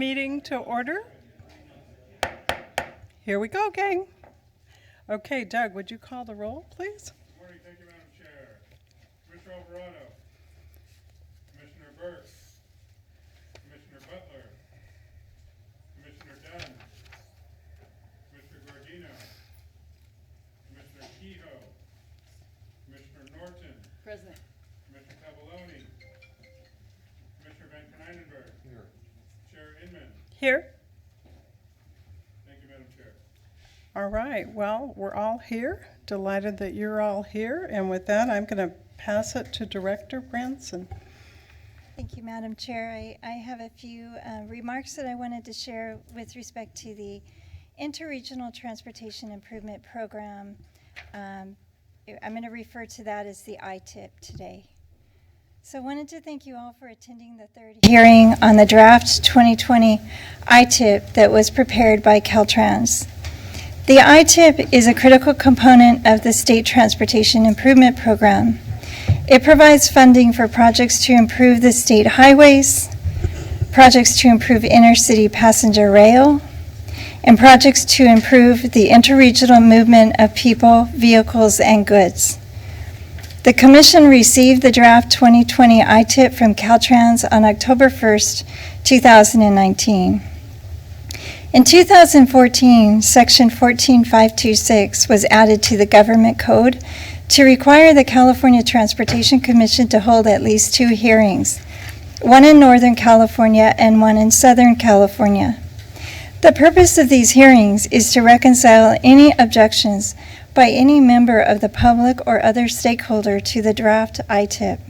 meeting to order. Here we go, gang. Okay, Doug, would you call the roll, please? Good morning. Thank you, Madam Chair. Commissioner Alvarado, Commissioner Burke, Commissioner Butler, Commissioner Dunn, Commissioner Gordino, Commissioner Kehoe, Commissioner Norton, Present. Commissioner Tavoloni, Commissioner Van Kynenberg, Chair Inman. Here. Thank you, Madam Chair. All right, well, we're all here. Delighted that you're all here. And with that, I'm going to pass it to Director Branson. Thank you, Madam Chair. I have a few remarks that I wanted to share with respect to the Interregional Transportation Improvement Program. I'm going to refer to that as the ITIP today. So I wanted to thank you all for attending the third hearing on the draft 2020 ITIP that was prepared by Caltrans. The ITIP is a critical component of the State Transportation Improvement Program. It provides funding for projects to improve the state highways, projects to improve inner-city passenger rail, and projects to improve the interregional movement of people, vehicles, and goods. The Commission received the draft 2020 ITIP from Caltrans on October 1st, 2019. In 2014, Section 14526 was added to the Government Code to require the California Transportation Commission to hold at least 2 hearings, one in Northern California and one in Southern California. The purpose of these hearings is to reconcile any objections by any member of the public or other stakeholder to the draft ITIP.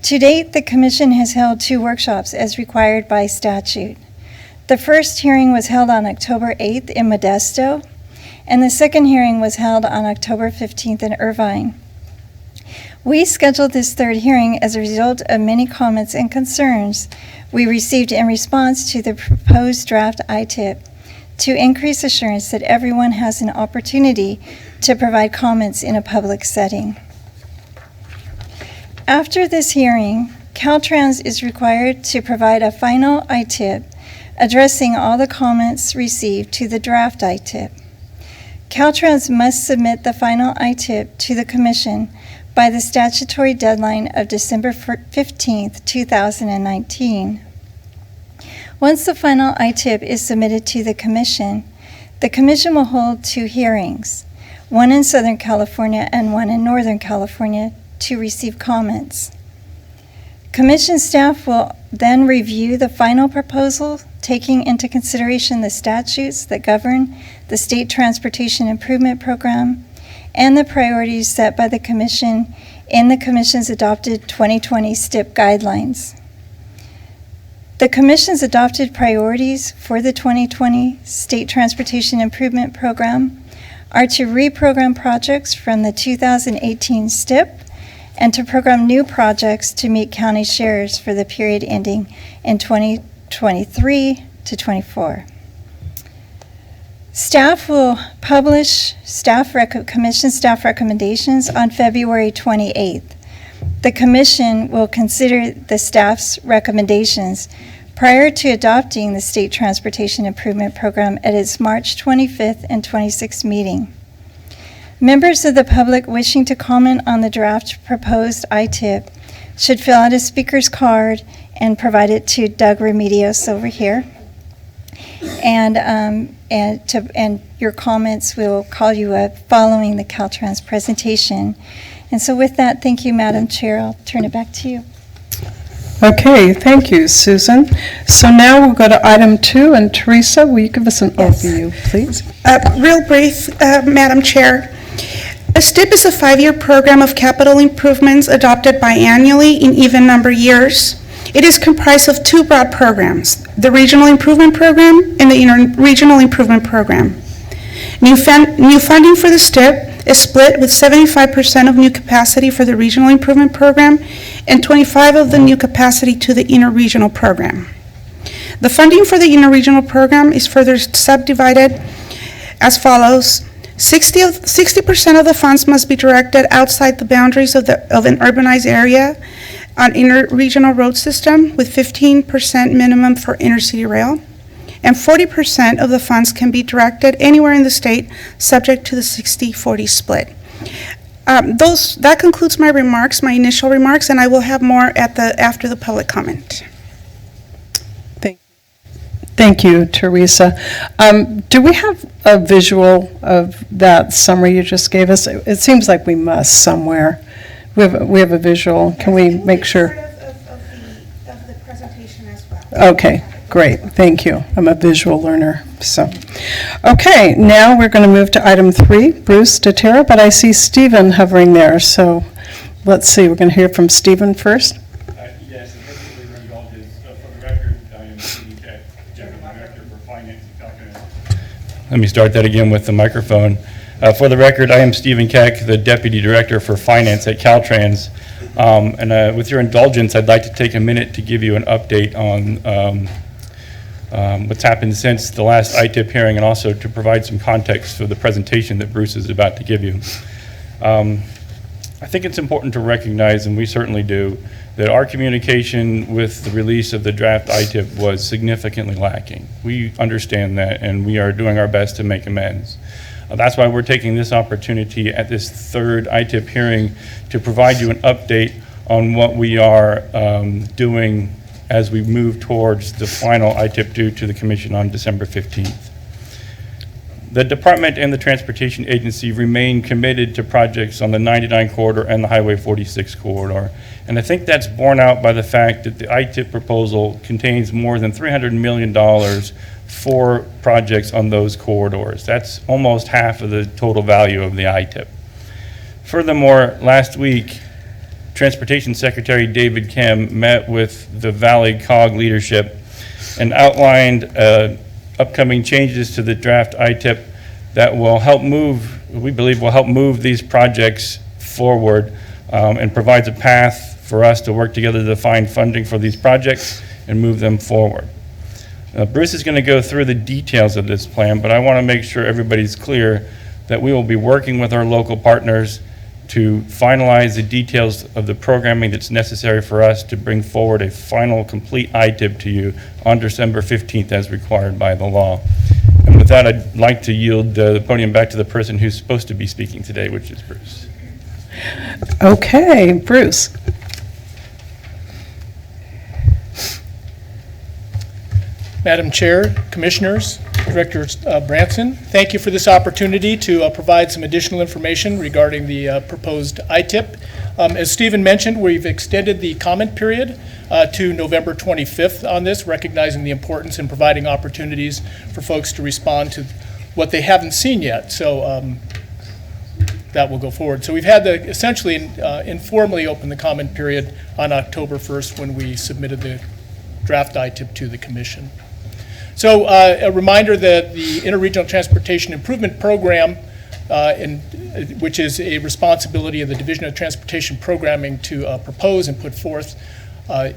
To date, the Commission has held 2 workshops as required by statute. The first hearing was held on October 8th in Modesto, and the second hearing was held on October 15th in Irvine. We scheduled this third hearing as a result of many comments and concerns we received in response to the proposed draft ITIP to increase assurance that everyone has an opportunity to provide comments in a public setting. After this hearing, Caltrans is required to provide a final ITIP addressing all the comments received to the draft ITIP. Caltrans must submit the final ITIP to the Commission by the statutory deadline of December 15th, 2019. Once the final ITIP is submitted to the Commission will hold 2 hearings, one in Southern California and one in Northern California, to receive comments. Commission staff will then review the final proposal, taking into consideration the statutes that govern the State Transportation Improvement Program and the priorities set by the Commission in the Commission's adopted 2020 STIP guidelines. The Commission's adopted priorities for the 2020 State Transportation Improvement Program are to reprogram projects from the 2018 STIP and to program new projects to meet county shares for the period ending in 2023 to 24. Staff will publish Commission staff recommendations on February 28th. The Commission will consider the staff's recommendations prior to adopting the State Transportation Improvement Program at its March 25th and 26th meeting. Members of the public wishing to comment on the draft proposed ITIP should fill out a speaker's card and provide it to Doug Remedios over here. And your comments will call you up following the Caltrans presentation. And so with that, thank you, Madam Chair. I'll turn it back to you. Okay, thank you, Susan. So now we'll go to item 2, and Teresa, will you give us an overview, please? Real brief, Madam Chair. A STIP is a 5-year program of capital improvements adopted biannually in even number years. It is comprised of 2 broad programs, the Regional Improvement Program and the Interregional Improvement Program. New funding for the STIP is split with 75% of new capacity for the Regional Improvement Program and 25% of the new capacity to the Interregional Program. The funding for the Interregional Program is further subdivided as follows. 60% of the funds must be directed outside the boundaries of an urbanized area. on interregional road system with 15% minimum for intercity rail. And 40% of the funds can be directed anywhere in the state, subject to the 60-40 split. That concludes my remarks, my initial remarks, and I will have more after the public comment. Thank you, Teresa. Do we have a visual of that summary you just gave us? It seems like we must somewhere. We have a visual. Can we make sure? Of the presentation as well. Okay, great. Thank you. I'm a visual learner. So, okay, now we're going to move to item 3, Bruce DeTerra, but I see Stephen hovering there. So let's see. We're going to hear from Stephen first. Yes, and particularly your indulgence. For the record, I am Stephen Keck, General Director for Finance and Caltrans. Let me start that again with the microphone. For the record, I am Stephen Keck, the Deputy Director for Finance at Caltrans. And with your indulgence, I'd like to take a minute to give you an update on what's happened since the last ITIP hearing, and also to provide some context for the presentation that Bruce is about to give you. I think it's important to recognize, and we certainly do, that our communication with the release of the draft ITIP was significantly lacking. We understand that, and we are doing our best to make amends. That's why we're taking this opportunity at this third ITIP hearing to provide you an update on what we are doing as we move towards the final ITIP due to the Commission on December 15th. The Department and the Transportation Agency remain committed to projects on the 99 corridor and the Highway 46 corridor. And I think that's borne out by the fact that the ITIP proposal contains more than $300 million for projects on those corridors. That's almost half of the total value of the ITIP. Furthermore, last week, Transportation Secretary David Kim met with the Valley COG leadership and outlined upcoming changes to the draft ITIP that will help move, we believe will help move these projects forward and provides a path for us to work together to find funding for these projects and move them forward. Bruce is going to go through the details of this plan, but I want to make sure everybody's clear that we will be working with our local partners to finalize the details of the programming that's necessary for us to bring forward a final complete ITIP to you on December 15th as required by the law. And with that, I'd like to yield the podium back to the person who's supposed to be speaking today, which is Bruce. Okay, Bruce. Madam Chair, Commissioners, Director Branson, thank you for this opportunity to provide some additional information regarding the proposed ITIP. As Stephen mentioned, we've extended the comment period to November 25th on this, recognizing the importance in providing opportunities for folks to respond to what they haven't seen yet. So that will go forward. So we've had to essentially informally open the comment period on October 1st when we submitted the draft ITIP to the Commission. So a reminder that the Interregional Transportation Improvement Program, which is a responsibility of the Division of Transportation Programming to propose and put forth,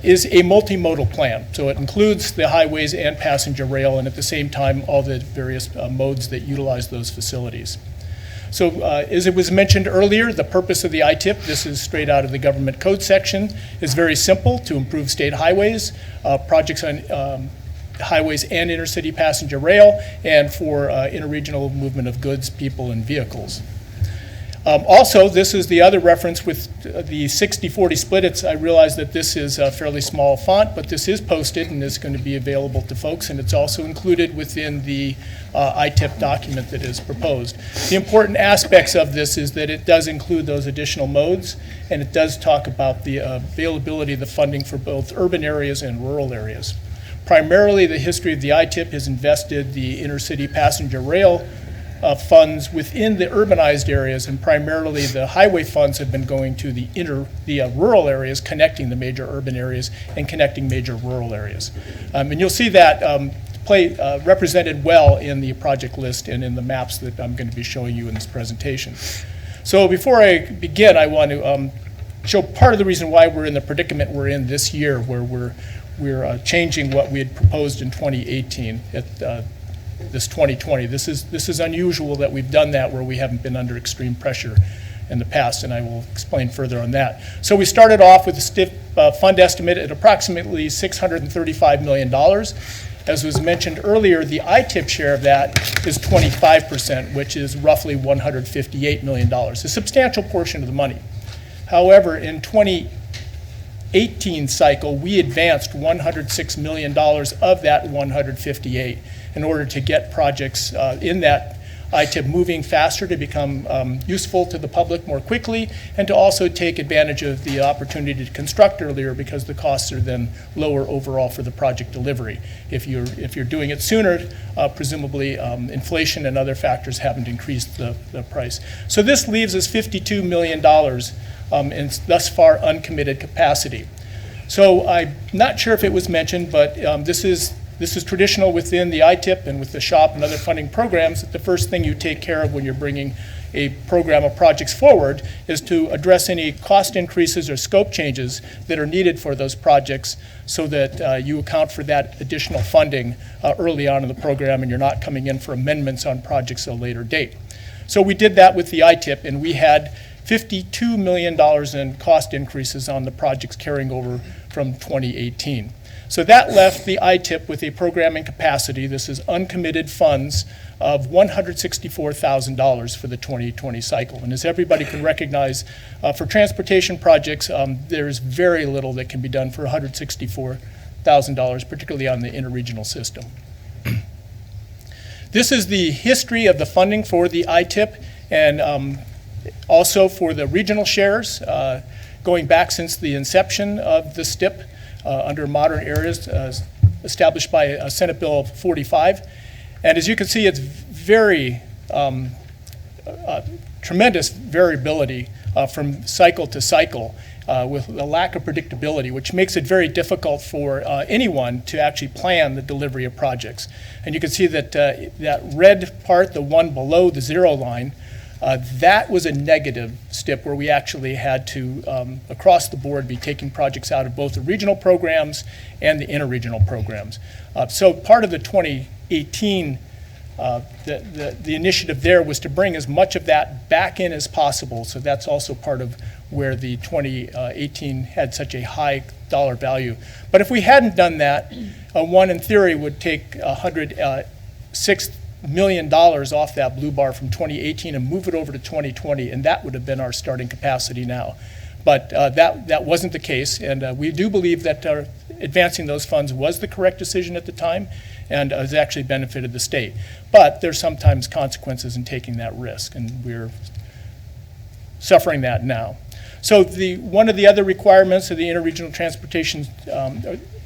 is a multimodal plan. So it includes the highways and passenger rail, and at the same time, all the various modes that utilize those facilities. So as it was mentioned earlier, the purpose of the ITIP, this is straight out of the government code section, is very simple: to improve state highways, projects on highways and intercity passenger rail, and for interregional movement of goods, people, and vehicles. Also, this is the other reference with the 60-40 split. I realize that this is a fairly small font, but this is posted and is going to be available to folks, and it's also included within the ITIP document that is proposed. The important aspects of this is that it does include those additional modes, and it does talk about the availability of the funding for both urban areas and rural areas. Primarily, the history of the ITIP has invested the intercity passenger rail funds within the urbanized areas, and primarily the highway funds have been going to the rural areas, connecting the major urban areas and connecting major rural areas. And you'll see that represented well in the project list and in the maps that I'm going to be showing you in this presentation. So before I begin, I want to show part of the reason why we're in the predicament we're in this year, where we're changing what we had proposed in 2018 at this 2020. This is unusual that we've done that where we haven't been under extreme pressure in the past, and I will explain further on that. So we started off with fund estimate at approximately $635 million. As was mentioned earlier, the ITIP share of that is 25%, which is roughly $158 million, a substantial portion of the money. However, in 2018 cycle, we advanced $106 million of that 158 in order to get projects in that ITIP moving faster, to become useful to the public more quickly, and to also take advantage of the opportunity to construct earlier, because the costs are then lower overall for the project delivery. If you're doing it sooner, presumably inflation and other factors haven't increased the price. So this leaves us $52 million in thus far uncommitted capacity. So I'm not sure if it was mentioned, but this is traditional within the ITIP and with the SHOP and other funding programs, that the first thing you take care of when you're bringing a program of projects forward is to address any cost increases or scope changes that are needed for those projects, so that you account for that additional funding early on in the program, and you're not coming in for amendments on projects at a later date. So we did that with the ITIP, and we had $52 million in cost increases on the projects carrying over from 2018. So that left the ITIP with a programming capacity, this is uncommitted funds, of $164,000 for the 2020 cycle. And as everybody can recognize, for transportation projects, there's very little that can be done for $164,000, particularly on the interregional system. This is the history of the funding for the ITIP, and also for the regional shares, going back since the inception of the STIP. Under modern areas established by Senate Bill 45. And as you can see, it's very tremendous variability from cycle to cycle, with a lack of predictability, which makes it very difficult for anyone to actually plan the delivery of projects. And you can see that that red part, the one below the zero line, that was a negative STIP, where we actually had to, across the board, be taking projects out of both the regional programs and the interregional programs. So part of the 2018, the initiative there was to bring as much of that back in as possible. So that's also part of where the 2018 had such a high dollar value. But if we hadn't done that, one in theory would take $106 million off that blue bar from 2018 and move it over to 2020, and that would have been our starting capacity now. But that wasn't the case, and we do believe that advancing those funds was the correct decision at the time, and has actually benefited the state. But there's sometimes consequences in taking that risk, and we're suffering that now. So one of the other requirements of the Interregional Transportation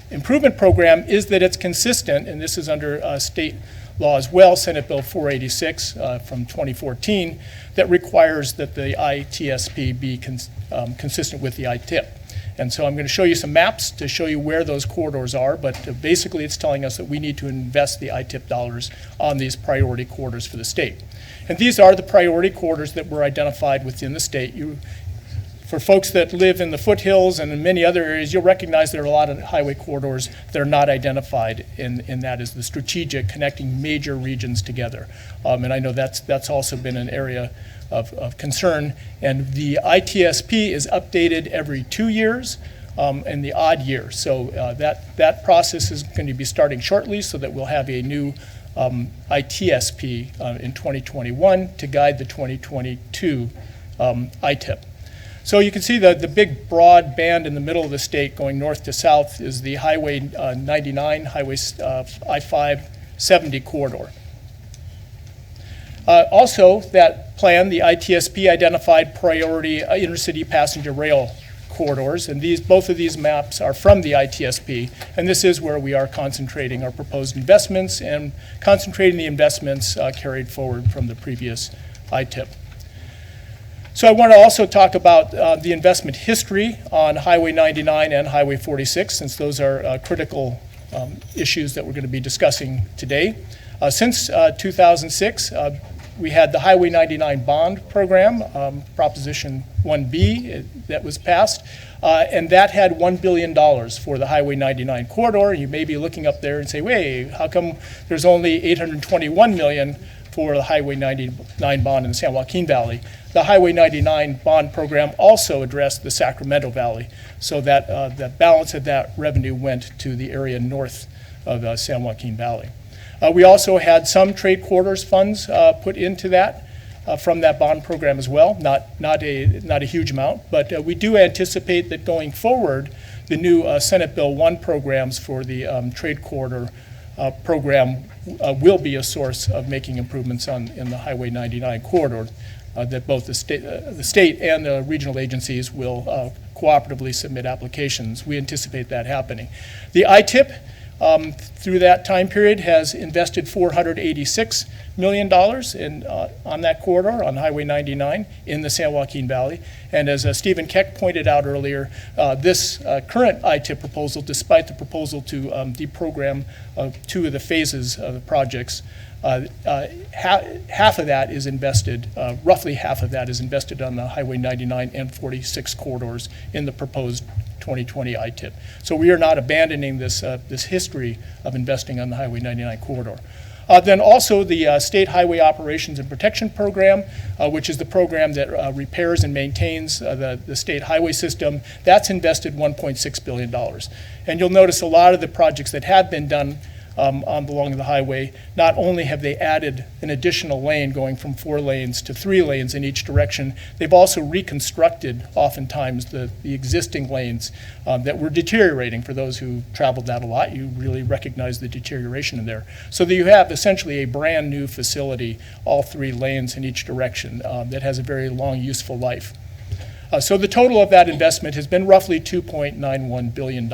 Improvement Program is that it's consistent, and this is under state law as well, Senate Bill 486 from 2014, that requires that the ITSP be consistent with the ITIP. And so I'm going to show you some maps to show you where those corridors are, but basically it's telling us that we need to invest the ITIP dollars on these priority corridors for the state. And these are the priority corridors that were identified within the state. For folks that live in the foothills and in many other areas, you'll recognize there are a lot of highway corridors that are not identified, and that is the strategic, connecting major regions together. And I know that's also been an area of concern. And the ITSP is updated every 2 years in the odd year. So that process is going to be starting shortly, so that we'll have a new ITSP in 2021 to guide the 2022 ITIP. So you can see the big broad band in the middle of the state going north to south is the Highway 99, Highway I-570 corridor. Also, that plan, the ITSP identified priority intercity passenger rail corridors, and both of these maps are from the ITSP, and this is where we are concentrating our proposed investments and concentrating the investments carried forward from the previous ITIP. So I want to also talk about the investment history on Highway 99 and Highway 46, since those are critical issues that we're going to be discussing today. Since 2006, we had the Highway 99 bond program, Proposition 1B, that was passed, and that had $1 billion for the Highway 99 corridor. You may be looking up there and say, wait, how come there's only $821 million for the Highway 99 bond in the San Joaquin Valley. The Highway 99 bond program also addressed the Sacramento Valley, so that the balance of that revenue went to the area north of the San Joaquin Valley. We also had some trade quarters funds put into that from that bond program as well, not a huge amount, but we do anticipate that going forward, the new Senate Bill 1 programs for the trade corridor program will be a source of making improvements in the Highway 99 corridor that both the state and the regional agencies will cooperatively submit applications. We anticipate that happening. The ITIP, through that time period, has invested $486 million on that corridor, on Highway 99 in the San Joaquin Valley. And as Stephen Keck pointed out earlier, this current ITIP proposal, despite the proposal to deprogram 2 of the phases of the projects, half of that is invested, roughly half of that is invested on the Highway 99 and 46 corridors in the proposed 2020 ITIP. So we are not abandoning this history of investing on the Highway 99 corridor. Then also the State Highway Operations and Protection Program, which is the program that repairs and maintains the state highway system, that's invested $1.6 billion. And you'll notice a lot of the projects that have been done along the highway, not only have they added an additional lane going from 4 lanes to 3 lanes in each direction, they've also reconstructed oftentimes the existing lanes that were deteriorating. For those who traveled that a lot, you really recognize the deterioration in there. So that you have essentially a brand new facility, all 3 lanes in each direction, that has a very long useful life. So the total of that investment has been roughly $2.91 billion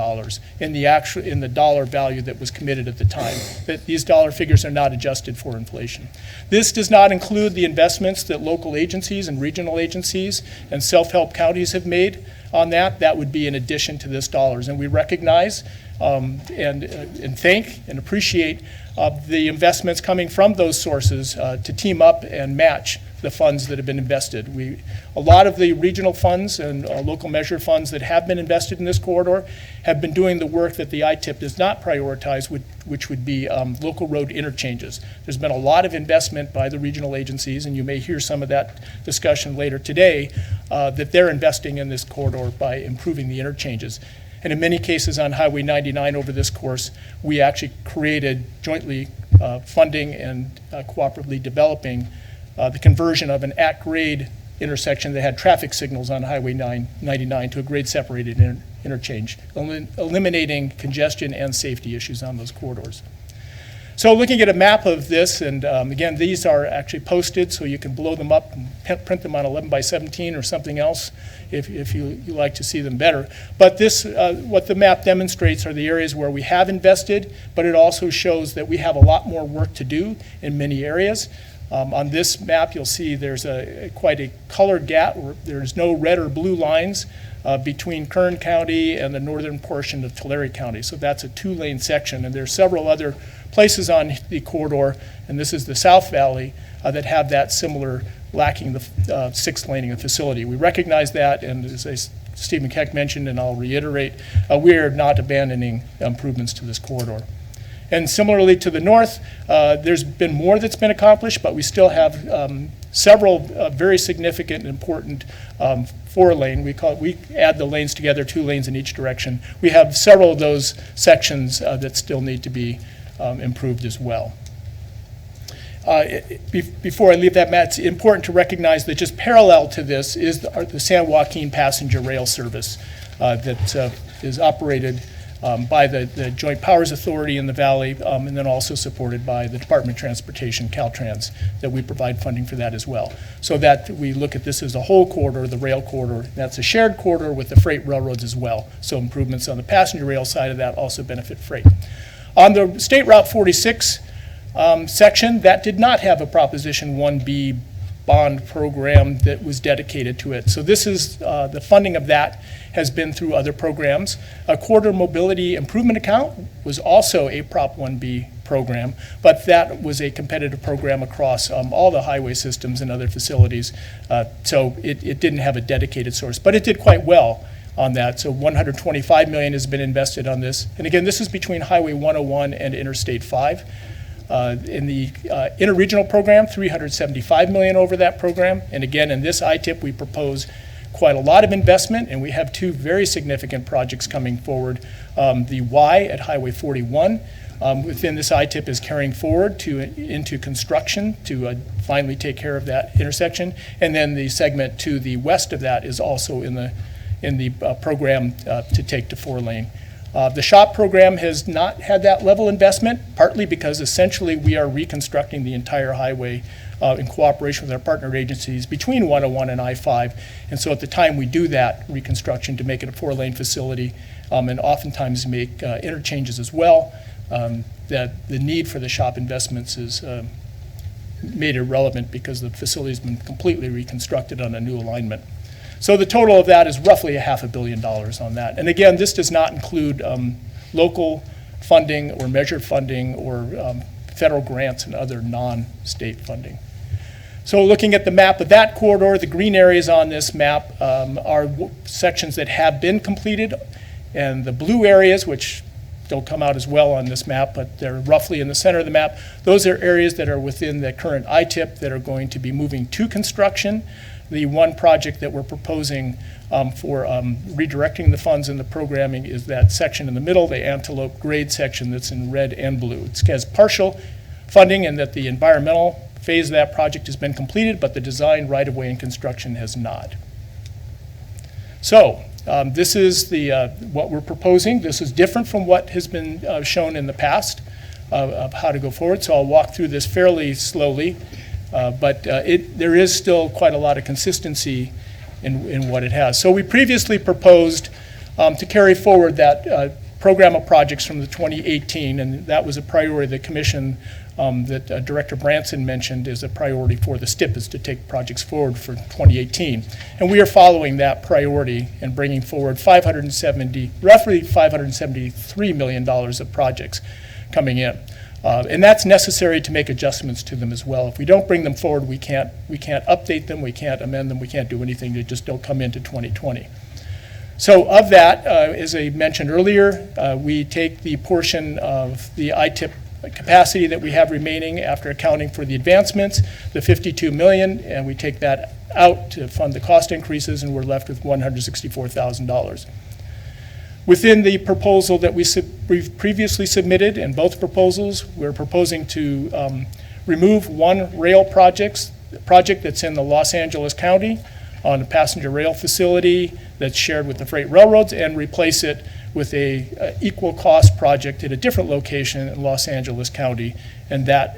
in the dollar value that was committed at the time. That these dollar figures are not adjusted for inflation. This does not include the investments that local agencies and regional agencies and self-help counties have made on that. That would be in addition to this dollars. And we recognize and thank and appreciate the investments coming from those sources to team up and match the funds that have been invested. A lot of the regional funds and local measure funds that have been invested in this corridor have been doing the work that the ITIP does not prioritize, which would be local road interchanges. There's been a lot of investment by the regional agencies, and you may hear some of that discussion later today, that they're investing in this corridor by improving the interchanges. And in many cases on Highway 99 over this course, we actually created jointly funding and cooperatively developing the conversion of an at-grade intersection that had traffic signals on Highway 99 to a grade-separated interchange, eliminating congestion and safety issues on those corridors. So looking at a map of this, and again, these are actually posted, so you can blow them up and print them on 11 by 17 or something else if you like to see them better. But this, what the map demonstrates are the areas where we have invested, but it also shows that we have a lot more work to do in many areas. On this map, you'll see there's quite a colored gap. There's no red or blue lines between Kern County and the northern portion of Tulare County. So that's a 2-lane section, and there's several other places on the corridor, and this is the South Valley, that have that similar lacking the 6th laning of facility. We recognize that, and as Stephen Keck mentioned, and I'll reiterate, we are not abandoning improvements to this corridor. And similarly to the north, there's been more that's been accomplished, but we still have several very significant and important 4-lane. We add the lanes together, 2 lanes in each direction. We have several of those sections that still need to be improved as well. Before I leave that, Matt, it's important to recognize that just parallel to this is the San Joaquin passenger rail service that is operated by the Joint Powers Authority in the Valley, and then also supported by the Department of Transportation, Caltrans, that we provide funding for that as well. So that we look at this as a whole corridor, the rail corridor. That's a shared corridor with the freight railroads as well. So improvements on the passenger rail side of that also benefit freight. On the State Route 46 section, that did not have a Proposition 1B bond program that was dedicated to it. So this is, the funding of that has been through other programs. A corridor mobility improvement account was also a Prop 1B program, but that was a competitive program across all the highway systems and other facilities. So it didn't have a dedicated source, but it did quite well on that. So $125 million has been invested on this. And again, this is between Highway 101 and Interstate 5. In the interregional program, $375 million over that program. And again, in this ITIP, we propose quite a lot of investment, and we have two very significant projects coming forward. The Y at Highway 41 within this ITIP is carrying forward into construction to finally take care of that intersection. And then the segment to the west of that is also in the program to take to 4-lane. The SHOP program has not had that level investment, partly because essentially we are reconstructing the entire highway in cooperation with our partner agencies between 101 and I-5. And so at the time we do that reconstruction to make it a 4-lane facility and oftentimes make interchanges as well, that the need for the SHOP investments is made irrelevant because the facility's been completely reconstructed on a new alignment. So the total of that is roughly $500 million on that. And again, this does not include local funding or measured funding or federal grants and other non-state funding. So looking at the map of that corridor, the green areas on this map are sections that have been completed, and the blue areas, which don't come out as well on this map, but they're roughly in the center of the map, those are areas that are within the current ITIP that are going to be moving to construction. The one project that we're proposing for redirecting the funds in the programming is that section in the middle, the Antelope grade section that's in red and blue. It has partial funding in that the environmental phase of that project has been completed, but the design, right-of-way, and construction has not. So this is what we're proposing. This is different from what has been shown in the past of how to go forward. So I'll walk through this fairly slowly. But there is still quite a lot of consistency in what it has. So we previously proposed to carry forward that program of projects from the 2018, and that was a priority of the commission that Director Branson mentioned is a priority for the STIP, is to take projects forward for 2018. And we are following that priority and bringing forward roughly $573 million of projects coming in. And that's necessary to make adjustments to them as well. If we don't bring them forward, we can't update them, we can't amend them, we can't do anything. They just don't come into 2020. So of that, as I mentioned earlier, we take the portion of the ITIP capacity that we have remaining after accounting for the advancements, the $52 million, and we take that out to fund the cost increases, and we're left with $164,000. Within the proposal that we've previously submitted, in both proposals, we're proposing to remove one rail project that's in the Los Angeles County on a passenger rail facility that's shared with the freight railroads and replace it with a equal cost project at a different location in Los Angeles County. And that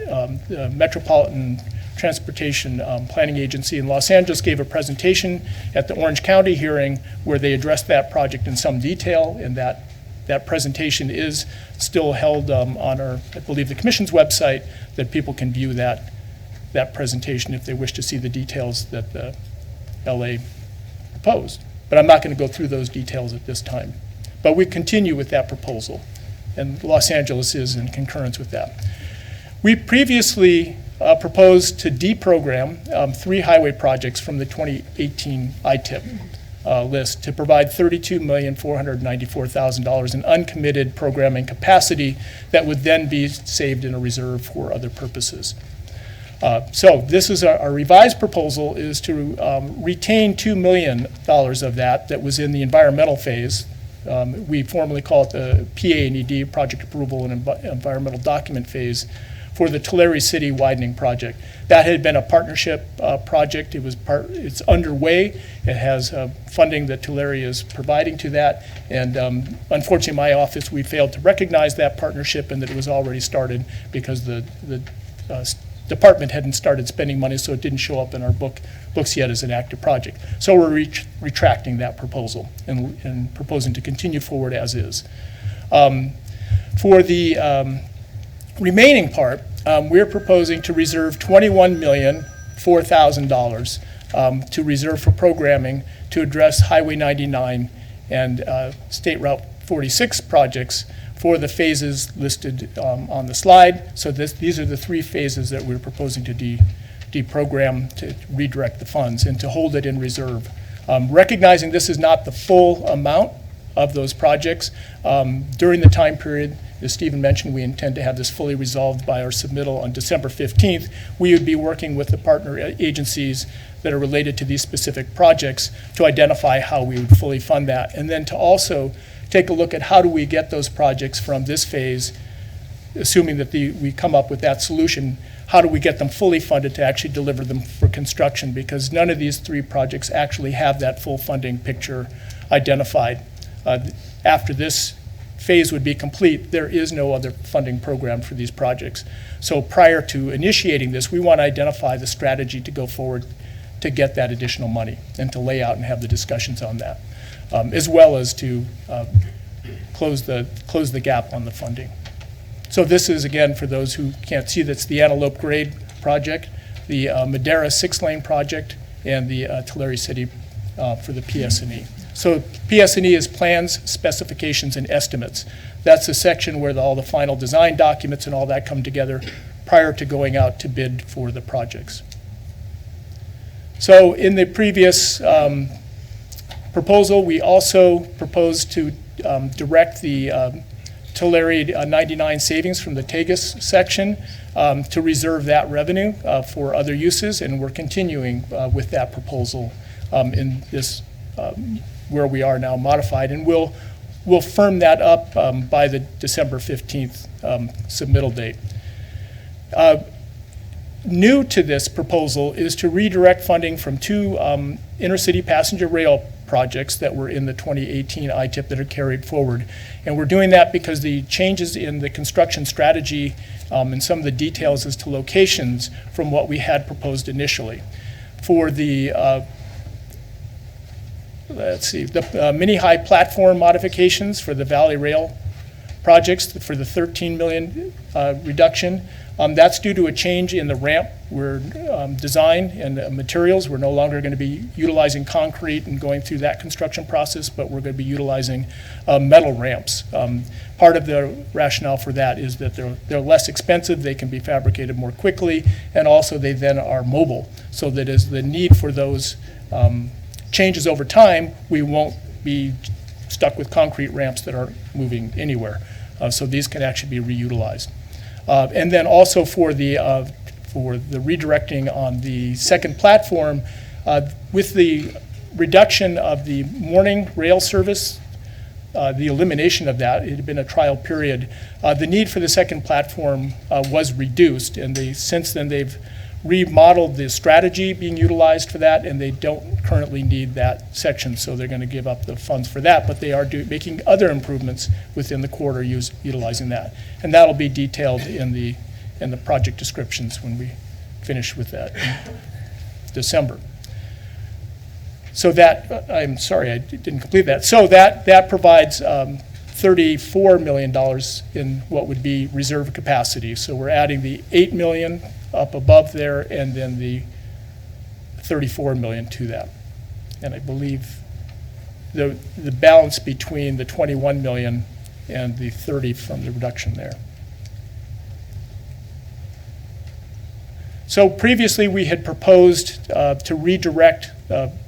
the Metropolitan Transportation Planning Agency in Los Angeles gave a presentation at the Orange County hearing where they addressed that project in some detail, and that presentation is still held on our, I believe, the Commission's website, that people can view that presentation if they wish to see the details that the LA proposed. But I'm not going to go through those details at this time. But we continue with that proposal, and Los Angeles is in concurrence with that. We previously proposed to deprogram 3 highway projects from the 2018 ITIP list to provide $32,494,000 in uncommitted programming capacity that would then be saved in a reserve for other purposes. So this is our revised proposal, is to retain $2 million of that was in the environmental phase. We formally call it the PA&ED, Project Approval and Environmental Document Phase, for the Tulare City widening project. That had been a partnership project. It's underway. It has funding that Tulare is providing to that. And unfortunately, my office, we failed to recognize that partnership and that it was already started because the department hadn't started spending money, so it didn't show up in our books yet as an active project. So we're retracting that proposal and proposing to continue forward as is. For the remaining part, we're proposing to reserve $21,004,000 to reserve for programming to address Highway 99 and State Route 46 projects for the phases listed on the slide. So these are the 3 phases that we're proposing to deprogram, to redirect the funds and to hold it in reserve. Recognizing this is not the full amount of those projects, during the time period as Stephen mentioned, we intend to have this fully resolved by our submittal on December 15th. We would be working with the partner agencies that are related to these specific projects to identify how we would fully fund that. And then to also take a look at how do we get those projects from this phase, assuming that we come up with that solution, how do we get them fully funded to actually deliver them for construction? Because none of these 3 projects actually have that full funding picture identified. After this phase would be complete, there is no other funding program for these projects. So prior to initiating this, we want to identify the strategy to go forward to get that additional money and to lay out and have the discussions on that, as well as to close the gap on the funding. So this is, again, for those who can't see, that's the Antelope Grade project, the Madera 6-lane project, and the Tulare City for the PS&E. So PS&E is plans, specifications, and estimates. That's the section where all the final design documents and all that come together prior to going out to bid for the projects. So in the previous proposal, we also proposed to direct the Tulare 99 savings from the Tegas section to reserve that revenue for other uses, and we're continuing with that proposal in this where we are now modified, and we'll firm that up by the December 15th submittal date. New to this proposal is to redirect funding from 2 intercity passenger rail projects that were in the 2018 ITIP that are carried forward. And we're doing that because the changes in the construction strategy and some of the details as to locations from what we had proposed initially. For the mini-high platform modifications for the Valley Rail projects for the $13 million reduction, that's due to a change in the ramp design and materials. We're no longer going to be utilizing concrete and going through that construction process, but we're going to be utilizing metal ramps. Part of the rationale for that is that they're less expensive, they can be fabricated more quickly, and also they then are mobile, so that as the need for those changes over time, we won't be stuck with concrete ramps that aren't moving anywhere. So these can actually be reutilized. And then also for the redirecting on the second platform, with the reduction of the morning rail service, the elimination of that, it had been a trial period, the need for the second platform was reduced, and since then they've remodeled the strategy being utilized for that, and they don't currently need that section, so they're going to give up the funds for that, but they are making other improvements within the corridor utilizing that. And that'll be detailed in the project descriptions when we finish with that in December. So that, I'm sorry, I didn't complete that. So that provides $34 million in what would be reserve capacity. So we're adding the $8 million up above there, and then the $34 million to that. And I believe the balance between the $21 million and the 30 from the reduction there. So previously we had proposed to redirect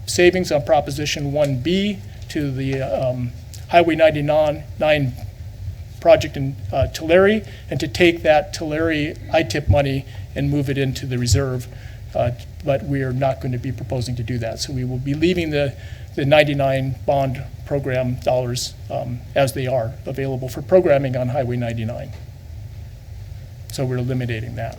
savings on Proposition 1B to the Highway 99 project in Tulare, and to take that Tulare ITIP money and move it into the reserve, but we are not going to be proposing to do that. So we will be leaving the 99 bond program dollars as they are available for programming on Highway 99. So we're eliminating that.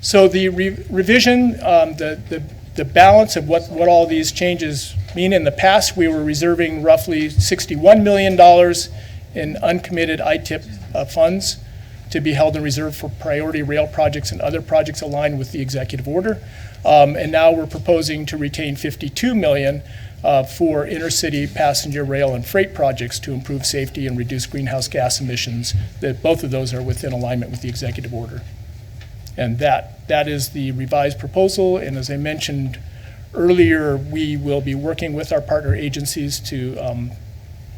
So the revision, the balance of what all these changes mean. In the past, we were reserving roughly $61 million in uncommitted ITIP funds to be held in reserve for priority rail projects and other projects aligned with the executive order. And now we're proposing to retain $52 million for intercity passenger rail and freight projects to improve safety and reduce greenhouse gas emissions. That both of those are within alignment with the executive order. And that is the revised proposal. And as I mentioned earlier, we will be working with our partner agencies to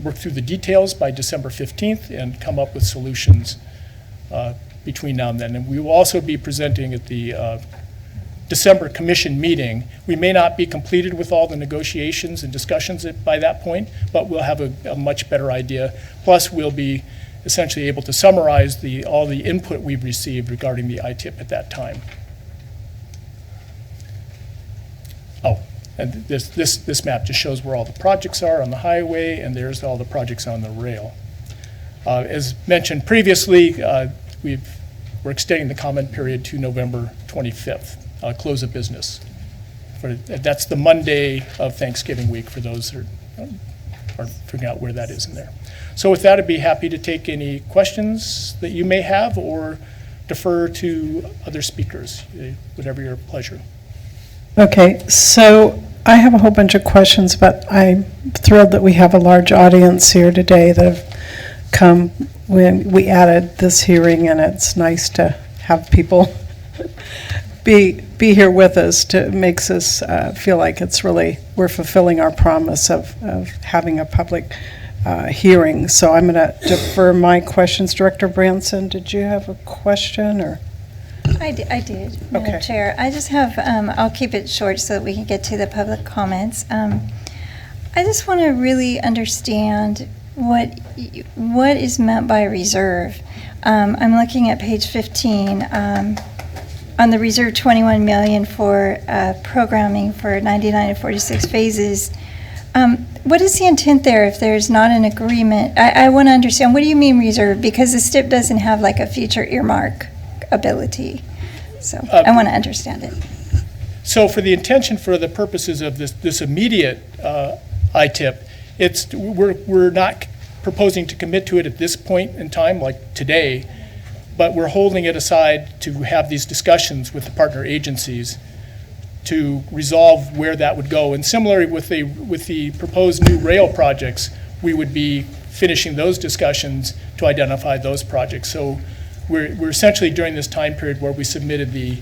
work through the details by December 15th and come up with solutions between now and then. And we will also be presenting at the December commission meeting. We may not be completed with all the negotiations and discussions by that point, but we'll have a much better idea. Plus, we'll be essentially able to summarize all the input we've received regarding the ITIP at that time. Oh, and this map just shows where all the projects are on the highway, and there's all the projects on the rail. As mentioned previously, we're extending the comment period to November 25th, close of business. That's the Monday of Thanksgiving week for those who are figuring out where that is in there. So with that, I'd be happy to take any questions that you may have or defer to other speakers, whatever your pleasure. Okay, so I have a whole bunch of questions, but I'm thrilled that we have a large audience here today that have come when we added this hearing, and it's nice to have people be here with us. Makes us feel like it's really, we're fulfilling our promise of having a public hearing. So I'm going to defer my questions. Director Branson, did you have a question, or? I did, Madam Okay. Chair. I just have, I'll keep it short so that we can get to the public comments. I just want to really understand what is meant by reserve. I'm looking at page 15 on the reserve 21 million for programming for 99 and 46 phases. What is the intent there if there's not an agreement? I want to understand, what do you mean reserve? Because the STIP doesn't have like a future earmark ability. So I want to understand it. So for the intention, for the purposes of this immediate ITIP, we're not proposing to commit to it at this point in time, like today, but we're holding it aside to have these discussions with the partner agencies to resolve where that would go. And similarly with the proposed new rail projects, we would be finishing those discussions to identify those projects. So we're essentially during this time period where we submitted the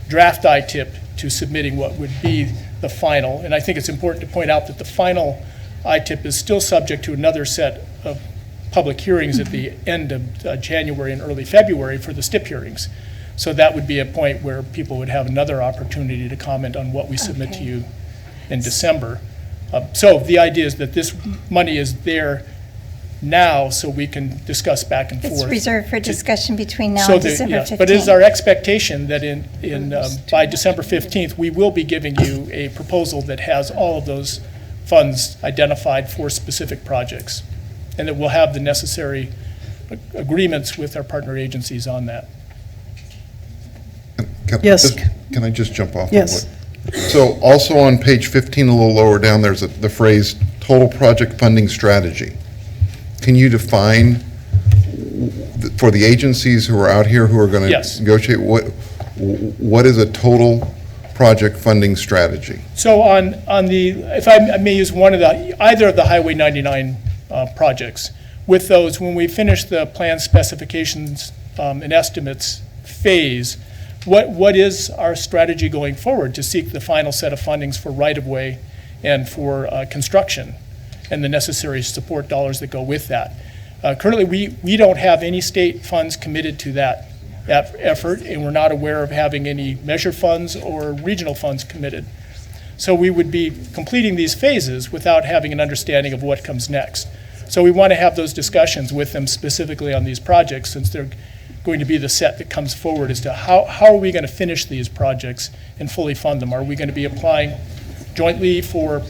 draft ITIP to submitting what would be the final. And I think it's important to point out that the final ITIP is still subject to another set of public hearings at the end of January and early February for the STIP hearings. So that would be a point where people would have another opportunity to comment on what we submit to you in December. So the idea is that this money is there now so we can discuss back and forth. It's reserved for discussion between now So and the- December yeah, 15th. But it is our expectation that by December 15th, we will be giving you a proposal that has all of those funds identified for specific projects, and that we'll have the necessary agreements with our partner agencies on that. Yes. Can I just jump off? Yes. So also on page 15, a little lower down, there's the phrase total project funding strategy. Can you define for the agencies who are out here who are going to Yes. negotiate, what is a total project funding strategy? So on the, if I may use either of the Highway 99 projects, with those, when we finish the plan specifications and estimates phase, what is our strategy going forward to seek the final set of fundings for right-of-way and for construction and the necessary support dollars that go with that? Currently, we don't have any state funds committed to that effort, and we're not aware of having any measure funds or regional funds committed. So we would be completing these phases without having an understanding of what comes next. So we want to have those discussions with them specifically on these projects, since they're going to be the set that comes forward as to how are we going to finish these projects and fully fund them? Are we going to be applying jointly for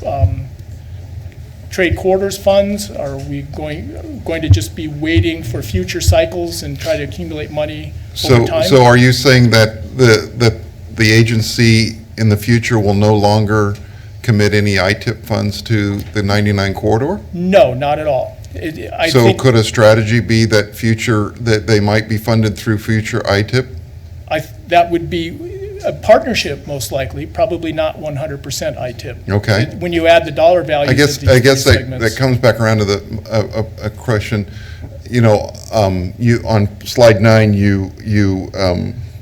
trade quarters funds? Are we going to just be waiting for future cycles and try to accumulate money over time? So are you saying that the agency in the future will no longer commit any ITIP funds to the 99 corridor? No, not at all. I So think could a strategy be that that they might be funded through future ITIP? that would be a partnership, most likely, probably not 100% ITIP. Okay. When you add the dollar values I of guess these that segments. comes back around to a question. You on slide 9, you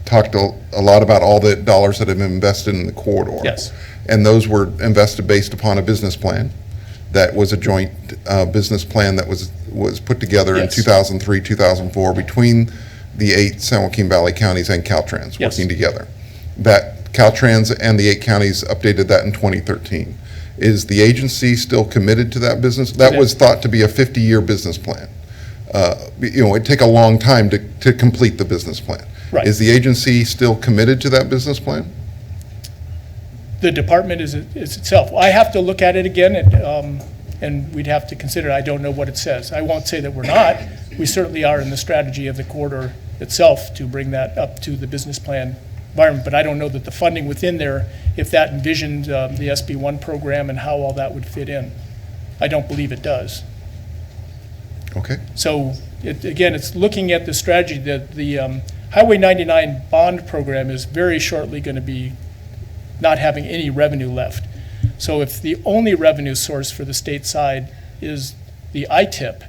talked a lot about all the dollars that have been invested in the corridor. Yes. And those were invested based upon a business plan. That was a joint business plan that was put together in Yes. 2003, 2004 between the 8 San Joaquin Valley counties and Caltrans Yes. working together. That Caltrans and the 8 counties updated that in 2013. Is the agency still committed to that business? That was thought to be a 50-year business plan. it'd take a long time to complete the business plan. Right. Is the agency still committed to that business plan? The department is itself. I have to look at it again, and we'd have to consider it. I don't know what it says. I won't say that we're not. We certainly are in the strategy of the corridor itself to bring that up to the business plan environment, but I don't know that the funding within there, if that envisioned the SB1 program and how all that would fit in. I don't believe it does. Okay. So, again, it's looking at the strategy that the Highway 99 bond program is very shortly going to be not having any revenue left. So if the only revenue source for the state side is the ITIP,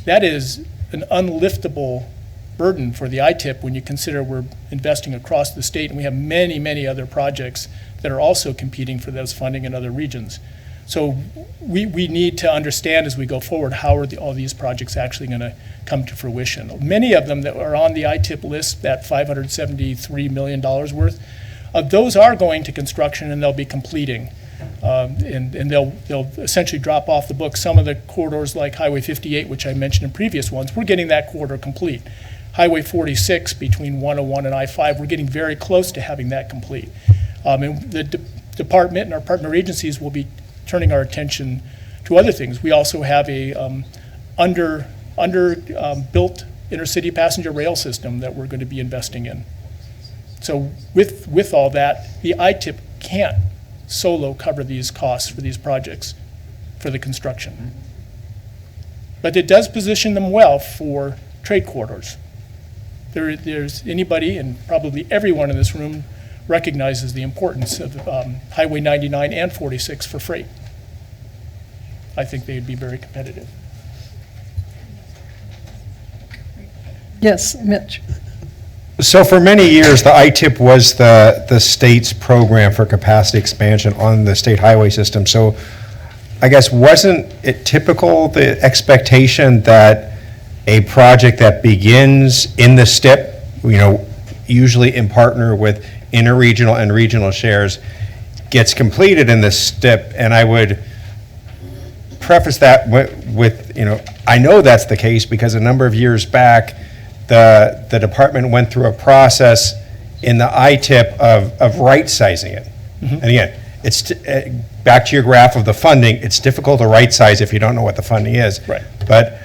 that is an unliftable burden for the ITIP when you consider we're investing across the state, and we have many, many other projects that are also competing for those funding in other regions. So we need to understand as we go forward, how are all these projects actually going to come to fruition? Many of them that are on the ITIP list, that $573 million worth, those are going to construction and they'll be completing. And they'll essentially drop off the book. Some of the corridors like Highway 58, which I mentioned in previous ones, we're getting that corridor complete. Highway 46 between 101 and I-5, we're getting very close to having that complete. And the department and our partner agencies will be turning our attention to other things. We also have a built intercity passenger rail system that we're going to be investing in. So with all that, the ITIP can't solo cover these costs for these projects for the construction. But it does position them well for trade corridors. There's anybody, and probably everyone in this room, recognizes the importance of Highway 99 and 46 for freight. I think they'd be very competitive. Yes, Mitch. So for many years, the ITIP was the state's program for capacity expansion on the state highway system. So I guess wasn't it typical, the expectation that a project that begins in the STIP, usually in partner with interregional and regional shares, gets completed in the STIP? And I would preface that with I know that's the case because a number of years back, the department went through a process in the ITIP of right-sizing it. Mm-hmm. And again, it's back to your graph of the funding, it's difficult to right-size if you don't know what the funding is. Right. But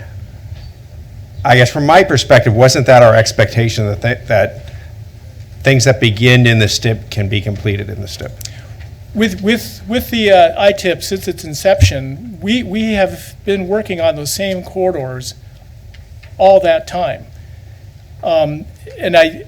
I guess from my perspective, wasn't that our expectation that things that begin in the STIP can be completed in the STIP? With the ITIP, since its inception, we have been working on those same corridors all that time. And I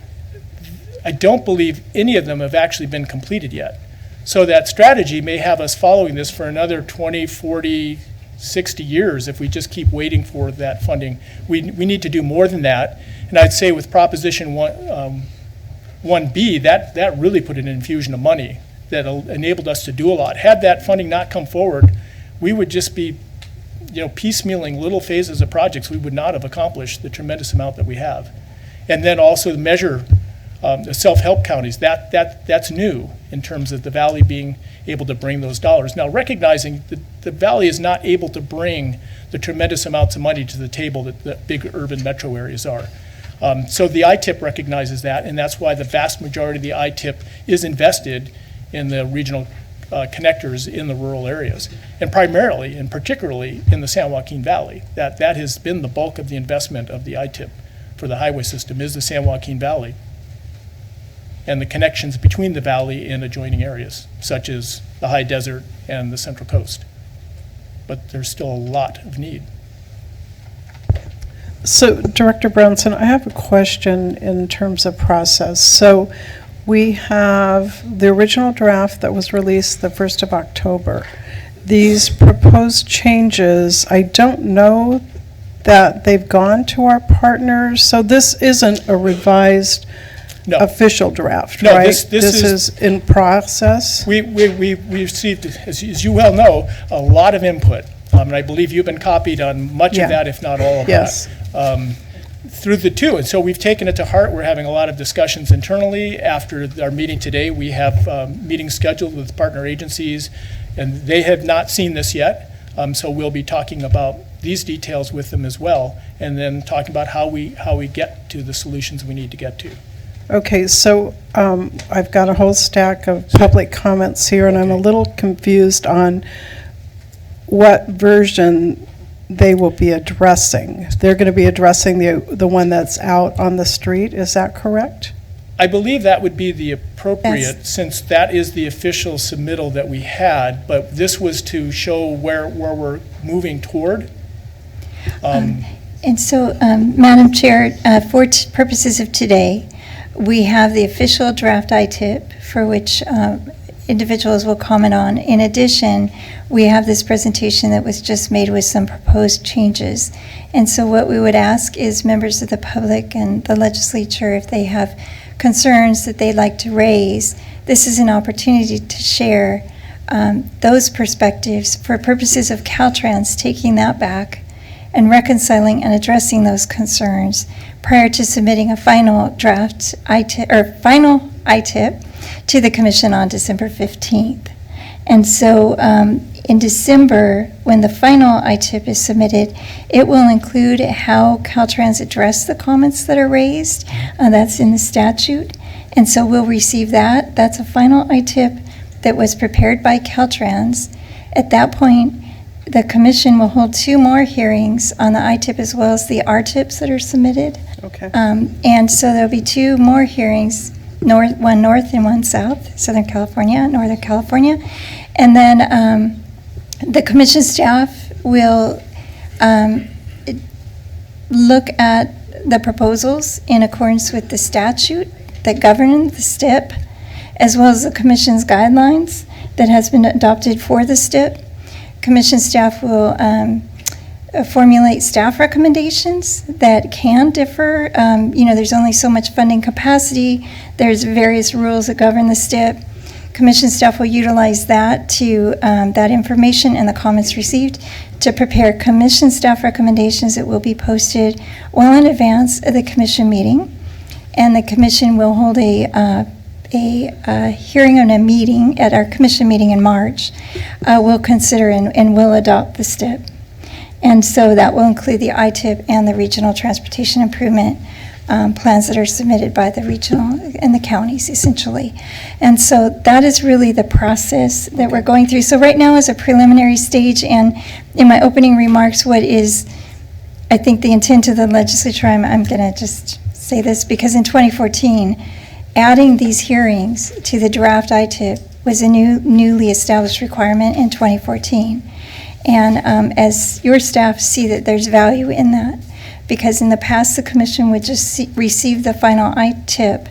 don't believe any of them have actually been completed yet. So that strategy may have us following this for another 20, 40, 60 years if we just keep waiting for that funding. We need to do more than that. And I'd say with Proposition 1B, that really put an infusion of money that enabled us to do a lot. Had that funding not come forward, we would just be piecemealing little phases of projects. We would not have accomplished the tremendous amount that we have. And then also the measure, the self-help counties, that's new in terms of the valley being able to bring those dollars. Now, recognizing that the valley is not able to bring the tremendous amounts of money to the table that the big urban metro areas are. So the ITIP recognizes that, and that's why the vast majority of the ITIP is invested in the regional connectors in the rural areas, and primarily and particularly in the San Joaquin Valley. That has been the bulk of the investment of the ITIP for the highway system is the San Joaquin Valley and the connections between the valley and adjoining areas, such as the high desert and the Central Coast. But there's still a lot of need. So, Director Brownson, I have a question in terms of process. So, we have the original draft that was released the 1st of October. These proposed changes, I don't know that they've gone to our partners, so this isn't a revised No. official draft, No, right? this is in process? We received, as you well know, a lot of input. And I believe you've been copied on much Yeah. of that, if not all of Yes. that. Through the two. And so we've taken it to heart. We're having a lot of discussions internally. After our meeting today, we have meetings scheduled with partner agencies, and they have not seen this yet. So we'll be talking about these details with them as well, and then talking about how we get to the solutions we need to get to. Okay, so I've got a whole stack of public comments here, and I'm a little confused on what version they will be addressing. They're going to be addressing the one that's out on the street, is that correct? I believe that would be the appropriate, since that is the official submittal that we had, but this was to show where we're moving toward. And so, Madam Chair, for purposes of today, we have the official draft ITIP for which individuals will comment on. In addition, we have this presentation that was just made with some proposed changes. And so what we would ask is members of the public and the legislature, if they have concerns that they'd like to raise, this is an opportunity to share those perspectives for purposes of Caltrans taking that back and reconciling and addressing those concerns prior to submitting a final draft ITIP, or final ITIP to the Commission on December 15th. And so in December, when the final ITIP is submitted, it will include how Caltrans addressed the comments that are raised. That's in the statute. And so we'll receive that. That's a final ITIP that was prepared by Caltrans. At that point, the Commission will hold 2 more hearings on the ITIP as well as the RTIPs that are submitted. Okay. And so there'll be 2 more hearings, one north and one south, Southern California, Northern California. And then the Commission staff will look at the proposals in accordance with the statute that govern the STIP, as well as the Commission's guidelines that has been adopted for the STIP. Commission staff will formulate staff recommendations that can differ. There's only so much funding capacity. There's various rules that govern the STIP. Commission staff will utilize that that information and the comments received to prepare Commission staff recommendations that will be posted well in advance of the Commission meeting. And the Commission will hold a hearing and a meeting at our Commission meeting in March. We'll consider and will adopt the STIP. And so that will include the ITIP and the regional transportation improvement plans that are submitted by the regional and the counties, essentially. And so that is really the process that we're going through. So right now is a preliminary stage, and in my opening remarks, what is, I think, the intent of the legislature, I'm going to just say this, because in 2014, adding these hearings to the draft ITIP was a newly established requirement in 2014. And as your staff see that there's value in that, because in the past, the Commission would just receive the final ITIP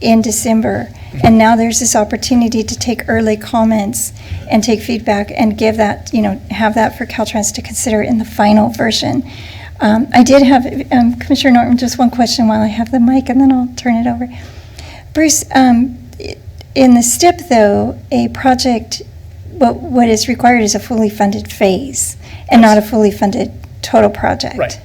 in December, and now there's this opportunity to take early comments and take feedback and give that, have that for Caltrans to consider in the final version. I did have, Commissioner Norton, just one question while I have the mic, and then I'll turn it over. Bruce, in the STIP, though, a project, what is required is a fully funded phase and not a fully funded total project. Right.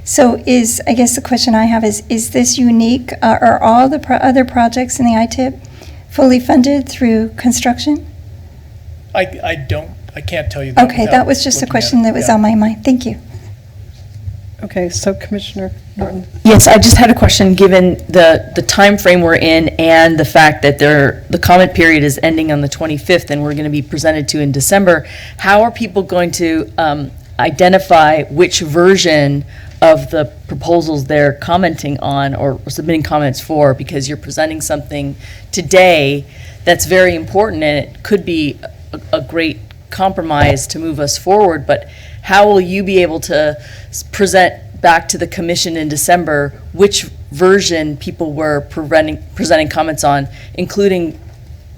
So I guess the question I have is this unique? Are all the other projects in the ITIP fully funded through construction? I can't tell you that. Okay, that was just a question that was on my mind. Thank you. Okay, so Commissioner Norton. Yes, I just had a question, given the time frame we're in and the fact that the comment period is ending on the 25th and we're going to be presented to in December. How are people going to identify which version of the proposals they're commenting on or submitting comments for? Because you're presenting something today that's very important, and it could be a great compromise to move us forward, but how will you be able to present back to the Commission in December which version people were presenting comments on, including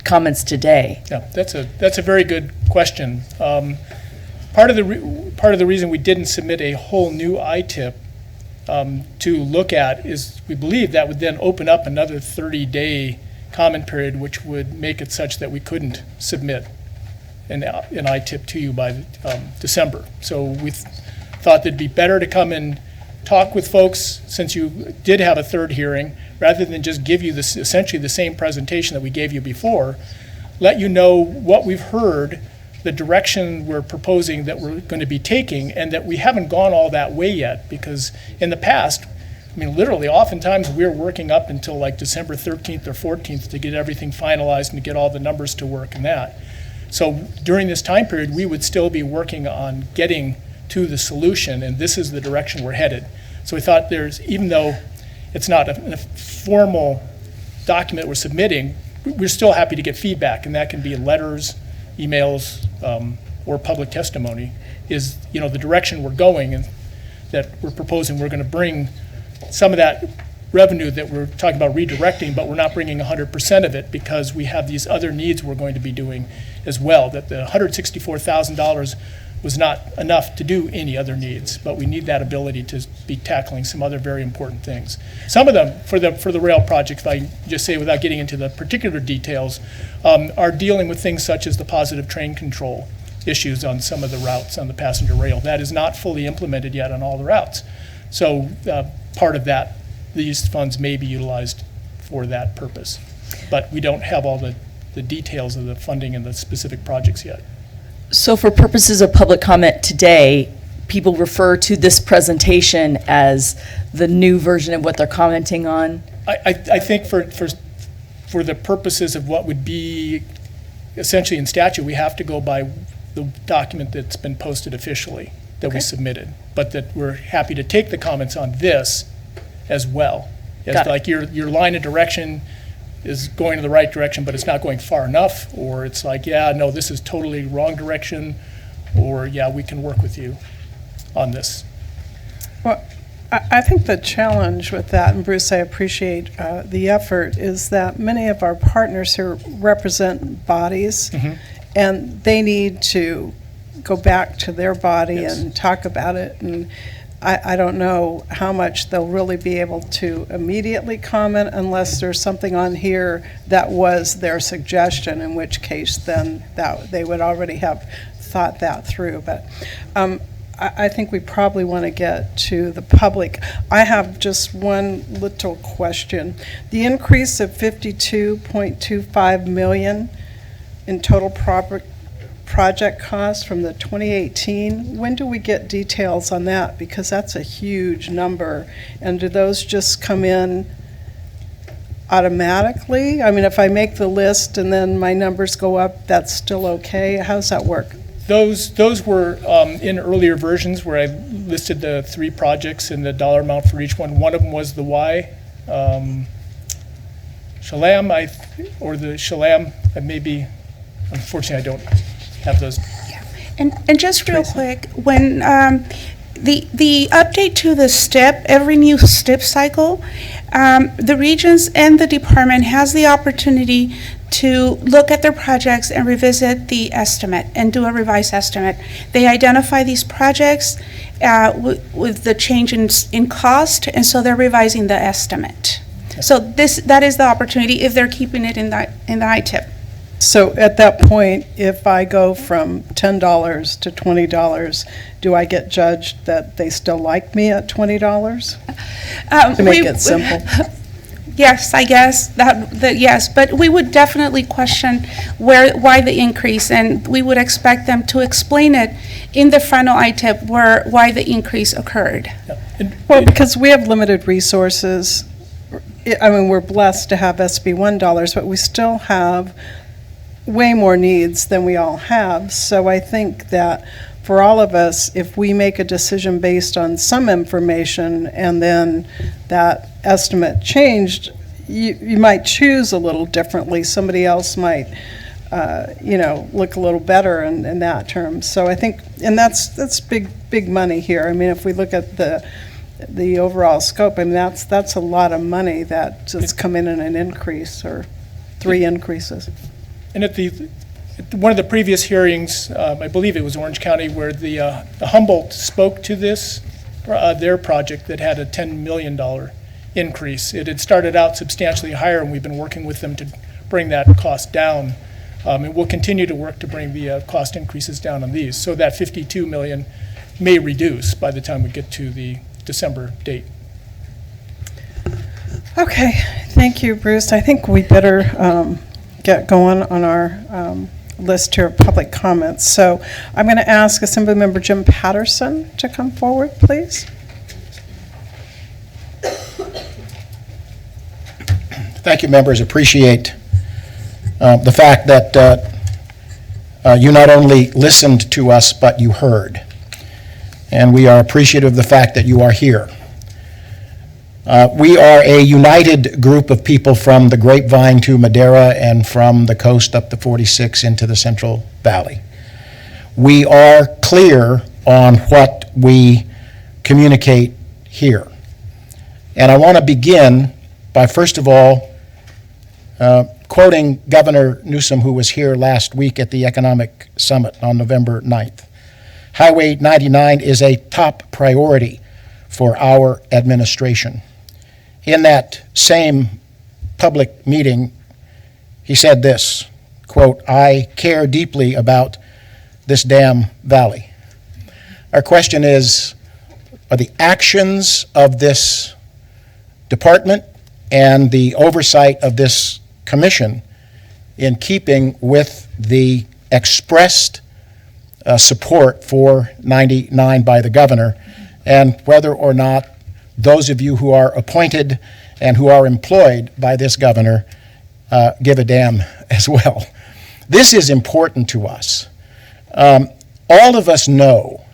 comments today? Yeah, that's a very good question. Part of the reason we didn't submit a whole new ITIP to look at is we believe that would then open up another 30-day comment period, which would make it such that we couldn't submit an ITIP to you by December. So we thought it'd be better to come and talk with folks, since you did have a third hearing, rather than just give you essentially the same presentation that we gave you before, let you know what we've heard, the direction we're proposing that we're going to be taking, and that we haven't gone all that way yet, because in the past, I mean, literally, oftentimes, we're working up until like December 13th or 14th to get everything finalized and to get all the numbers to work and that. So during this time period, we would still be working on getting to the solution, and this is the direction we're headed. So we thought even though it's not a formal document we're submitting, we're still happy to get feedback, and that can be letters, emails, or public testimony, is, the direction we're going, and that we're proposing we're going to bring some of that revenue that we're talking about redirecting, but we're not bringing 100% of it because we have these other needs we're going to be doing as well, that the $164,000 was not enough to do any other needs, but we need that ability to be tackling some other very important things. Some of them, for the rail project, if I just say without getting into the particular details, are dealing with things such as the positive train control issues on some of the routes on the passenger rail. That is not fully implemented yet on all the routes. So part of that, these funds may be utilized for that purpose. But we don't have all the details of the funding and the specific projects yet. So for purposes of public comment today, people refer to this presentation as the new version of what they're commenting on? I think for the purposes of what would be essentially in statute, we have to go by the document that's been posted officially that we submitted, but that we're happy to take the comments on this as well. As like your line of direction is going in the right direction, but it's not going far enough, or it's like, yeah, no, this is totally wrong direction, or yeah, we can work with you on this. Well, I think the challenge with that, and Bruce, I appreciate the effort, is that many of our partners here represent bodies, and they need to go back to their body and talk about it, and I don't know how much they'll really be able to immediately comment unless there's something on here that was their suggestion, in which case then that they would already have thought that through. But I think we probably want to get to the public. I have just one little question. The increase of $52.25 million in total project costs from the 2018, when do we get details on that? Because that's a huge number. And do those just come in automatically? I mean, if I make the list and then my numbers go up, that's still okay? How does that work? Those were in earlier versions where I listed the 3 projects and the dollar amount for each one. One of them was the Y. Shalem, or the Shalem, maybe, unfortunately, I don't have those. Yeah. And just real quick, when the update to the STIP, every new STIP cycle, the regions and the department has the opportunity to look at their projects and revisit the estimate and do a revised estimate. They identify these projects with the change in cost, and so they're revising the estimate. So that is the opportunity if they're keeping it in the ITIP. So at that point, if I go from $10 to $20, do I get judged that they still like me at $20? To make it simple. Yes, I guess, yes, but we would definitely question why the increase, and we would expect them to explain it in the final ITIP why the increase occurred. Well, because we have limited resources. I mean, we're blessed to have SB1 dollars, but we still have way more needs than we all have. So I think that for all of us, if we make a decision based on some information and then that estimate changed, you might choose a little differently. Somebody else might, look a little better in that term. So I think, and that's big money here. I mean, if we look at the overall scope, I mean, that's a lot of money that's come in an increase or 3 increases. And at one of the previous hearings, I believe it was Orange County, where the Humboldt spoke to this, their project that had a $10 million increase. It had started out substantially higher, and we've been working with them to bring that cost down. And we'll continue to work to bring the cost increases down on these, so that $52 million may reduce by the time we get to the December date. Okay, Thank you, Bruce. I think we better get going on our list here of public comments. So I'm going to ask Assemblymember Jim Patterson to come forward, please. Thank you, members. Appreciate the fact that you not only listened to us, but you heard. And we are appreciative of the fact that you are here. We are a united group of people from the Grapevine to Madera and from the coast up to 46 into the Central Valley. We are clear on what we communicate here. And I want to begin by, first of all, quoting Governor Newsom, who was here last week at the Economic Summit on November 9th. Highway 99 is a top priority for our administration. In that same public meeting, he said this, quote, "I care deeply about this damn valley." Our question is, are the actions of this department and the oversight of this commission in keeping with the expressed support for 99 by the governor, and whether or not those of you who are appointed and who are employed by this governor give a damn as well. This is important to us. All of us know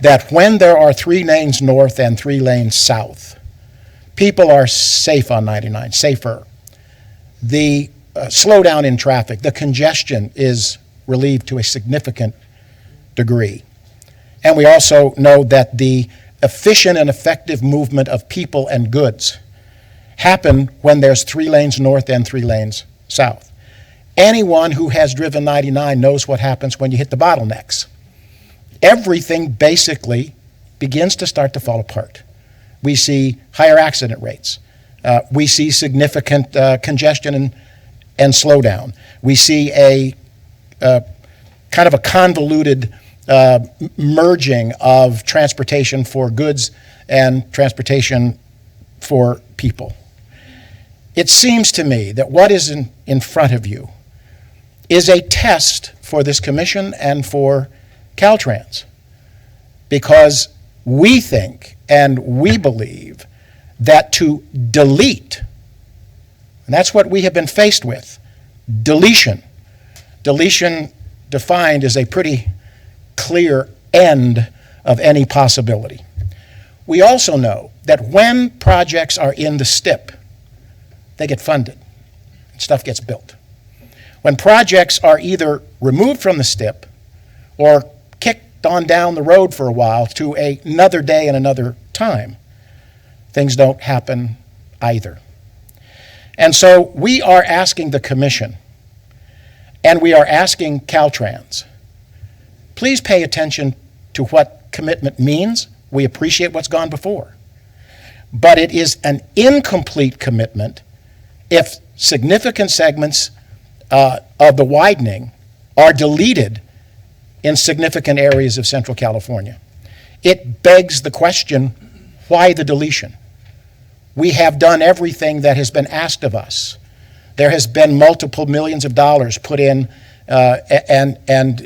that when there are 3 lanes north and 3 lanes south, people are safe on 99, safer. The slowdown in traffic, the congestion is relieved to a significant degree. And we also know that the efficient and effective movement of people and goods happen when there's 3 lanes north and 3 lanes south. Anyone who has driven 99 knows what happens when you hit the bottlenecks. Everything basically begins to start to fall apart. We see higher accident rates. We see significant congestion and slowdown. We see a kind of a convoluted merging of transportation for goods and transportation for people. It seems to me that what is in front of you is a test for this commission and for Caltrans, because we think and we believe that to delete, and that's what we have been faced with, deletion defined as a pretty clear end of any possibility. We also know that when projects are in the STIP, they get funded and stuff gets built. When projects are either removed from the STIP or kicked on down the road for a while to another day and another time, things don't happen either. And so we are asking the commission, and we are asking Caltrans, please pay attention to what commitment means. We appreciate what's gone before. But it is an incomplete commitment if significant segments of the widening are deleted in significant areas of Central California. It begs the question, why the deletion? We have done everything that has been asked of us. There has been multiple millions of dollars put in and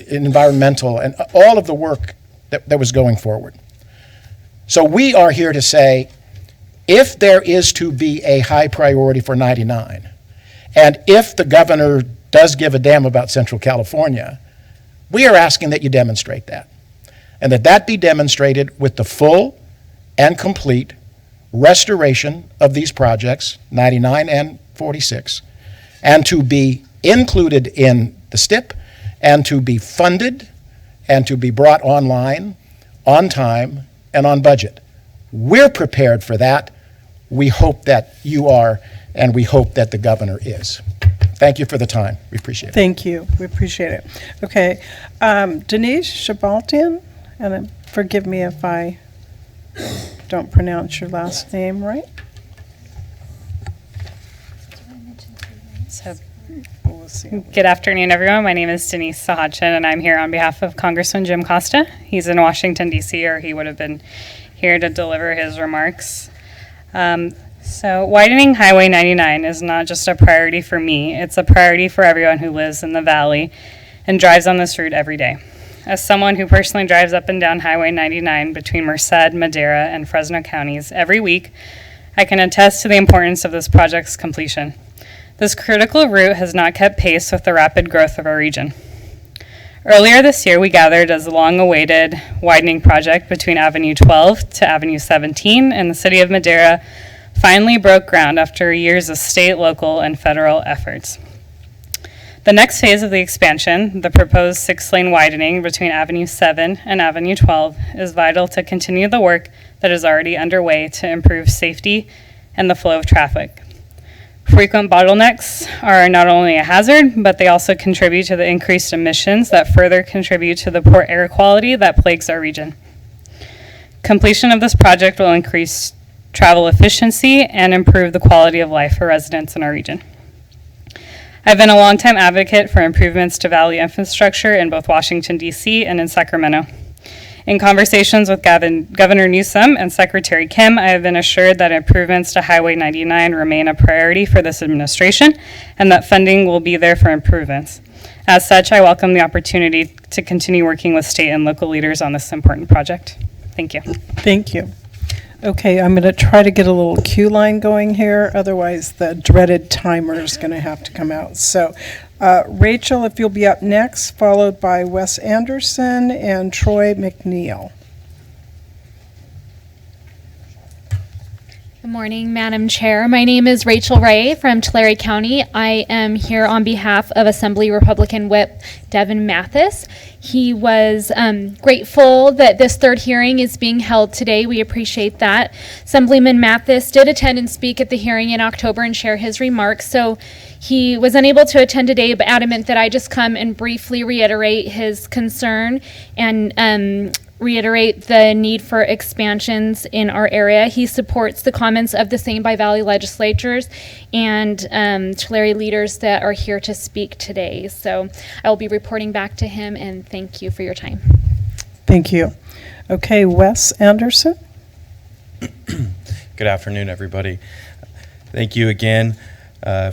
environmental and all of the work that was going forward. So we are here to say, if there is to be a high priority for 99, and if the governor does give a damn about Central California, we are asking that you demonstrate that, and that be demonstrated with the full and complete restoration of these projects, 99 and 46, and to be included in the STIP, and to be funded, and to be brought online, on time, and on budget. We're prepared for that. We hope that you are, and we hope that the governor is. Thank you for the time. We appreciate it. Thank you. We appreciate it. Okay. Denise Shabaltian, and forgive me if I don't pronounce your last name right. So, We'll see. good afternoon, everyone. My name is Denise Sahachin, and I'm here on behalf of Congressman Jim Costa. He's in Washington, D.C., or he would have been here to deliver his remarks. So widening Highway 99 is not just a priority for me, it's a priority for everyone who lives in the valley. and drives on this route every day. As someone who personally drives up and down Highway 99 between Merced, Madera, and Fresno counties every week, I can attest to the importance of this project's completion. This critical route has not kept pace with the rapid growth of our region. Earlier this year, we gathered as a long-awaited widening project between Avenue 12 to Avenue 17 in the city of Madera finally broke ground after years of state, local, and federal efforts. The next phase of the expansion, the proposed 6-lane widening between Avenue 7 and Avenue 12, is vital to continue the work that is already underway to improve safety and the flow of traffic. Frequent bottlenecks are not only a hazard, but they also contribute to the increased emissions that further contribute to the poor air quality that plagues our region. Completion of this project will increase travel efficiency and improve the quality of life for residents in our region. I've been a longtime advocate for improvements to valley infrastructure in both Washington, D.C. and in Sacramento. In conversations with Governor Newsom and Secretary Kim, I have been assured that improvements to Highway 99 remain a priority for this administration and that funding will be there for improvements. As such, I welcome the opportunity to continue working with state and local leaders on this important project. Thank you. Thank you. Okay, I'm going to try to get a little cue line going here, otherwise the dreaded timer is going to have to come out. So, Rachel, if you'll be up next, followed by Wes Anderson and Troy Mcneil. Good morning, Madam Chair. My name is Rachel Ray from Tulare County. I am here on behalf of Assembly Republican Whip Devin Mathis. He was grateful that this third hearing is being held today. We appreciate that. Assemblyman Mathis did attend and speak at the hearing in October and share his remarks. So he was unable to attend today, but adamant that I just come and briefly reiterate his concern and reiterate the need for expansions in our area. He supports the comments of the same by Valley legislatures and Tulare leaders that are here to speak today. So I will be reporting back to him, and thank you for your time. Thank you. Okay, Wes Anderson. Good afternoon, everybody. Thank you again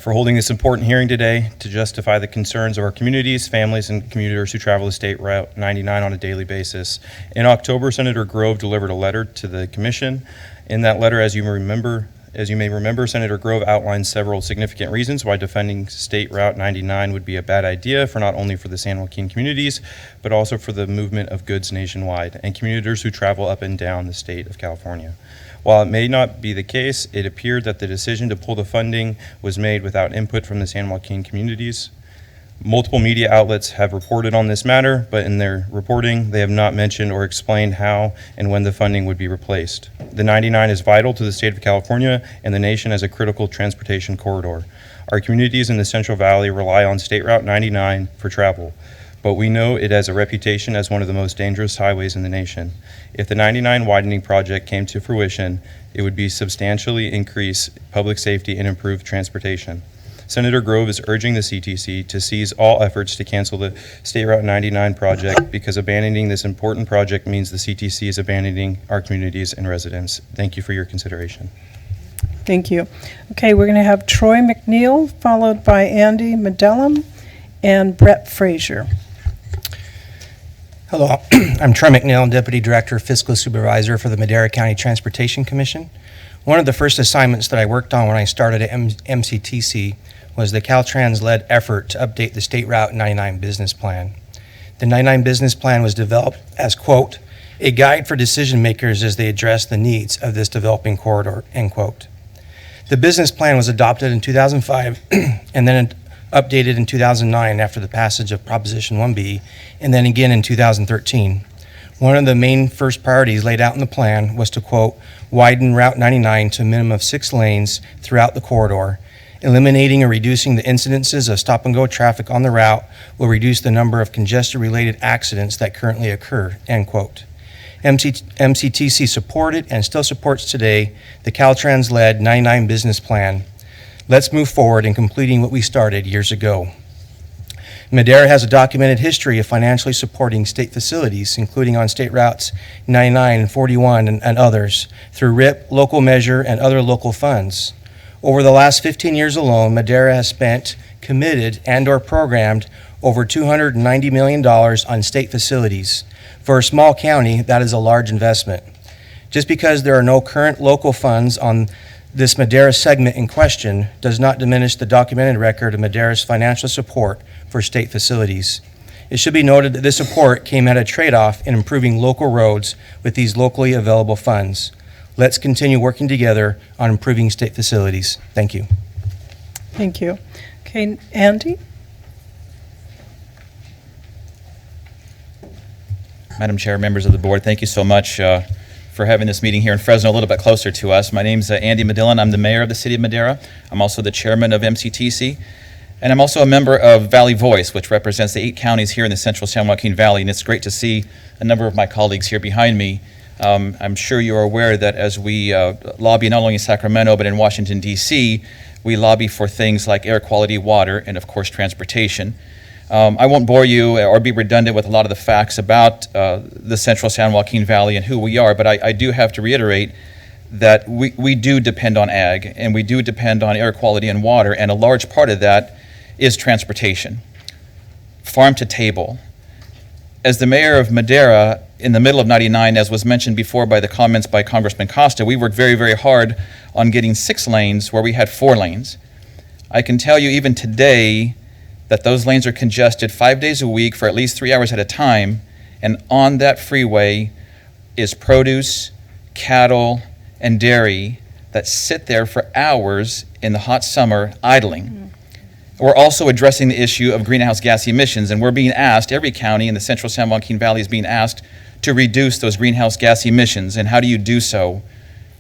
for holding this important hearing today to justify the concerns of our communities, families, and commuters who travel the State Route 99 on a daily basis. In October, Senator Grove delivered a letter to the Commission. In that letter, as you may remember, Senator Grove outlined several significant reasons why defending State Route 99 would be a bad idea for not only for the San Joaquin communities, but also for the movement of goods nationwide and commuters who travel up and down the state of California. While it may not be the case, it appeared that the decision to pull the funding was made without input from the San Joaquin communities. Multiple media outlets have reported on this matter, but in their reporting, they have not mentioned or explained how and when the funding would be replaced. The 99 is vital to the state of California and the nation as a critical transportation corridor. Our communities in the Central Valley rely on State Route 99 for travel, but we know it has a reputation as one of the most dangerous highways in the nation. If the 99 widening project came to fruition, it would be substantially increase public safety and improve transportation. Senator Grove is urging the CTC to cease all efforts to cancel the State Route 99 project because abandoning this important project means the CTC is abandoning our communities and residents. Thank you for your consideration. Thank you. Okay, we're going to have Troy Mcneil, followed by Andy Medellum and Brett Frazier. Hello, I'm Troy Mcneil, Deputy Director, Fiscal Supervisor for the Madera County Transportation Commission. One of the first assignments that I worked on when I started at MCTC was the Caltrans-led effort to update the State Route 99 business plan. The 99 business plan was developed as, quote, a guide for decision makers as they address the needs of this developing corridor, end quote. The business plan was adopted in 2005 and then updated in 2009 after the passage of Proposition 1B, and then again in 2013. One of the main first priorities laid out in the plan was to, quote, widen Route 99 to a minimum of 6 lanes throughout the corridor. Eliminating or reducing the incidences of stop-and-go traffic on the route will reduce the number of congestion-related accidents that currently occur, end quote. MCTC supported and still supports today the Caltrans-led 99 business plan. Let's move forward in completing what we started years ago. Madera has a documented history of financially supporting state facilities, including on State Routes 99 and 41 and others, through RIP, local measure, and other local funds. Over the last 15 years alone, Madera has spent, committed, and/or programmed over $290 million on state facilities. For a small county, that is a large investment. Just because there are no current local funds on this Madera segment in question does not diminish the documented record of Madera's financial support for state facilities. It should be noted that this support came at a trade-off in improving local roads with these locally available funds. Let's continue working together on improving state facilities. Thank you. Thank you. Okay, Andy? Madam Chair, members of the board, thank you so much for having this meeting here in Fresno, a little bit closer to us. My name's Andy Medillan. I'm the mayor of the city of Madera. I'm also the chairman of MCTC, and I'm also a member of Valley Voice, which represents the 8 counties here in the central San Joaquin Valley, and it's great to see a number of my colleagues here behind me. I'm sure you're aware that as we lobby not only in Sacramento, but in Washington, D.C., we lobby for things like air quality, water, and of course, transportation. I won't bore you or be redundant with a lot of the facts about the central San Joaquin Valley and who we are, but I do have to reiterate that we do depend on ag, and we do depend on air quality and water, and a large part of that is transportation, farm to table. As the mayor of Madera, in the middle of '99, as was mentioned before by the comments by Congressman Costa, we worked very, very hard on getting 6 lanes where we had 4 lanes. I can tell you even today that those lanes are congested 5 days a week for at least 3 hours at a time, and on that freeway is produce, cattle, and dairy that sit there for hours in the hot summer idling. We're also addressing the issue of greenhouse gas emissions, and we're being asked, every county in the central San Joaquin Valley is being asked to reduce those greenhouse gas emissions, and how do you do so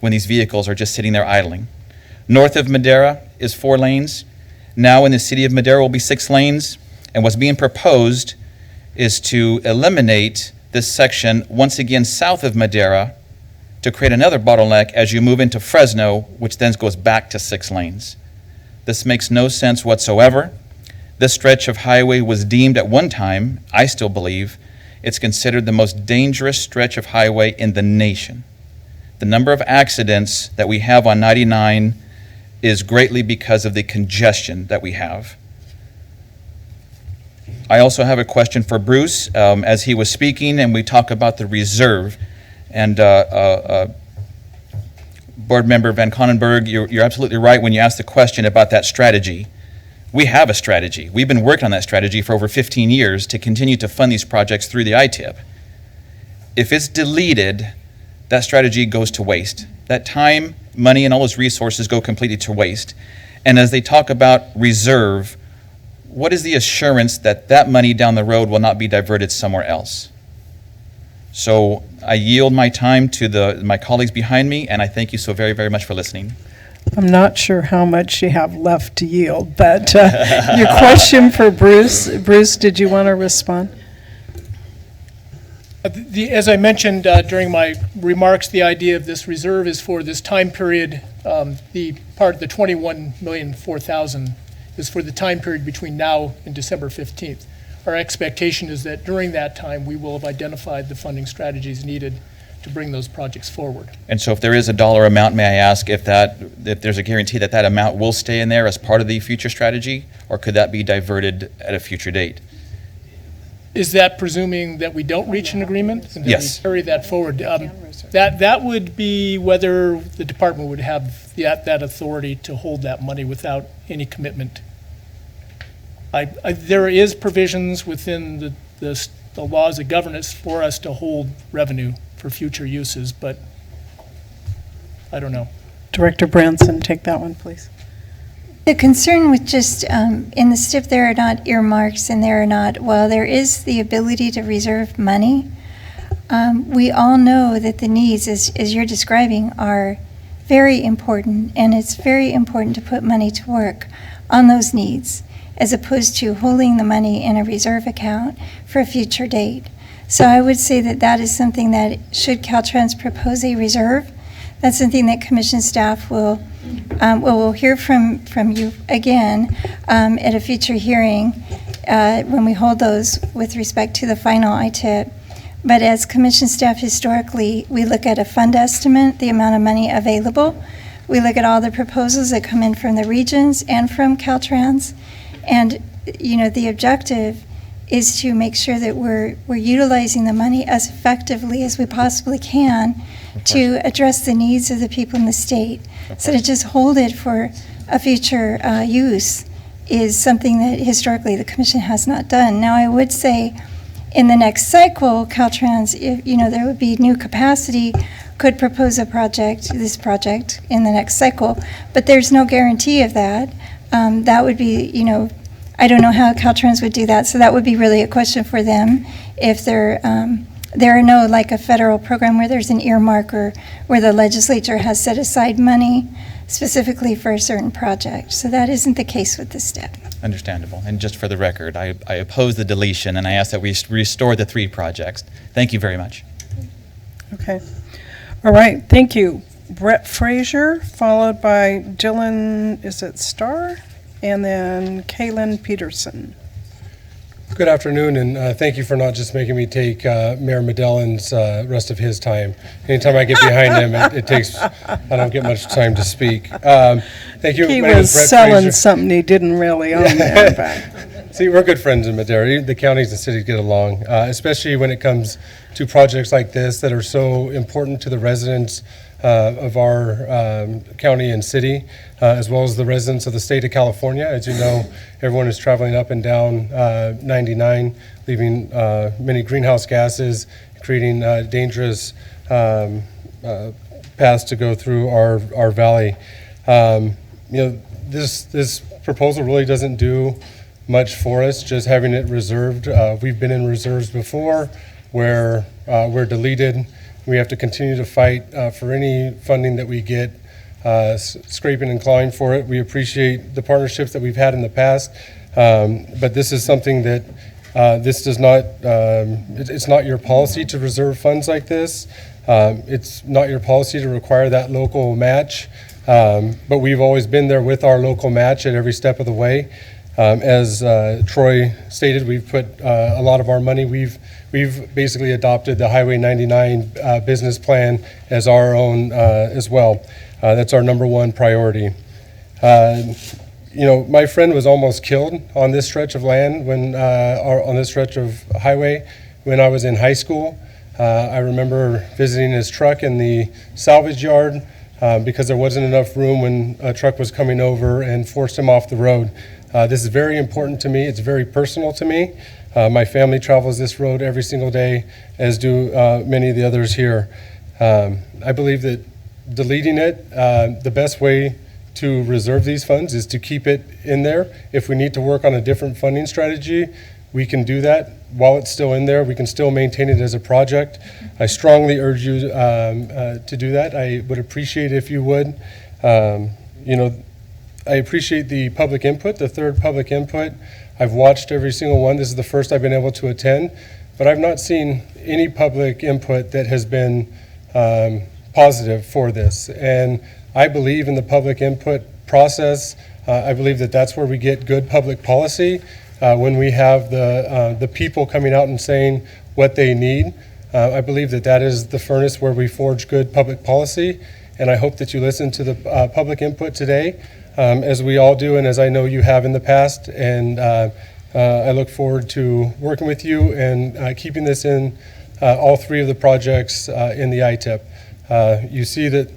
when these vehicles are just sitting there idling? North of Madera is 4 lanes. Now in the city of Madera will be 6 lanes, and what's being proposed is to eliminate this section once again south of Madera to create another bottleneck as you move into Fresno, which then goes back to 6 lanes. This makes no sense whatsoever. This stretch of highway was deemed at one time, I still believe, it's considered the most dangerous stretch of highway in the nation. The number of accidents that we have on 99 is greatly because of the congestion that we have. I also have a question for Bruce. As he was speaking and we talk about the reserve, and Board Member Van Connenberg, you're absolutely right when you ask the question about that strategy. We have a strategy. We've been working on that strategy for over 15 years to continue to fund these projects through the ITIP. If it's deleted, that strategy goes to waste. That time, money, and all those resources go completely to waste. And as they talk about reserve, what is the assurance that that money down the road will not be diverted somewhere else? So I yield my time to my colleagues behind me, and I thank you so very, very much for listening. I'm not sure how much you have left to yield, but your question for Bruce. Bruce, did you want to respond? As I mentioned during my remarks, the idea of this reserve is for this time period. The part of the $21,004,000 is for the time period between now and December 15th. Our expectation is that during that time, we will have identified the funding strategies needed to bring those projects forward. And so if there is a dollar amount, may I ask if there's a guarantee that that amount will stay in there as part of the future strategy, or could that be diverted at a future date? Is that presuming that we don't reach an agreement? And that Yes. we carry that forward? That would be whether the department would have that authority to hold that money without any commitment. There is provisions within the laws of governance for us to hold revenue for future uses, but I don't know. Director Branson, take that one, please. The concern with just, in the STIP, there are not earmarks and there are not, while there is the ability to reserve money, we all know that the needs, as you're describing, are very important, and it's very important to put money to work on those needs, as opposed to holding the money in a reserve account for a future date. So I would say that that is something that, should Caltrans propose a reserve, that's something that commission staff will hear from you again at a future hearing when we hold those with respect to the final ITIP. But as commission staff, historically, we look at a fund estimate, the amount of money available. We look at all the proposals that come in from the regions and from Caltrans. And, you know, the objective is to make sure that we're utilizing the money as effectively as we possibly can to address the needs of the people in the state. So to just hold it for a future use is something that historically the commission has not done. Now, I would say in the next cycle, Caltrans, if, there would be new capacity, could propose this project in the next cycle, but there's no guarantee of that. That would be, I don't know how Caltrans would do that, so that would be really a question for them. If there are no, like a federal program where there's an earmark or where the legislature has set aside money specifically for a certain project. So that isn't the case with this step. Understandable. And just for the record, I oppose the deletion, and I ask that we restore the 3 projects. Thank you very much. Okay. All right, thank you. Brett Frazier, followed by Dylan, is it Starr? And then Kaylin Peterson. Good afternoon, and thank you for not just making me take Mayor Medellин's rest of his time. Anytime I get behind him, I don't get much time to speak. Thank you. He My name was is Brett selling Frazier. something he didn't really own there. See, we're good friends in Madera. The counties and cities get along, especially when it comes to projects like this that are so important to the residents of our county and city, as well as the residents of the state of California. As you know, everyone is traveling up and down 99, leaving many greenhouse gases, creating dangerous paths to go through our valley. This proposal really doesn't do much for us, just having it reserved. We've been in reserves before where we're deleted. We have to continue to fight for any funding that we get, scraping and clawing for it. We appreciate the partnerships that we've had in the past, but this is something that this does not, it's not your policy to reserve funds like this. It's not your policy to require that local match, but we've always been there with our local match at every step of the way. As Troy stated, we've put a lot of our money, we've basically adopted the Highway 99 business plan as our own as well. That's our number one priority. My friend was almost killed on this stretch of land on this stretch of highway when I was in high school. I remember visiting his truck in the salvage yard because there wasn't enough room when a truck was coming over and forced him off the road. This is very important to me. It's very personal to me. My family travels this road every single day, as do many of the others here. I believe that deleting it, the best way to reserve these funds is to keep it in there. If we need to work on a different funding strategy, we can do that while it's still in there. We can still maintain it as a project. I strongly urge you to do that. I would appreciate if you would. I appreciate the public input, the third public input. I've watched every single one. This is the first I've been able to attend, but I've not seen any public input that has been positive for this. And I believe in the public input process. I believe that that's where we get good public policy, when we have the people coming out and saying what they need. I believe that that is the furnace where we forge good public policy, and I hope that you listen to the public input today. As we all do, and as I know you have in the past, and I look forward to working with you and keeping this in all 3 of the projects in the ITIP. You see that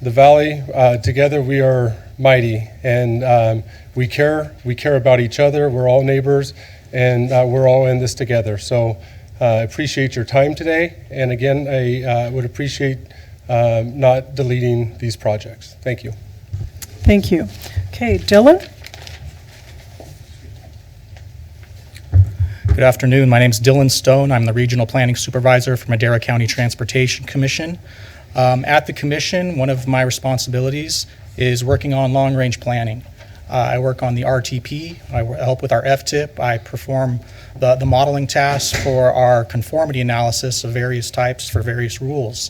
the Valley, together we are mighty, and we care about each other. We're all neighbors, and we're all in this together. So I appreciate your time today, and again, I would appreciate not deleting these projects. Thank you. Thank you. Okay, Dylan? Good afternoon. My name is Dylan Stone. I'm the Regional Planning Supervisor for Madera County Transportation Commission. At the Commission, one of my responsibilities is working on long-range planning. I work on the RTP. I help with our FTIP. I perform the modeling tasks for our conformity analysis of various types for various rules.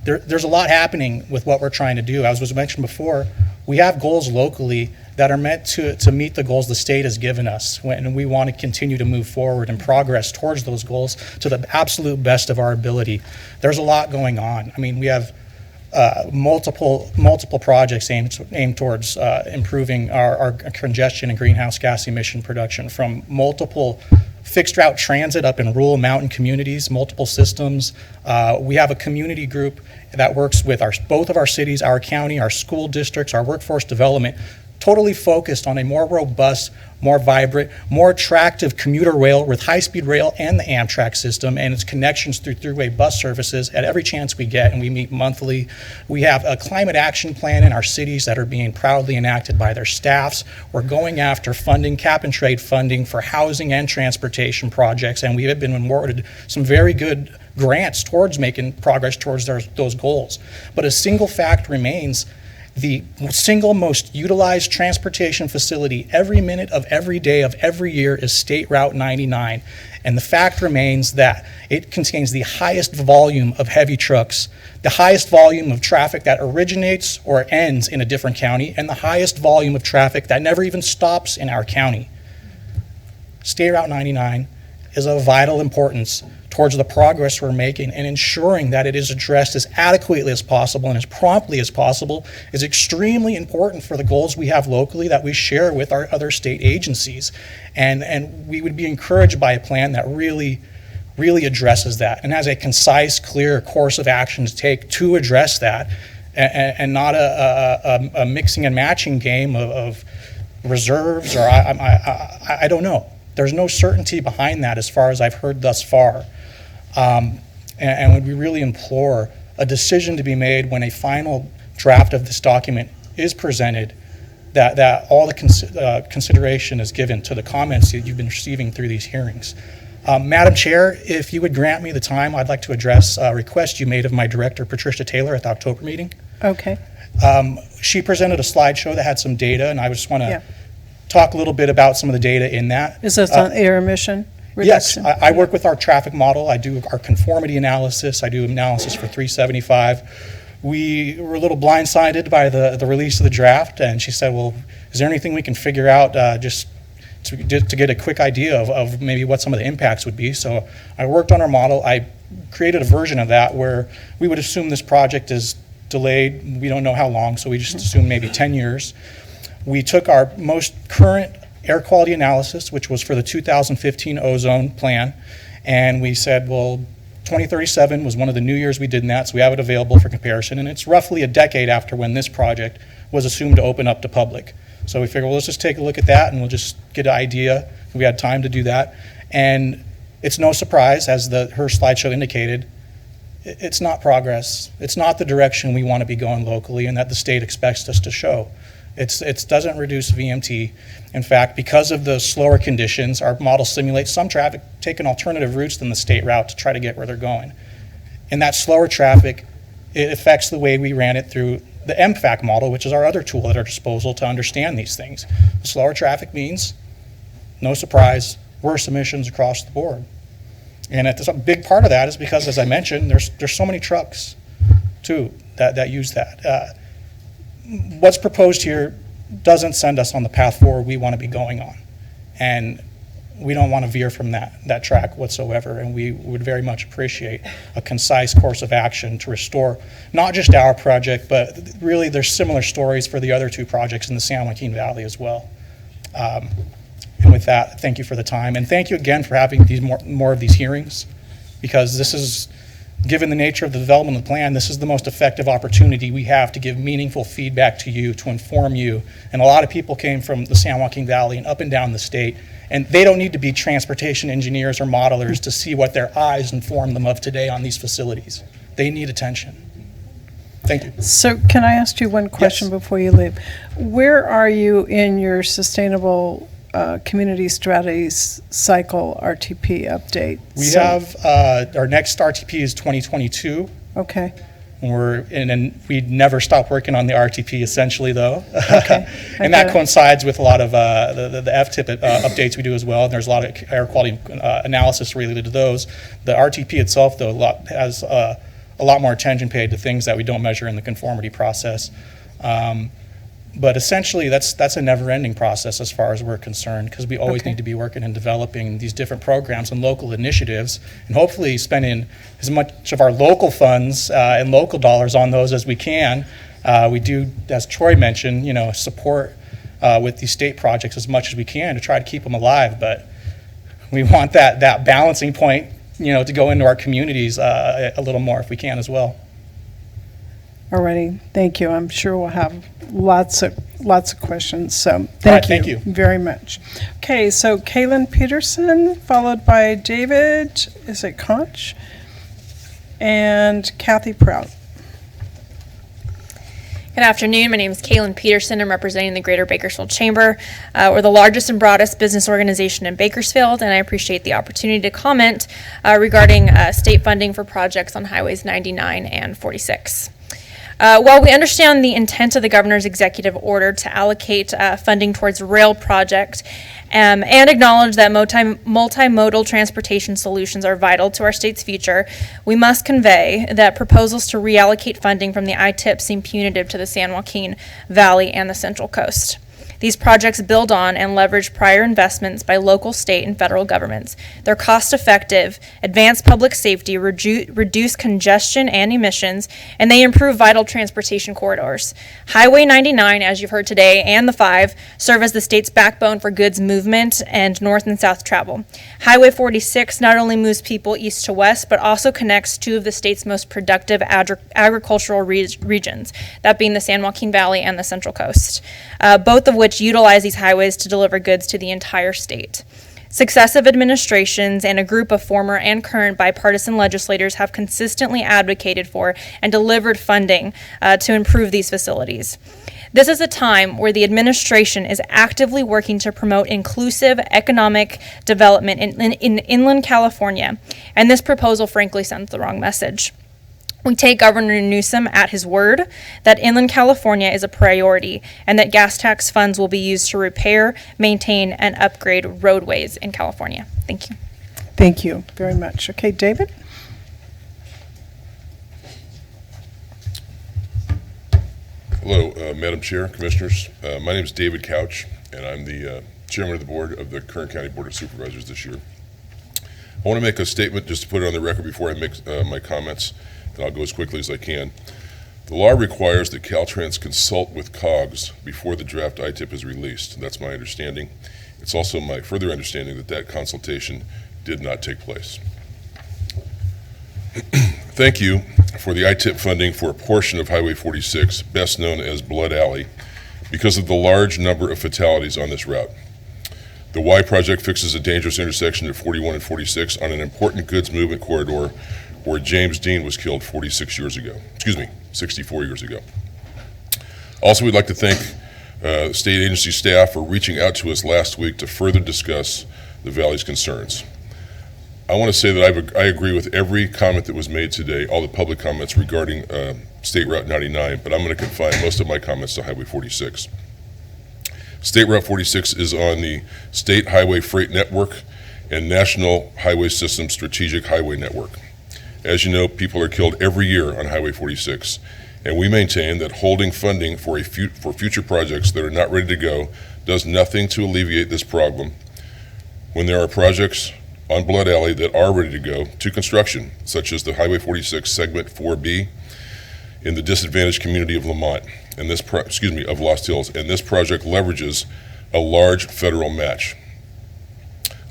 There's a lot happening with what we're trying to do. As was mentioned before, we have goals locally that are meant to meet the goals the state has given us, and we want to continue to move forward and progress towards those goals to the absolute best of our ability. There's a lot going on. I mean, we have multiple projects aimed towards improving our congestion and greenhouse gas emission production, from multiple fixed route transit up in rural mountain communities, multiple systems. We have a community group that works with both of our cities, our county, our school districts, our workforce development, totally focused on a more robust, more vibrant, more attractive commuter rail with high-speed rail and the Amtrak system and its connections through throughway bus services at every chance we get, and we meet monthly. We have a climate action plan in our cities that are being proudly enacted by their staffs. We're going after funding, cap and trade funding for housing and transportation projects, and we have been awarded some very good grants towards making progress towards those goals. But a single fact remains: the single most utilized transportation facility every minute of every day of every year is State Route 99. And the fact remains that it contains the highest volume of heavy trucks, the highest volume of traffic that originates or ends in a different county, and the highest volume of traffic that never even stops in our county. State Route 99 is of vital importance towards the progress we're making, and ensuring that it is addressed as adequately as possible and as promptly as possible is extremely important for the goals we have locally that we share with our other state agencies. And we would be encouraged by a plan that really addresses that and has a concise, clear course of action to take to address that, and not a mixing and matching game of reserves, or I don't know. There's no certainty behind that as far as I've heard thus far. And we really implore a decision to be made when a final draft of this document is presented, that all the consideration is given to the comments that you've been receiving through these hearings. Madam Chair, if you would grant me the time, I'd like to address a request you made of my director, Patricia Taylor, at the October meeting. Okay. She presented a slideshow that had some data, and I just want to talk a little bit about some of the data in that. Is this on air emission reduction? Yes, I work with our traffic model. I do our conformity analysis. I do analysis for 375. We were a little blindsided by the release of the draft, and she said, well, is there anything we can figure out just to get a quick idea of maybe what some of the impacts would be? So I worked on our model. I created a version of that where we would assume this project is delayed. We don't know how long, so we just assume maybe 10 years. We took our most current air quality analysis, which was for the 2015 ozone plan, and we said, well, 2037 was one of the new years we did in that, so we have it available for comparison, and it's roughly a decade after when this project was assumed to open up to public. So we figured, well, let's just take a look at that, and we'll just get an idea. We had time to do that, and it's no surprise, as her slideshow indicated, it's not progress. It's not the direction we want to be going locally and that the state expects us to show. It doesn't reduce VMT. In fact, because of the slower conditions, our model simulates some traffic taking alternative routes than the state route to try to get where they're going. And that slower traffic, it affects the way we ran it through the MFAC model, which is our other tool at our disposal to understand these things. The slower traffic means, no surprise, worse emissions across the board. And a big part of that is because, as I mentioned, there's so many trucks, too, that use that. What's proposed here doesn't send us on the path forward we want to be going on. And we don't want to veer from that track whatsoever. And we would very much appreciate a concise course of action to restore not just our project, but really there's similar stories for the other two projects in the San Joaquin Valley as well. And with that, thank you for the time. And thank you again for having these more of these hearings, because this is, given the nature of the development of the plan, this is the most effective opportunity we have to give meaningful feedback to you, to inform you. And a lot of people came from the San Joaquin Valley and up and down the state, and they don't need to be transportation engineers or modelers to see what their eyes inform them of today on these facilities. They need attention. Thank you. So can I ask you one question before you leave? Where are you in your sustainable community strategies cycle RTP update? We have our next RTP is 2022. Okay. And we'd never stop working on the RTP essentially, though. Okay. And that coincides with a lot of the FTIP updates we do as well. And there's a lot of air quality analysis related to those. The RTP itself, though, has a lot more attention paid to things that we don't measure in the conformity process. But essentially, that's a never-ending process as far as we're concerned, because we always Okay. need to be working and developing these different programs and local initiatives, and hopefully spending as much of our local funds and local dollars on those as we can. We do, as Troy mentioned, support with these state projects as much as we can to try to keep them alive, but we want that balancing point, to go into our communities a little more if we can as well. Alrighty, thank you. I'm sure we'll have lots of questions, so right, thank thank you you. very much. Okay, so Kaylin Peterson, followed by David, is it Conch? And Kathy Prout. Good afternoon. My name is Kaylin Peterson. I'm representing the Greater Bakersfield Chamber. We're the largest and broadest business organization in Bakersfield, and I appreciate the opportunity to comment regarding state funding for projects on Highways 99 and 46. While we understand the intent of the governor's executive order to allocate funding towards rail project and acknowledge that multimodal transportation solutions are vital to our state's future, we must convey that proposals to reallocate funding from the ITIP seem punitive to the San Joaquin Valley and the Central Coast. These projects build on and leverage prior investments by local, state, and federal governments. They're cost-effective, advance public safety, reduce congestion and emissions, and they improve vital transportation corridors. Highway 99, as you've heard today, and the 5 serve as the state's backbone for goods movement and north and south travel. Highway 46 not only moves people east to west, but also connects 2 of the state's most productive agricultural regions, that being the San Joaquin Valley and the Central Coast, both of which utilize these highways to deliver goods to the entire state. Successive administrations and a group of former and current bipartisan legislators have consistently advocated for and delivered funding to improve these facilities. This is a time where the administration is actively working to promote inclusive economic development in inland California, and this proposal frankly sends the wrong message. We take Governor Newsom at his word that inland California is a priority and that gas tax funds will be used to repair, maintain, and upgrade roadways in California. Thank you. Thank you very much. Okay, David? Hello, Madam Chair, Commissioners. My name is David Couch, and I'm the Chairman of the Board of the Kern County Board of Supervisors this year. I want to make a statement just to put it on the record before I make my comments, and I'll go as quickly as I can. The law requires that Caltrans consult with COGS before the draft ITIP is released. That's my understanding. It's also my further understanding that that consultation did not take place. Thank you for the ITIP funding for a portion of Highway 46, best known as Blood Alley, because of the large number of fatalities on this route. The Y project fixes a dangerous intersection at 41 and 46 on an important goods movement corridor where James Dean was killed 64 years ago. Also, we'd like to thank state agency staff for reaching out to us last week to further discuss the Valley's concerns. I want to say that I agree with every comment that was made today, all the public comments regarding State Route 99, but I'm going to confine most of my comments to Highway 46. State Route 46 is on the State Highway Freight Network and National Highway System Strategic Highway Network. As you know, people are killed every year on Highway 46, and we maintain that holding funding for future projects that are not ready to go does nothing to alleviate this problem when there are projects on Blood Alley that are ready to go to construction, such as the Highway 46 Segment 4B in the disadvantaged community of Lamont, and of Lost Hills, and this project leverages a large federal match.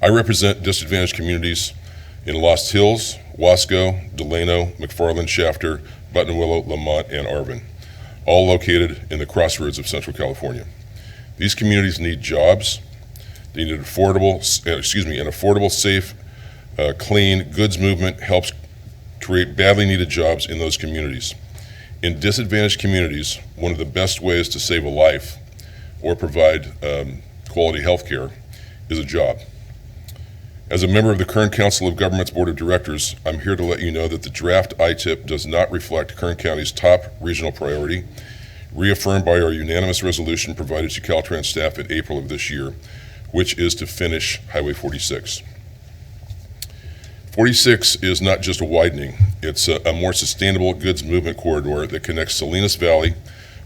I represent disadvantaged communities in Lost Hills, Wasco, Delano, McFarland, Shafter, Buttonwillow, Lamont, and Arvin, all located in the crossroads of Central California. These communities need jobs. They need an affordable, safe, clean goods movement helps create badly needed jobs in those communities. In disadvantaged communities, one of the best ways to save a life or provide quality health care is a job. As a member of the Kern Council of Governments Board of Directors, I'm here to let you know that the draft ITIP does not reflect Kern County's top regional priority, reaffirmed by our unanimous resolution provided to Caltrans staff in April of this year, which is to finish Highway 46. 46 is not just a widening, it's a more sustainable goods movement corridor that connects Salinas Valley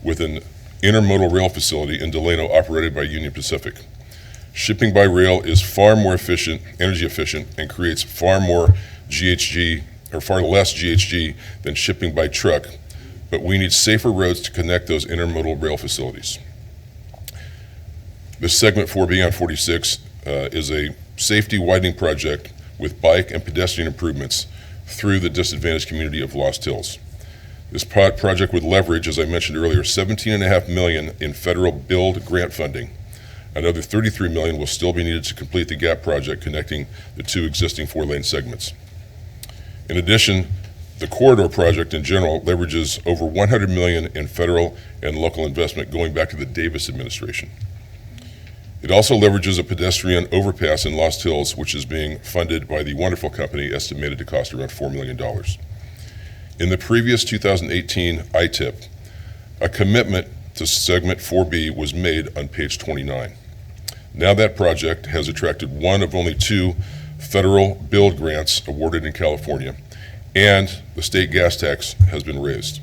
with an intermodal rail facility in Delano operated by Union Pacific. Shipping by rail is far more efficient, energy efficient, and creates far more GHG, or far less GHG than shipping by truck, but we need safer roads to connect those intermodal rail facilities. This segment 4B on 46 is a safety widening project with bike and pedestrian improvements through the disadvantaged community of Lost Hills. This project would leverage, as I mentioned earlier, $17.5 million in federal build grant funding. Another $33 million will still be needed to complete the GAP project connecting the two existing 4-lane segments. In addition, the corridor project in general leverages over $100 million in federal and local investment going back to the Davis administration. It also leverages a pedestrian overpass in Lost Hills, which is being funded by the Wonderful Company, estimated to cost around $4 million. In the previous 2018 ITIP, a commitment to segment 4B was made on page 29. Now that project has attracted one of only 2 federal build grants awarded in California, and the state gas tax has been raised.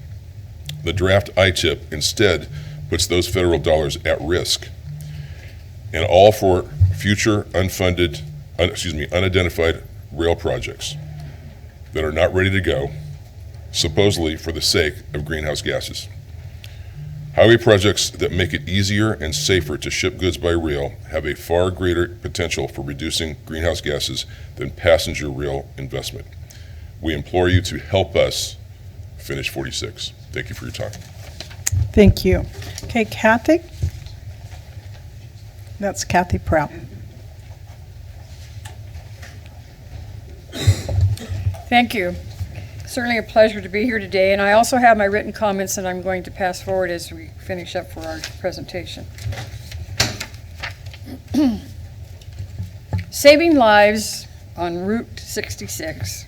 The draft ITIP instead puts those federal dollars at risk, and all for future unidentified rail projects that are not ready to go, supposedly for the sake of greenhouse gases. Highway projects that make it easier and safer to ship goods by rail have a far greater potential for reducing greenhouse gases than passenger rail investment. We implore you to help us finish 46. Thank you for your time. Thank you. Okay, Kathy? That's Kathy Prout. Thank you. Certainly a pleasure to be here today, and I also have my written comments that I'm going to pass forward as we finish up for our presentation. Saving lives on Route 46,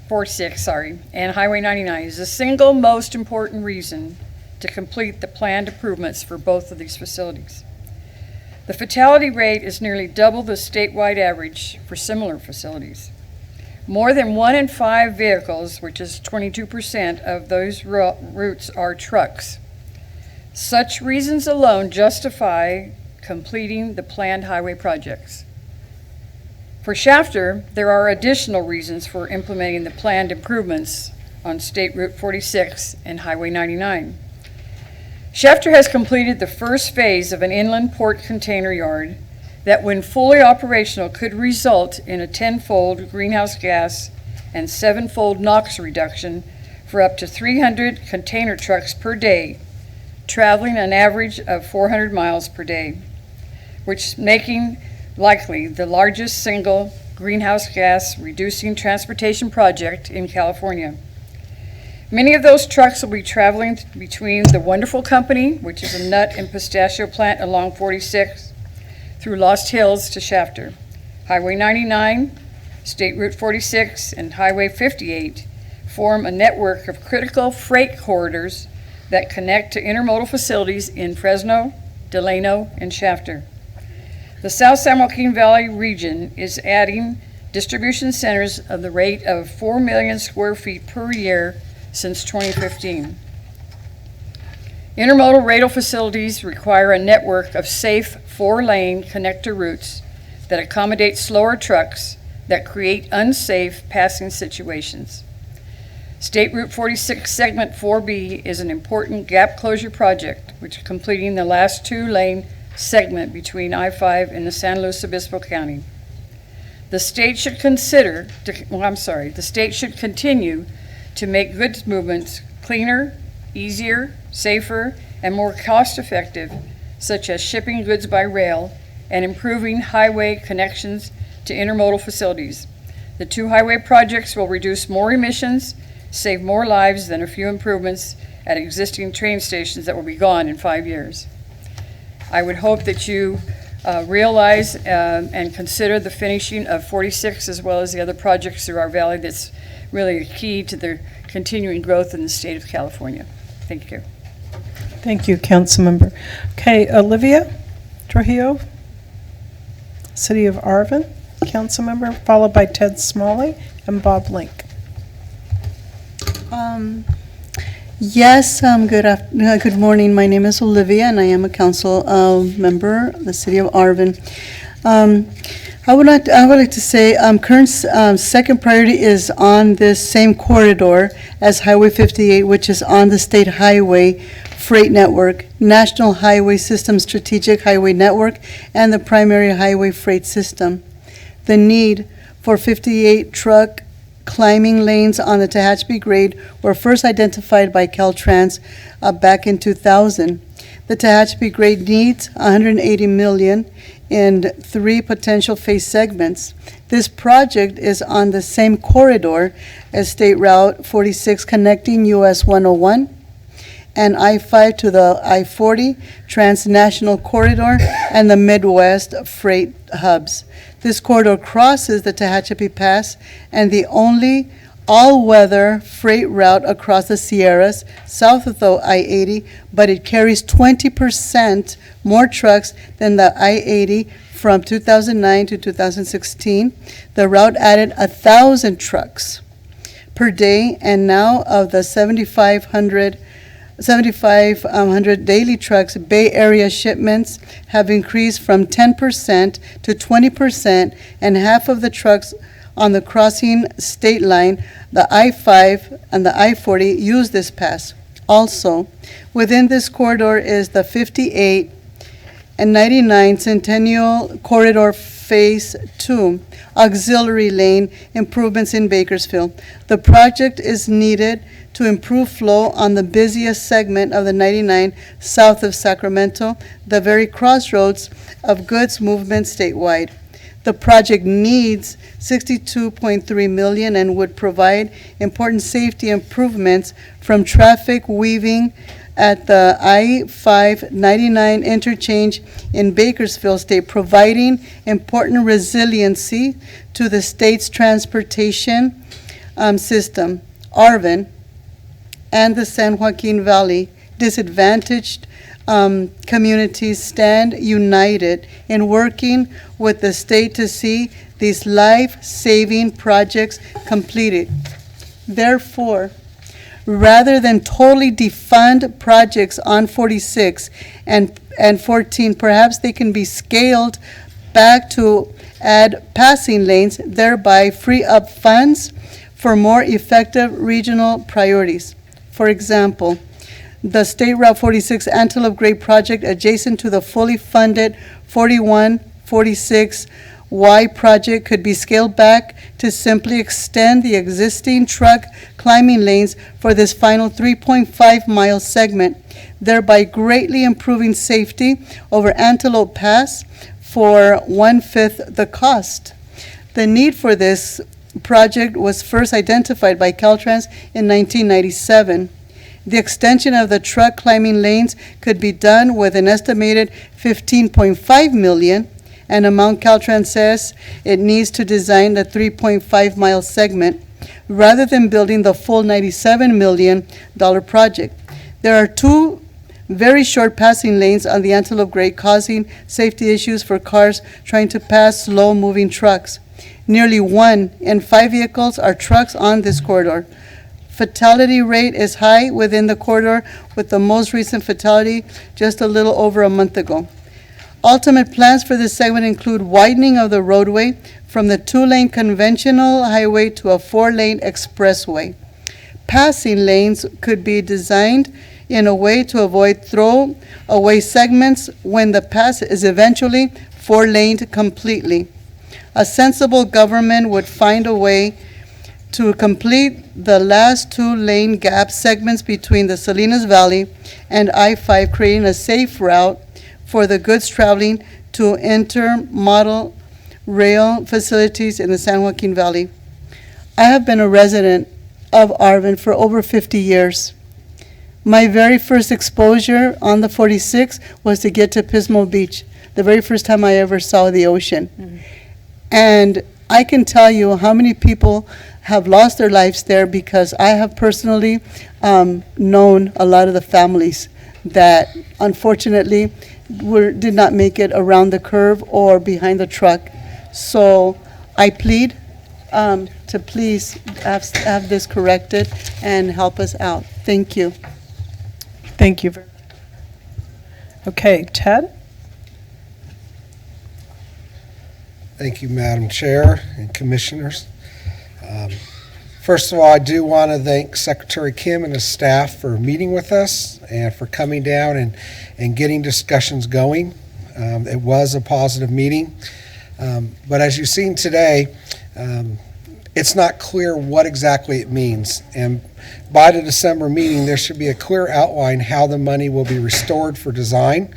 and Highway 99 is the single most important reason to complete the planned improvements for both of these facilities. The fatality rate is nearly double the statewide average for similar facilities. More than 1 in 5 vehicles, which is 22% of those routes, are trucks. Such reasons alone justify completing the planned highway projects. For Shafter, there are additional reasons for implementing the planned improvements on State Route 46 and Highway 99. Shafter has completed the first phase of an inland port container yard that, when fully operational, could result in a 10-fold greenhouse gas and 7-fold NOx reduction for up to 300 container trucks per day, traveling an average of 400 miles per day, which making likely the largest single greenhouse gas reducing transportation project in California. Many of those trucks will be traveling between the Wonderful Company, which is a nut and pistachio plant along 46, through Lost Hills to Shafter. Highway 99, State Route 46, and Highway 58 form a network of critical freight corridors that connect to intermodal facilities in Fresno, Delano, and Shafter. The South San Joaquin Valley region is adding distribution centers of the rate of 4 million square feet per year since 2015. Intermodal rail facilities require a network of safe 4-lane connector routes that accommodate slower trucks that create unsafe passing situations. State Route 46 Segment 4B is an important gap closure project, which is completing the last 2-lane segment between I-5 and the San Luis Obispo County. The state should continue to make goods movements cleaner, easier, safer, and more cost-effective, such as shipping goods by rail and improving highway connections to intermodal facilities. The 2 highway projects will reduce more emissions, save more lives than a few improvements at existing train stations that will be gone in 5 years. I would hope that you realize and consider the finishing of 46 as well as the other projects through our valley. That's really a key to the continuing growth in the state of California. Thank you. Thank you, Councilmember. Okay, Olivia Trujillo, City of Arvin, Councilmember, followed by Ted Smalley and Bob Link. Yes, good morning. My name is Olivia, and I am a council member of the city of Arvin. I would like to say, current second priority is on this same corridor as Highway 58, which is on the state highway freight network, National Highway System Strategic Highway Network, and the primary highway freight system. The need for 58 truck climbing lanes on the Tehachapi grade were first identified by Caltrans back in 2000. The Tehachapi grade needs $180 million in 3 potential phase segments. This project is on the same corridor as State Route 46 connecting US 101 and I-5 to the I-40 transnational corridor and the Midwest freight hubs. This corridor crosses the Tehachapi Pass and the only all-weather freight route across the Sierras south of the I-80, but it carries 20% more trucks than the I-80 from 2009 to 2016. The route added 1,000 trucks per day, and now of the 7,500 daily trucks, Bay Area shipments have increased from 10% to 20%, and half of the trucks on the crossing state line, the I-5 and the I-40, use this pass. Also, within this corridor is the 58 and 99 Centennial Corridor Phase 2 auxiliary lane improvements in Bakersfield. The project is needed to improve flow on the busiest segment of the 99 south of Sacramento, the very crossroads of goods movement statewide. The project needs $62.3 million and would provide important safety improvements from traffic weaving at the I-5-99 interchange in Bakersfield State, providing important resiliency to the state's transportation system. Arvin and the San Joaquin Valley disadvantaged communities stand united in working with the state to see these life-saving projects completed. Therefore, rather than totally defund projects on 46 and 14, perhaps they can be scaled back to add passing lanes, thereby free up funds for more effective regional priorities. For example, the State Route 46 Antelope Grade project adjacent to the fully funded 4146Y project could be scaled back to simply extend the existing truck climbing lanes for this final 3.5-mile segment, thereby greatly improving safety over Antelope Pass for 1/5 the cost. The need for this project was first identified by Caltrans in 1997. The extension of the truck climbing lanes could be done with an estimated $15.5 million, an amount Caltrans says it needs to design the 3.5-mile segment, rather than building the full $97 million project. There are 2 very short passing lanes on the Antelope Grade, causing safety issues for cars trying to pass slow-moving trucks. Nearly 1 in 5 vehicles are trucks on this corridor. Fatality rate is high within the corridor, with the most recent fatality just a little over a month ago. Ultimate plans for this segment include widening of the roadway from the 2-lane conventional highway to a 4-lane expressway. Passing lanes could be designed in a way to avoid throw-away segments when the pass is eventually 4-laned completely. A sensible government would find a way to complete the last 2-lane gap segments between the Salinas Valley and I-5, creating a safe route for the goods traveling to intermodal rail facilities in the San Joaquin Valley. I have been a resident of Arvin for over 50 years. My very first exposure on the 46 was to get to Pismo Beach, the very first time I ever saw the ocean. Mm-hmm. And I can tell you how many people have lost their lives there, because I have personally known a lot of the families that unfortunately did not make it around the curve or behind the truck. So I plead to please have this corrected and help us out. Thank you. Thank you. Okay, Ted? Thank you, Madam Chair and Commissioners. First of all, I do want to thank Secretary Kim and his staff for meeting with us and for coming down and getting discussions going. It was a positive meeting. But as you've seen today, it's not clear what exactly it means. And by the December meeting, there should be a clear outline how the money will be restored for design,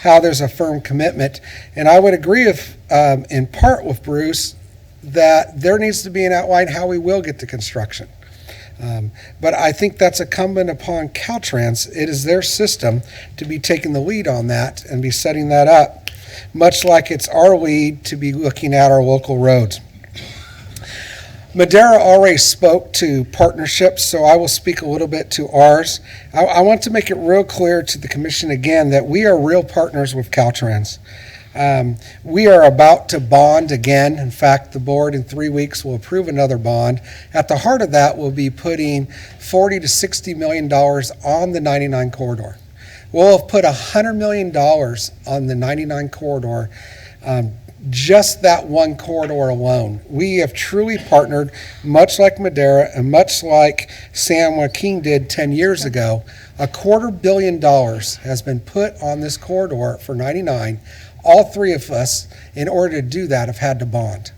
how there's a firm commitment. And I would agree in part with Bruce that there needs to be an outline how we will get to construction. But I think that's incumbent upon Caltrans. It is their system to be taking the lead on that and be setting that up, much like it's our lead to be looking at our local roads. Madera already spoke to partnerships, so I will speak a little bit to ours. I want to make it real clear to the Commission again that we are real partners with Caltrans. We are about to bond again. In fact, the board in 3 weeks will approve another bond. At the heart of that, we'll be putting $40 to $60 million on the 99 corridor. We'll have put $100 million on the 99 corridor, just that one corridor alone. We have truly partnered, much like Madera and much like San Joaquin did 10 years ago. $250 million has been put on this corridor for 99. All three of us, in order to do that, have had to bond.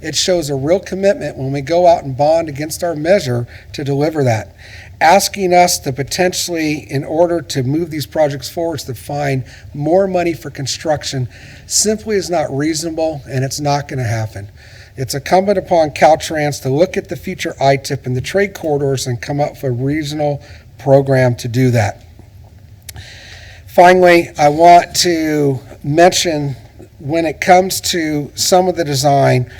It shows a real commitment when we go out and bond against our measure to deliver that. Asking us to potentially, in order to move these projects forward, to find more money for construction simply is not reasonable, and it's not going to happen. It's incumbent upon Caltrans to look at the future ITIP and the trade corridors and come up with a regional program to do that. Finally, I want to mention when it comes to some of the design,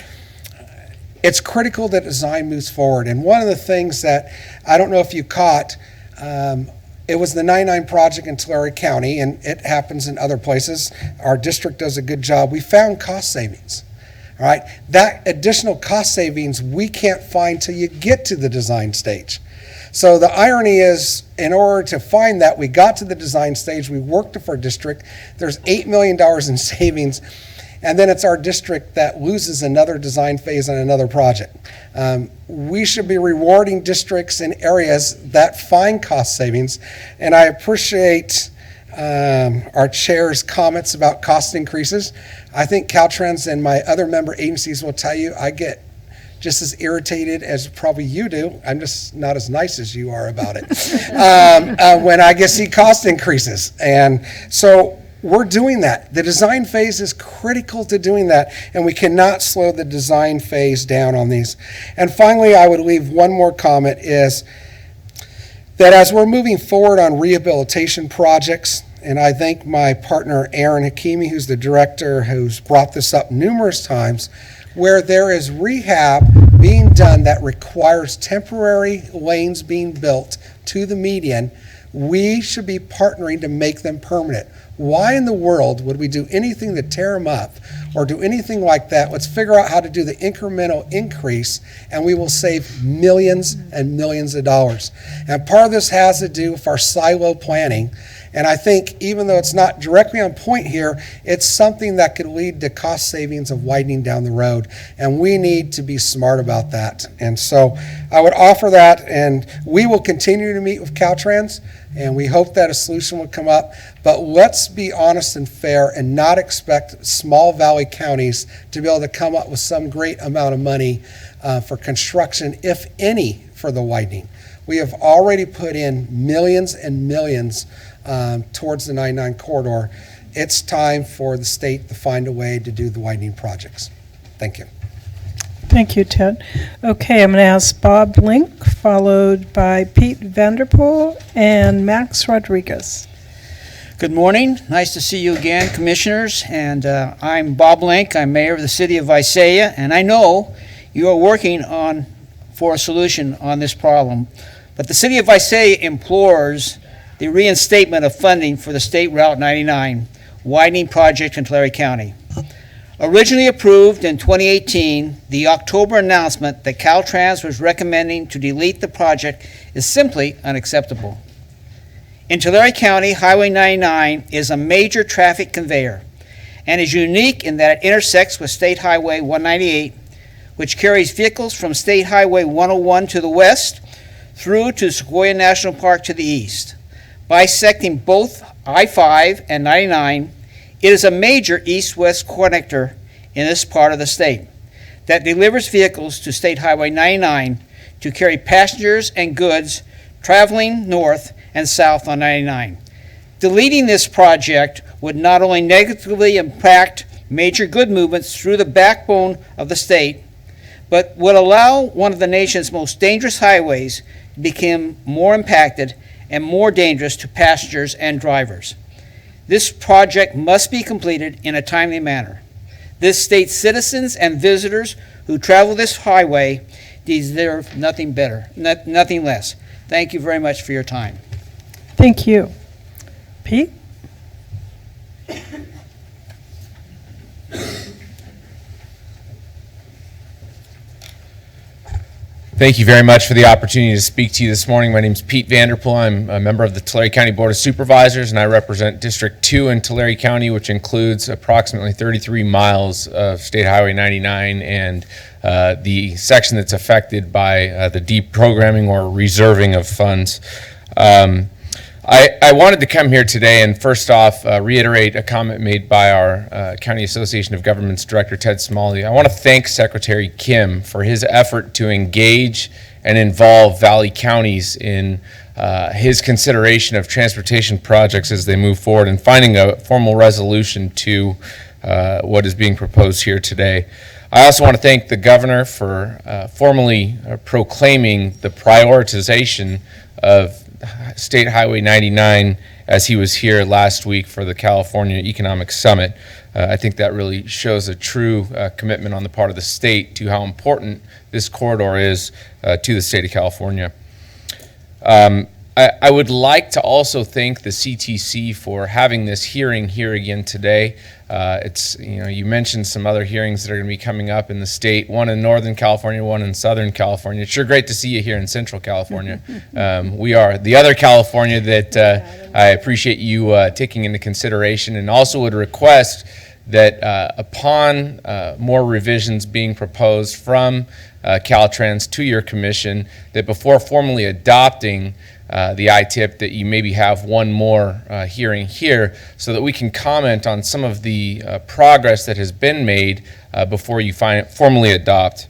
it's critical that design moves forward. And one of the things that I don't know if you caught, it was the 99 project in Tulare County, and it happens in other places. Our district does a good job. We found cost savings. All right, that additional cost savings we can't find till you get to the design stage. So the irony is, in order to find that, we got to the design stage, we worked with our district, there's $8 million in savings, and then it's our district that loses another design phase on another project. We should be rewarding districts in areas that find cost savings, and I appreciate our chair's comments about cost increases. I think Caltrans and my other member agencies will tell you I get just as irritated as probably you do. I'm just not as nice as you are about it when I see cost increases. And so we're doing that. The design phase is critical to doing that, and we cannot slow the design phase down on these. And finally, I would leave one more comment is that as we're moving forward on rehabilitation projects, and I thank my partner Aaron Hakimi, who's the director, who's brought this up numerous times, where there is rehab being done that requires temporary lanes being built to the median, we should be partnering to make them permanent. Why in the world would we do anything to tear them up or do anything like that? Let's figure out how to do the incremental increase, and we will save millions and millions of dollars. And part of this has to do with our silo planning. And I think even though it's not directly on point here, it's something that could lead to cost savings of widening down the road. And we need to be smart about that. And so I would offer that, and we will continue to meet with Caltrans, and we hope that a solution will come up. But let's be honest and fair and not expect small valley counties to be able to come up with some great amount of money for construction, if any, for the widening. We have already put in millions and millions towards the 99 corridor. It's time for the state to find a way to do the widening projects. Thank you. Thank you, Ted. Okay, I'm going to ask Bob Link, followed by Pete Vanderpool and Max Rodriguez. Good morning. Nice to see you again, Commissioners. And I'm Bob Link. I'm Mayor of the City of Visalia, and I know you are working for a solution on this problem. But the City of Visalia implores the reinstatement of funding for the State Route 99 widening project in Tulare County. Originally approved in 2018, the October announcement that Caltrans was recommending to delete the project is simply unacceptable. In Tulare County, Highway 99 is a major traffic conveyor and is unique in that it intersects with State Highway 198, which carries vehicles from State Highway 101 to the west through to Sequoia National Park to the east. Bisecting both I-5 and 99, it is a major east-west connector in this part of the state that delivers vehicles to State Highway 99 to carry passengers and goods traveling north and south on 99. Deleting this project would not only negatively impact major good movements through the backbone of the state, but would allow one of the nation's most dangerous highways to become more impacted and more dangerous to passengers and drivers. This project must be completed in a timely manner. This state's citizens and visitors who travel this highway deserve nothing better, nothing less. Thank you very much for your time. Thank you. Pete? Thank you very much for the opportunity to speak to you this morning. My name is Pete Vanderpool. I'm a member of the Tulare County Board of Supervisors, and I represent District 2 in Tulare County, which includes approximately 33 miles of State Highway 99 and the section that's affected by the deprogramming or reserving of funds. I wanted to come here today and first off reiterate a comment made by our County Association of Governments Director Ted Smalley. I want to thank Secretary Kim for his effort to engage and involve Valley counties in his consideration of transportation projects as they move forward and finding a formal resolution to what is being proposed here today. I also want to thank the governor for formally proclaiming the prioritization of State Highway 99 as he was here last week for the California Economic Summit. I think that really shows a true commitment on the part of the state to how important this corridor is to the state of California. I would like to also thank the CTC for having this hearing here again today. You mentioned some other hearings that are going to be coming up in the state, one in Northern California, one in Southern California. It's sure great to see you here in Central California. We are the other California that I appreciate you taking into consideration, and also would request that upon more revisions being proposed from Caltrans to your commission, that before formally adopting the ITIP, that you maybe have one more hearing here so that we can comment on some of the progress that has been made before you formally adopt.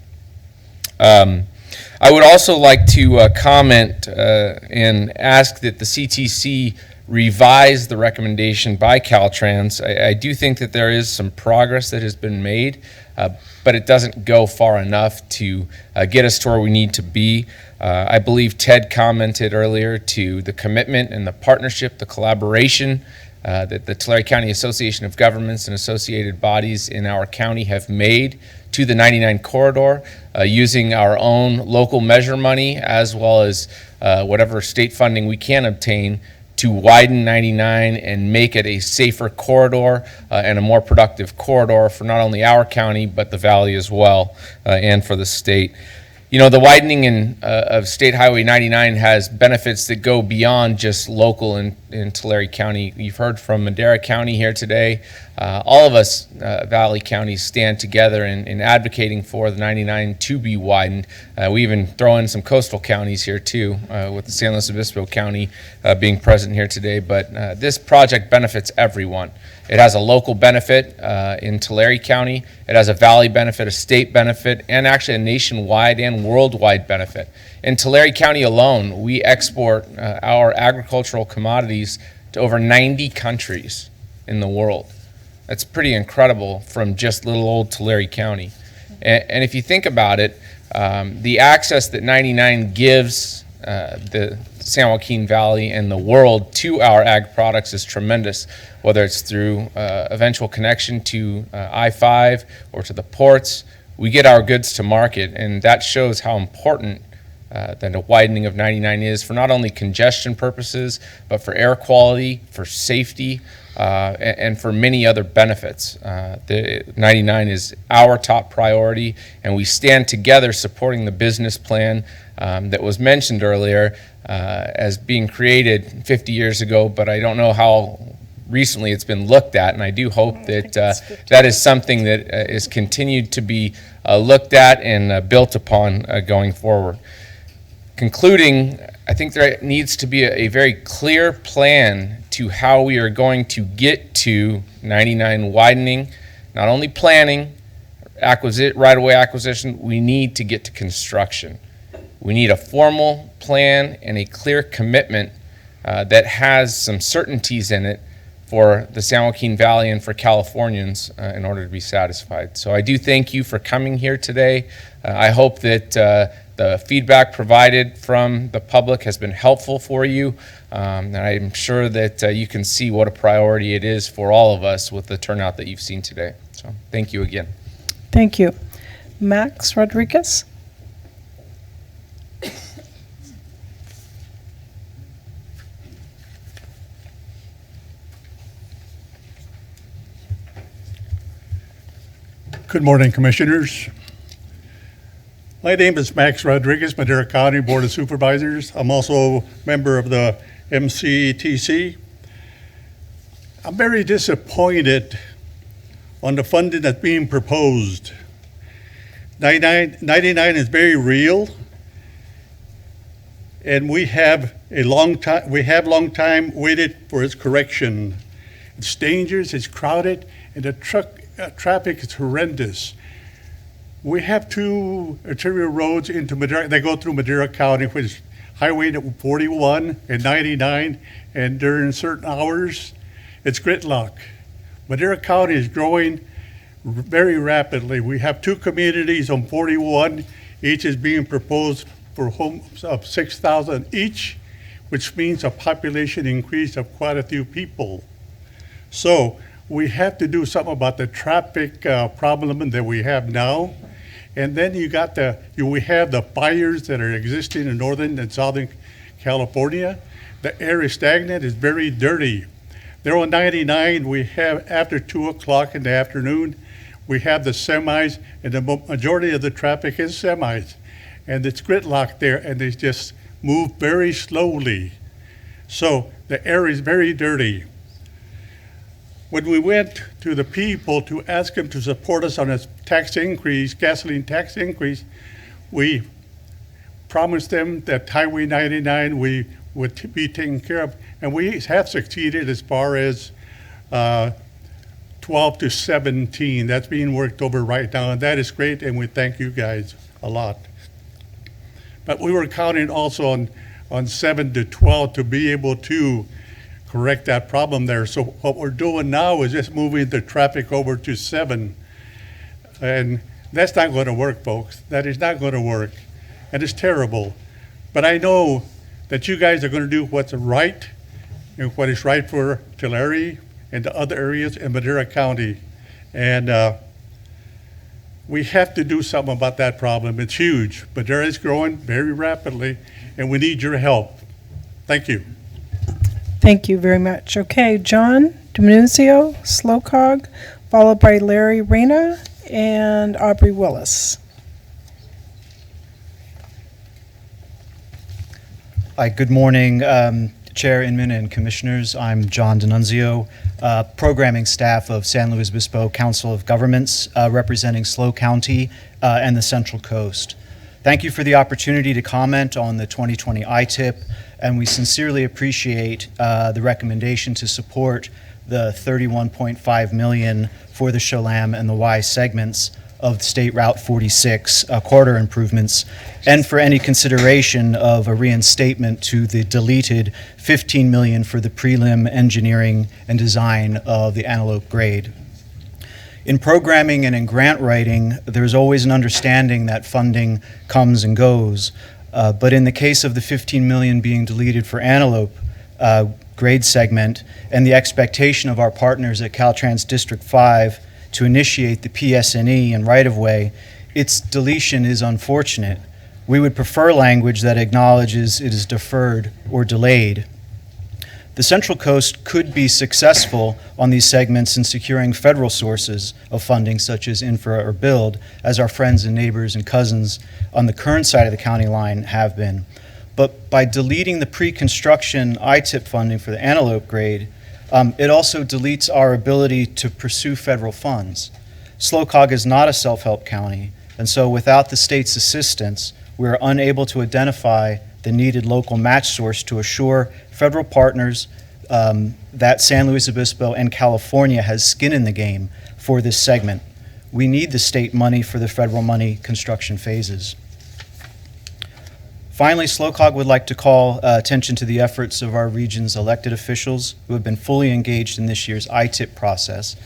I would also like to comment and ask that the CTC revise the recommendation by Caltrans. I do think that there is some progress that has been made, but it doesn't go far enough to get us to where we need to be. I believe Ted commented earlier to the commitment and the partnership, the collaboration that the Tulare County Association of Governments and associated bodies in our county have made to the 99 corridor, using our own local measure money as well as whatever state funding we can obtain to widen 99 and make it a safer corridor and a more productive corridor for not only our county but the valley as well, and for the state. You know, the widening of State Highway 99 has benefits that go beyond just local in Tulare County. You've heard from Madera County here today. All of us Valley counties stand together in advocating for the 99 to be widened. We even throw in some coastal counties here too, with the San Luis Obispo County being present here today. But this project benefits everyone. It has a local benefit in Tulare County. It has a valley benefit, a state benefit, and actually a nationwide and worldwide benefit. In Tulare County alone, we export our agricultural commodities to over 90 countries in the world. That's pretty incredible from just little old Tulare County. And if you think about it, the access that 99 gives the San Joaquin Valley and the world to our ag products is tremendous, whether it's through eventual connection to I-5 or to the ports. We get our goods to market, and that shows how important than a widening of 99 is for not only congestion purposes, but for air quality, for safety, and for many other benefits. The 99 is our top priority, and we stand together supporting the business plan that was mentioned earlier as being created 50 years ago, but I don't know how recently it's been looked at, and I do hope that that is something that is continued to be looked at and built upon going forward. Concluding, I think there needs to be a very clear plan to how we are going to get to 99 widening, not only planning, right-of-way acquisition, we need to get to construction. We need a formal plan and a clear commitment that has some certainties in it for the San Joaquin Valley and for Californians in order to be satisfied. So I do thank you for coming here today. I hope that the feedback provided from the public has been helpful for you, and I'm sure that you can see what a priority it is for all of us with the turnout that you've seen today. So thank you again. Thank you. Max Rodriguez? Good morning, Commissioners. My name is Max Rodriguez, Madera County Board of Supervisors. I'm also a member of the MCTC. I'm very disappointed on the funding that's being proposed. 99 is very real, and we have long time waited for its correction. It's dangerous, it's crowded, and the traffic is horrendous. We have two arterial roads into Madera. They go through Madera County, which is Highway 41 and 99, and during certain hours, it's gridlock. Madera County is growing very rapidly. We have two communities on 41. Each is being proposed for homes of 6,000 each, which means a population increase of quite a few people. So we have to do something about the traffic problem that we have now. And then we have the fires that are existing in Northern and Southern California. The air is stagnant, it's very dirty. There on 99, we have after 2 o'clock in the afternoon, we have the semis, and the majority of the traffic is semis. And it's gridlock there, and they just move very slowly. So the air is very dirty. When we went to the people to ask them to support us on a tax increase, gasoline tax increase, we promised them that Highway 99 we would be taken care of, and we have succeeded as far as 12 to 17. That's being worked over right now, and that is great, and we thank you guys a lot. But we were counting also on 7 to 12 to be able to correct that problem there. So what we're doing now is just moving the traffic over to 7. And that's not going to work, folks. That is not going to work. And it's terrible. But I know that you guys are going to do what's right and what is right for Tulare and the other areas in Madera County. And we have to do something about that problem. It's huge. Madera is growing very rapidly, and we need your help. Thank you. Thank you very much. Okay, John D'Annunzio, Slocog, followed by Larry Reyna and Aubrey Willis. Hi, good morning, Chair Inman and Commissioners. I'm John D'Annunzio, programming staff of San Luis Obispo Council of Governments, representing SLO County and the Central Coast. Thank you for the opportunity to comment on the 2020 ITIP, and we sincerely appreciate the recommendation to support the $31.5 million for the Chelam and the Y segments of State Route 46 corridor improvements, and for any consideration of a reinstatement to the deleted $15 million for the prelim engineering and design of the Antelope grade. In programming and in grant writing, there's always an understanding that funding comes and goes. But in the case of the $15 million being deleted for Antelope grade segment and the expectation of our partners at Caltrans District 5 to initiate the PSNE and right-of-way, its deletion is unfortunate. We would prefer language that acknowledges it is deferred or delayed. The Central Coast could be successful on these segments in securing federal sources of funding, such as infra or build, as our friends and neighbors and cousins on the current side of the county line have been. But by deleting the pre-construction ITIP funding for the Antelope grade, it also deletes our ability to pursue federal funds. SLOCOG is not a self-help county, and so without the state's assistance, we are unable to identify the needed local match source to assure federal partners that San Luis Obispo and California has skin in the game for this segment. We need the state money for the federal money construction phases. Finally, SLOCOG would like to call attention to the efforts of our region's elected officials who have been fully engaged in this year's ITIP process.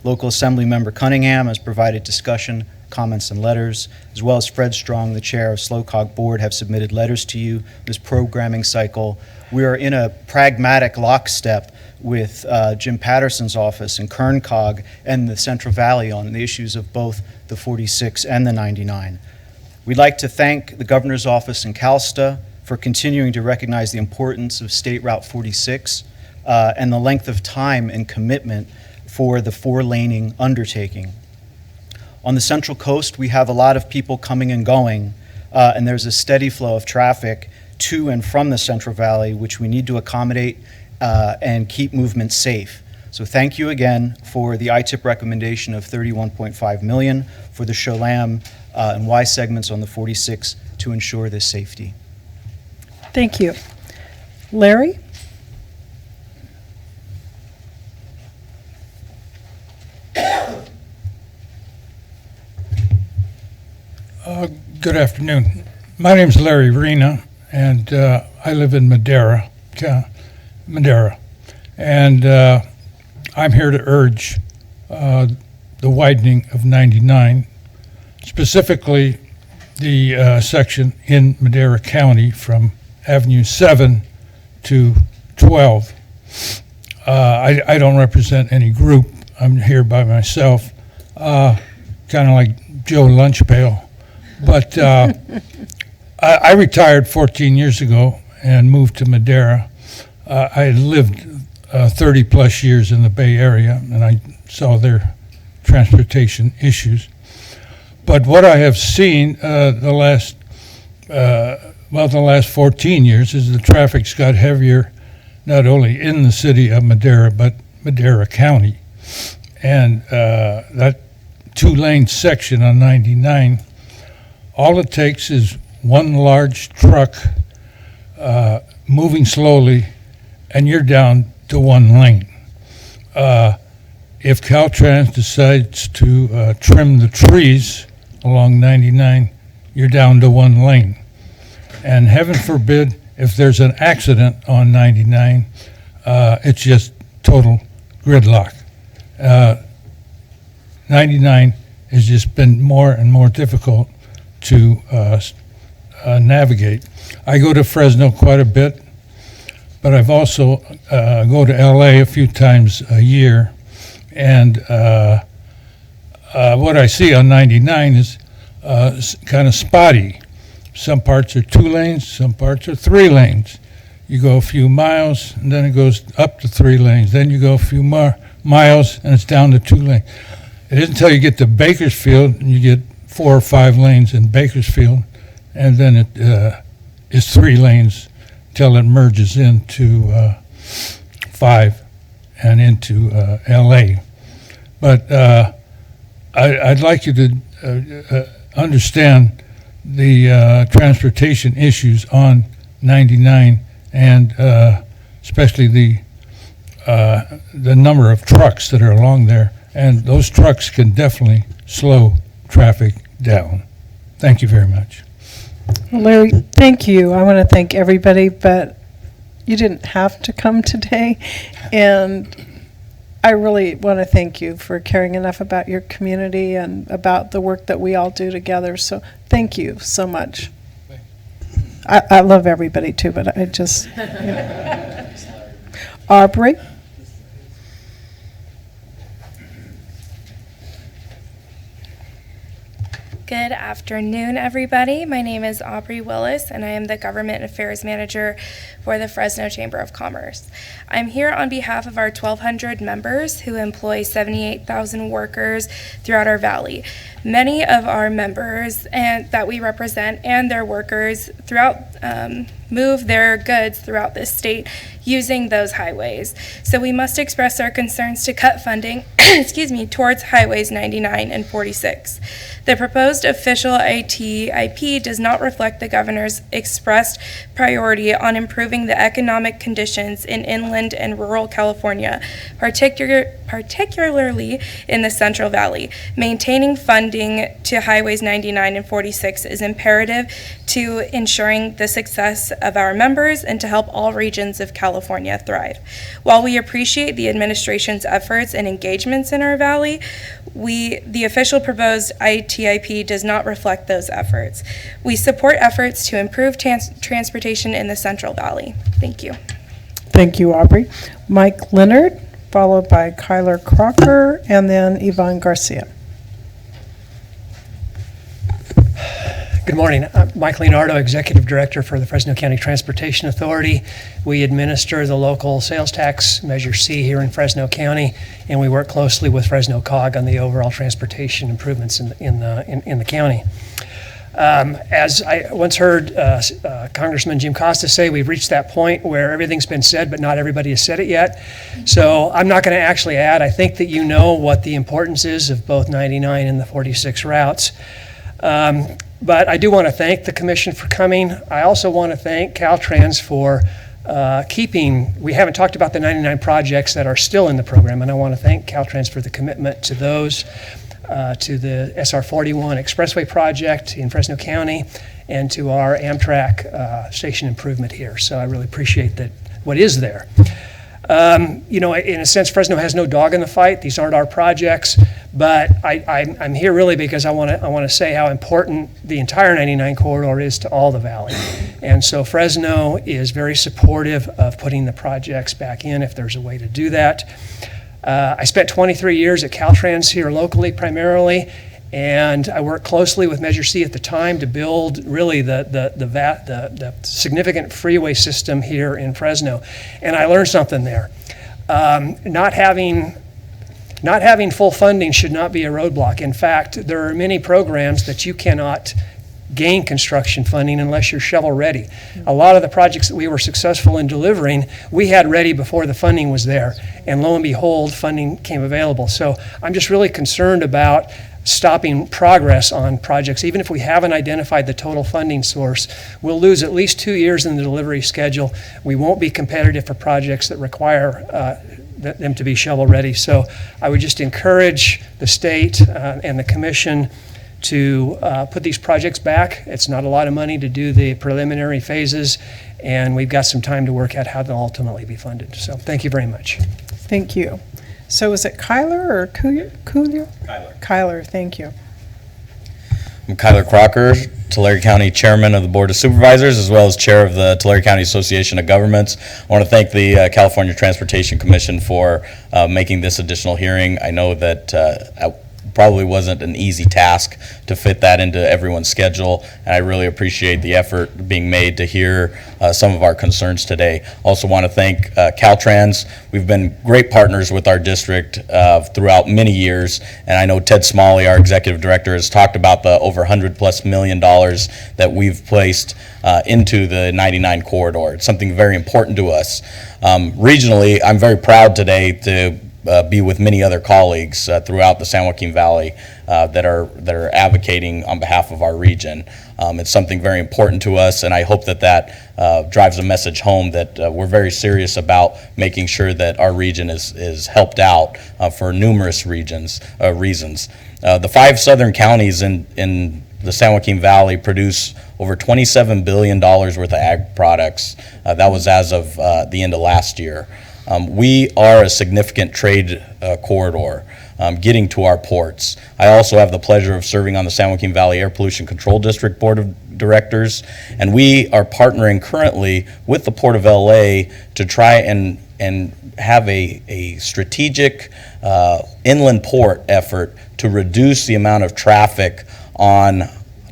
Local Assembly Member Cunningham has provided discussion, comments, and letters, as well as Fred Strong, the chair of SLOCOG Board, have submitted letters to you this programming cycle. We are in a pragmatic lockstep with Jim Patterson's office and KernCog and the Central Valley on the issues of both the 46 and the 99. We'd like to thank the Governor's Office and CalSTA for continuing to recognize the importance of State Route 46 and the length of time and commitment for the four-laning undertaking. On the Central Coast, we have a lot of people coming and going, and there's a steady flow of traffic to and from the Central Valley, which we need to accommodate and keep movement safe. So thank you again for the ITIP recommendation of $31.5 million for the Cholam and Y segments on the 46 to ensure this safety. Thank you. Larry? Good afternoon. My name is Larry Rena, and I live in Madera, and I'm here to urge the widening of 99, specifically the section in Madera County from Avenue 7 to 12. I don't represent any group. I'm here by myself, kind of like Joe Lunchpail. But I retired 14 years ago and moved to Madera. I had lived 30 plus years in the Bay Area, and I saw their transportation issues. But what I have seen the last 14 years is the traffic's got heavier, not only in the city of Madera, but Madera County. And that two-lane section on 99, all it takes is one large truck moving slowly, and you're down to one lane. If Caltrans decides to trim the trees along 99, you're down to one lane. And heaven forbid, if there's an accident on 99, it's just total gridlock. 99 has just been more and more difficult to navigate. I go to Fresno quite a bit, but I've also go to LA a few times a year, and what I see on 99 is kind of spotty. Some parts are 2 lanes, some parts are 3 lanes. You go a few miles, and then it goes up to 3 lanes. Then you go a few more miles, and it's down to 2 lanes. It isn't until you get to Bakersfield, and you get 4 or 5 lanes in Bakersfield, and then it is 3 lanes till it merges into 5 and into LA. But I'd like you to understand the transportation issues on 99, and especially the number of trucks that are along there, and those trucks can definitely slow traffic down. Thank you very much. Well, Larry, thank you. I want to thank everybody, but you didn't have to come today, and I really want to thank you for caring enough about your community and about the work that we all do together. So thank you so much. I love everybody too, but I just, you know. Aubrey? Good afternoon, everybody. My name is Aubrey Willis, and I am the Government Affairs Manager for the Fresno Chamber of Commerce. I'm here on behalf of our 1,200 members who employ 78,000 workers throughout our valley. Many of our members that we represent and their workers throughout move their goods throughout this state using those highways. So we must express our concerns to cut funding towards highways 99 and 46. The proposed official ITIP does not reflect the governor's expressed priority on improving the economic conditions in inland and rural California, particularly in the Central Valley. Maintaining funding to highways 99 and 46 is imperative to ensuring the success of our members and to help all regions of California thrive. While we appreciate the administration's efforts and engagements in our valley, the official proposed ITIP does not reflect those efforts. We support efforts to improve transportation in the Central Valley. Thank you. Thank you, Aubrey. Mike Leonard, followed by Kyler Crocker, and then Yvonne Garcia. Good morning. I'm Mike Leonardo, Executive Director for the Fresno County Transportation Authority. We administer the local sales tax, Measure C, here in Fresno County, and we work closely with Fresno COG on the overall transportation improvements in the county. As I once heard Congressman Jim Costa say, we've reached that point where everything's been said, but not everybody has said it yet. So I'm not going to actually add. I think that you know what the importance is of both 99 and the 46 routes. But I do want to thank the commission for coming. I also want to thank Caltrans for we haven't talked about the 99 projects that are still in the program, and I want to thank Caltrans for the commitment to those, to the SR 41 Expressway project in Fresno County, and to our Amtrak station improvement here. So I really appreciate that what is there. In a sense, Fresno has no dog in the fight. These aren't our projects, but I'm here really because I want to say how important the entire 99 corridor is to all the valley. And so Fresno is very supportive of putting the projects back in if there's a way to do that. I spent 23 years at Caltrans here locally primarily, and I worked closely with Measure C at the time to build really the significant freeway system here in Fresno. And I learned something there. Not having full funding should not be a roadblock. In fact, there are many programs that you cannot gain construction funding unless you're shovel ready. A lot of the projects that we were successful in delivering, we had ready before the funding was there. And lo and behold, funding came available. So I'm just really concerned about stopping progress on projects. Even if we haven't identified the total funding source, we'll lose at least 2 years in the delivery schedule. We won't be competitive for projects that require them to be shovel ready. So I would just encourage the state and the commission to put these projects back. It's not a lot of money to do the preliminary phases, and we've got some time to work out how they'll ultimately be funded. So thank you very much. Thank you. So is it Kyler or Coulier? Kyler, thank you. I'm Kyler Crocker, Tulare County Chairman of the Board of Supervisors, as well as Chair of the Tulare County Association of Governments. I want to thank the California Transportation Commission for making this additional hearing. I know that probably wasn't an easy task to fit that into everyone's schedule, and I really appreciate the effort being made to hear some of our concerns today. Also want to thank Caltrans. We've been great partners with our district throughout many years, and I know Ted Smalley, our executive director, has talked about the over $100+ million that we've placed into the 99 corridor. It's something very important to us. Regionally, I'm very proud today to be with many other colleagues throughout the San Joaquin Valley that are advocating on behalf of our region. It's something very important to us, and I hope that drives a message home that we're very serious about making sure that our region is helped out for numerous reasons. The 5 southern counties in the San Joaquin Valley produce over $27 billion worth of ag products. That was as of the end of last year. We are a significant trade corridor getting to our ports. I also have the pleasure of serving on the San Joaquin Valley Air Pollution Control District Board of Directors, and we are partnering currently with the Port of LA to try and have a strategic inland port effort to reduce the amount of traffic on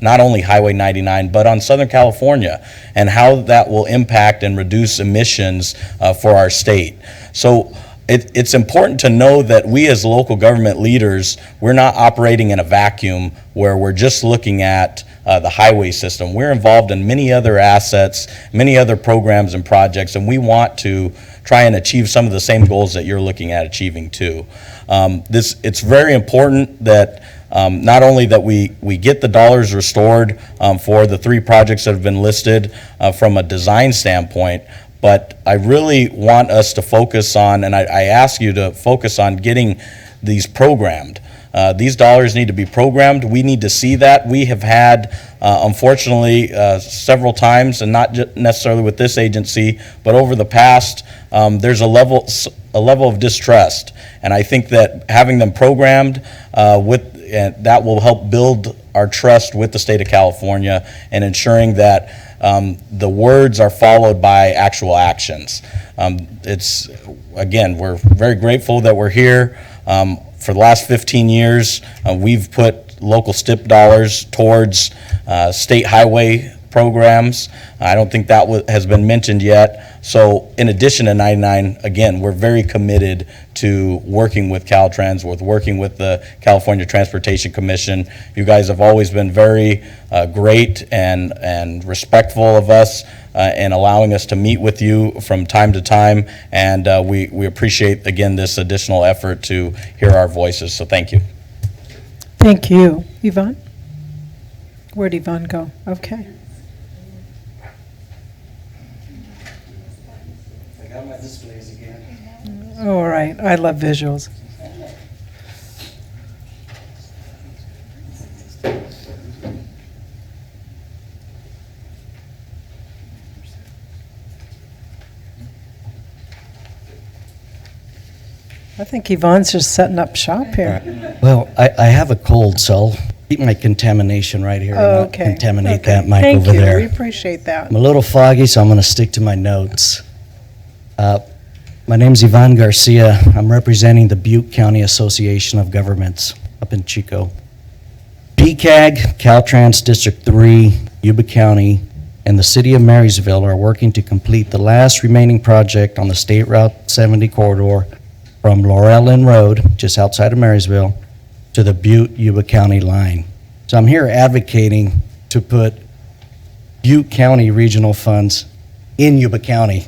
not only Highway 99, but on Southern California, and how that will impact and reduce emissions for our state. So it's important to know that we as local government leaders, we're not operating in a vacuum where we're just looking at the highway system. We're involved in many other assets, many other programs and projects, and we want to try and achieve some of the same goals that you're looking at achieving too. It's very important that not only that we get the dollars restored for the 3 projects that have been listed from a design standpoint, but I really want us to focus on, and I ask you to focus on getting these programmed. These dollars need to be programmed. We need to see that. We have had, unfortunately, several times, and not necessarily with this agency, but over the past, there's a level of distrust. And I think that having them programmed that will help build our trust with the state of California and ensuring that the words are followed by actual actions. Again, we're very grateful that we're here. For the last 15 years, we've put local STIP dollars towards state highway programs. I don't think that has been mentioned yet. So in addition to 99, again, we're very committed to working with Caltrans, working with the California Transportation Commission. You guys have always been very great and respectful of us and allowing us to meet with you from time to time. And we appreciate, again, this additional effort to hear our voices. So thank you. Thank you. Yvonne? Where'd Yvonne go? Okay. I got my displays again. All right. I love visuals. I think Yvonne's just setting up shop here. Well, I have a cold, so I'll keep my contamination right here. And not Okay. contaminate Okay. that mic Thank over you. there. We appreciate that. I'm a little foggy, so I'm going to stick to my notes. My name's Ivan Garcia. I'm representing the Butte County Association of Governments up in Chico. PCAG, Caltrans District 3, Yuba County, and the City of Marysville are working to complete the last remaining project on the State Route 70 corridor from Laurel Inn Road, just outside of Marysville, to the Butte-Yuba County line. So I'm here advocating to put Butte County regional funds in Yuba County.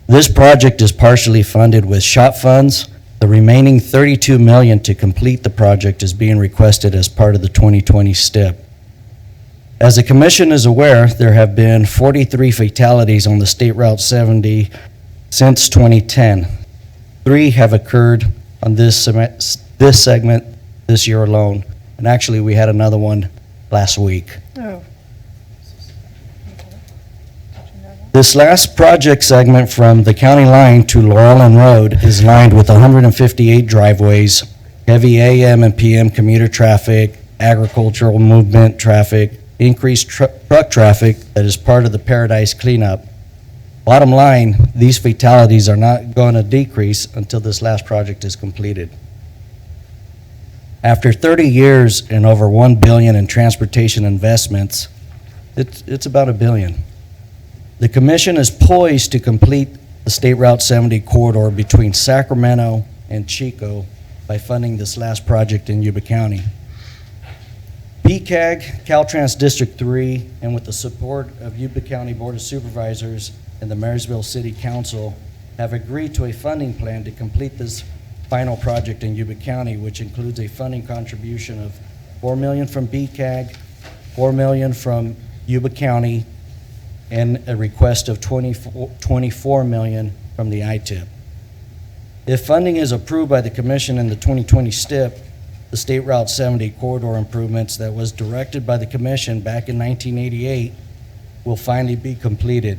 This project is partially funded with SHOP funds. The remaining $32 million to complete the project is being requested as part of the 2020 STIP. As the commission is aware, there have been 43 fatalities on the State Route 70 since 2010. 3 have occurred on this segment this year alone, and actually we had another one last week. Oh. This last project segment from the county line to Laurel Inn Road is lined with 158 driveways, heavy AM and PM commuter traffic, agricultural movement traffic, increased truck traffic that is part of the Paradise cleanup. Bottom line, these fatalities are not going to decrease until this last project is completed. After 30 years and over $1 billion in transportation investments, it's about $1 billion. The commission is poised to complete the State Route 70 corridor between Sacramento and Chico by funding this last project in Yuba County. PCAG, Caltrans District 3, and with the support of Yuba County Board of Supervisors and the Marysville City Council, have agreed to a funding plan to complete this final project in Yuba County, which includes a funding contribution of $4 million from PCAG, $4 million from Yuba County, and a request of $24 million from the ITIP. If funding is approved by the commission in the 2020 STIP, the State Route 70 corridor improvements that was directed by the commission back in 1988 will finally be completed.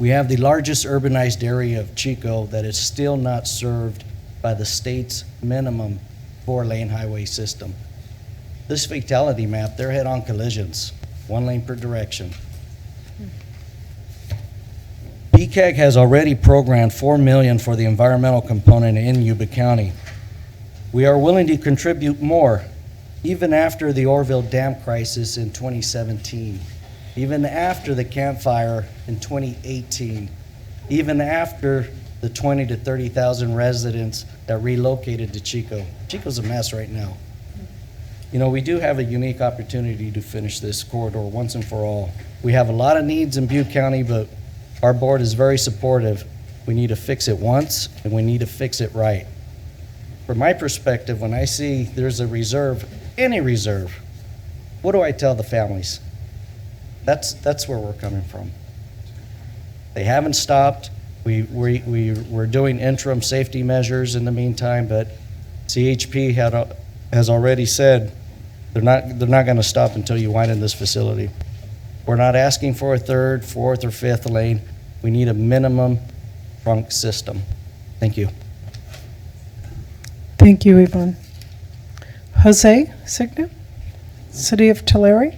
We have the largest urbanized area of Chico that is still not served by the state's minimum 4-lane highway system. This fatality map, they're head-on collisions, 1 lane per direction. PCAG has already programmed $4 million for the environmental component in Yuba County. We are willing to contribute more, even after the Orville Dam crisis in 2017, even after the Camp Fire in 2018, even after the 20 to 30,000 residents that relocated to Chico. Chico's a mess right now. You know, we do have a unique opportunity to finish this corridor once and for all. We have a lot of needs in Butte County, but our board is very supportive. We need to fix it once, and we need to fix it right. From my perspective, when I see there's a reserve, any reserve, what do I tell the families? That's where we're coming from. They haven't stopped. We're doing interim safety measures in the meantime, but CHP has already said they're not going to stop until you widen this facility. We're not asking for a third, fourth, or fifth lane. We need a minimum trunk system. Thank you. Thank you, Yvonne. Jose Signa, City of Tulare.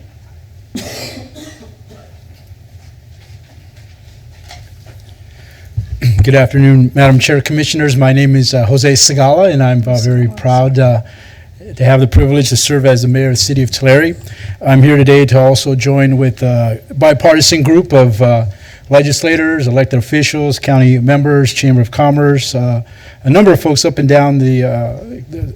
Good afternoon, Madam Chair, Commissioners. My name is Jose Segala, and I'm very proud to have the privilege to serve as the mayor of the city of Tulare. I'm here today to also join with a bipartisan group of legislators, elected officials, county members, Chamber of Commerce, a number of folks up and down the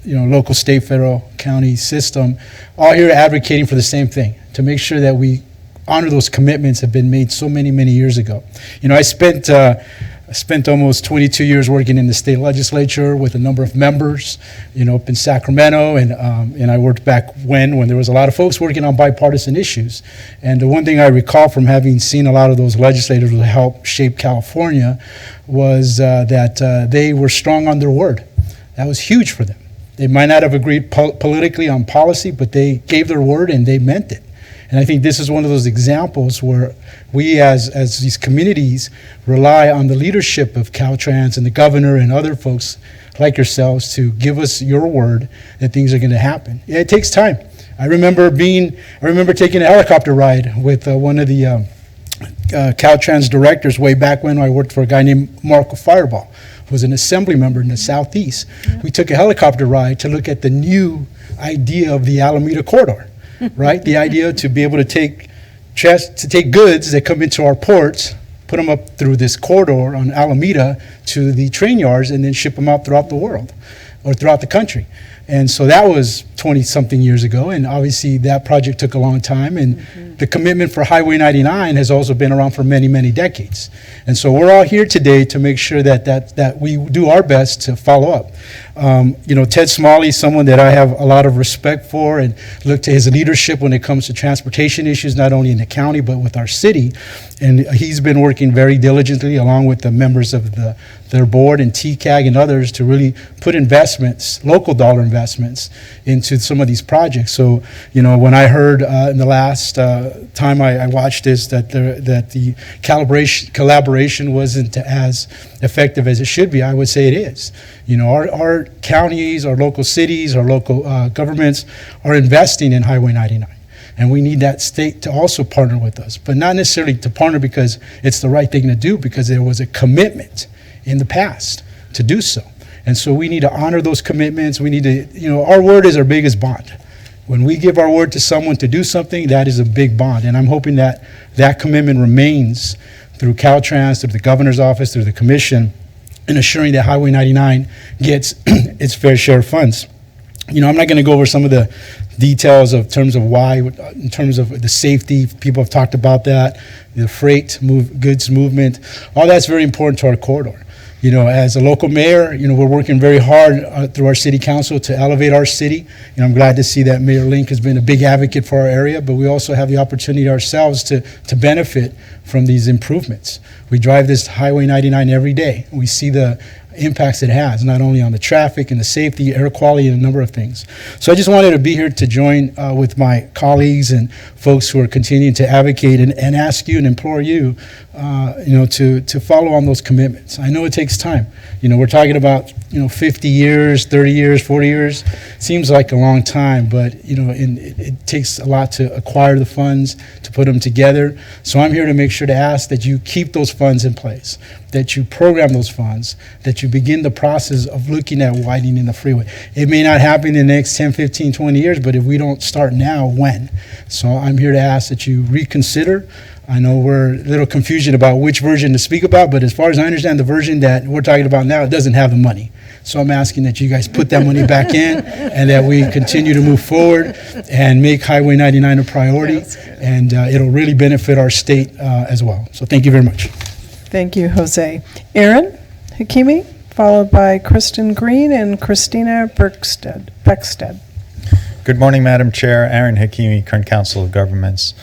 local, state, federal, county system, all here advocating for the same thing, to make sure that we honor those commitments that have been made so many, many years ago. You know, I spent almost 22 years working in the state legislature with a number of members, up in Sacramento, and I worked back when there was a lot of folks working on bipartisan issues. And the one thing I recall from having seen a lot of those legislators who helped shape California was that they were strong on their word. That was huge for them. They might not have agreed politically on policy, but they gave their word and they meant it. And I think this is one of those examples where we as these communities rely on the leadership of Caltrans and the governor and other folks like yourselves to give us your word that things are going to happen. Yeah, it takes time. I remember taking a helicopter ride with one of the Caltrans directors way back when I worked for a guy named Marco Fireball, who was an assembly member in the Southeast. We took a helicopter ride to look at the new idea of the Alameda corridor. Right? The idea to be able to take goods that come into our ports, put them up through this corridor on Alameda to the train yards, and then ship them out throughout the world or throughout the country. And so that was 20-something years ago, and obviously that project took a long time, and the commitment for Highway 99 has also been around for many, many decades. And so we're all here today to make sure that we do our best to follow up. Ted Smalley is someone that I have a lot of respect for and look to his leadership when it comes to transportation issues, not only in the county, but with our city. And he's been working very diligently along with the members of their board and TCAG and others to really put investments, local dollar investments, into some of these projects. So, when I heard in the last time I watched this that the collaboration wasn't as effective as it should be, I would say it is. Our counties, our local cities, our local governments are investing in Highway 99. And we need that state to also partner with us, but not necessarily to partner because it's the right thing to do, because there was a commitment in the past to do so. And so we need to honor those commitments. We need to, our word is our biggest bond. When we give our word to someone to do something, that is a big bond. And I'm hoping that that commitment remains through Caltrans, through the governor's office, through the commission, in assuring that Highway 99 gets its fair share of funds. I'm not going to go over some of the details of terms of why, in terms of the safety. People have talked about that, the freight goods movement. All that's very important to our corridor. As a local mayor, we're working very hard through our city council to elevate our city. I'm glad to see that Mayor Link has been a big advocate for our area, but we also have the opportunity ourselves to benefit from these improvements. We drive this Highway 99 every day. We see the impacts it has, not only on the traffic and the safety, air quality, and a number of things. So I just wanted to be here to join with my colleagues and folks who are continuing to advocate and ask you and implore you, to follow on those commitments. I know it takes time. We're talking about, 50 years, 30 years, 40 years. Seems like a long time, but, it takes a lot to acquire the funds, to put them together. So I'm here to make sure to ask that you keep those funds in place, that you program those funds, that you begin the process of looking at widening the freeway. It may not happen in the next 10, 15, 20 years, but if we don't start now, when? So I'm here to ask that you reconsider. I know we're a little confusion about which version to speak about, but as far as I understand, the version that we're talking about now, it doesn't have the money. So I'm asking that you guys put that money back in and that we continue to move forward and make Highway 99 a priority. And it'll really benefit our state as well. So thank you very much. Thank you, Jose. Aaron Hakimi, followed by Kristen Green and Christina Beckstead. Good morning, Madam Chair. Aaron Hakimi, Kern Council of Governments.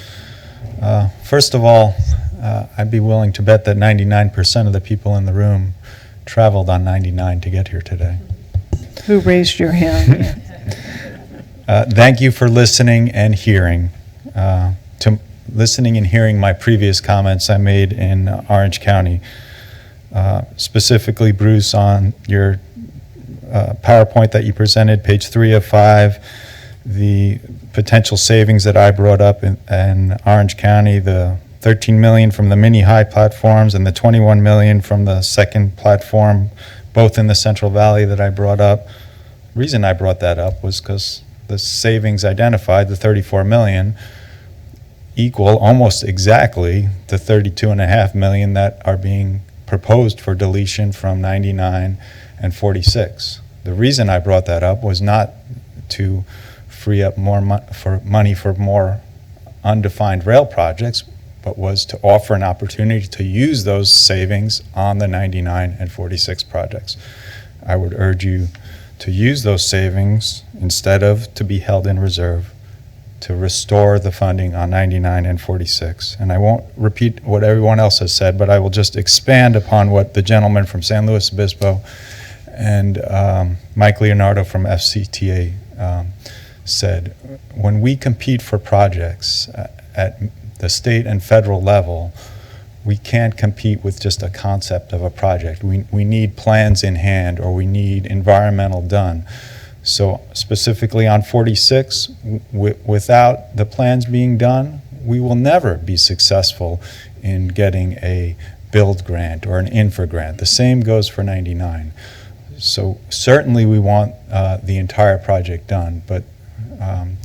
First of all, I'd be willing to bet that 99% of the people in the room traveled on 99 to get here today. Who raised your hand? Thank you for listening and hearing. Listening and hearing my previous comments I made in Orange County, specifically, Bruce, on your PowerPoint that you presented, page 3 of 5, the potential savings that I brought up in Orange County, the 13 million from the mini high platforms and the 21 million from the second platform, both in the Central Valley that I brought up. The reason I brought that up was because the savings identified, the 34 million, equal almost exactly the 32.5 million that are being proposed for deletion from 99 and 46. The reason I brought that up was not to free up more money for more undefined rail projects, but was to offer an opportunity to use those savings on the 99 and 46 projects. I would urge you to use those savings instead of to be held in reserve to restore the funding on 99 and 46. And I won't repeat what everyone else has said, but I will just expand upon what the gentleman from San Luis Obispo and Mike Leonardo from FCTA said. When we compete for projects at the state and federal level, we can't compete with just a concept of a project. We need plans in hand, or we need environmental done. So specifically on 46, without the plans being done, we will never be successful in getting a build grant or an infra grant. The same goes for 99. So certainly we want the entire project done, but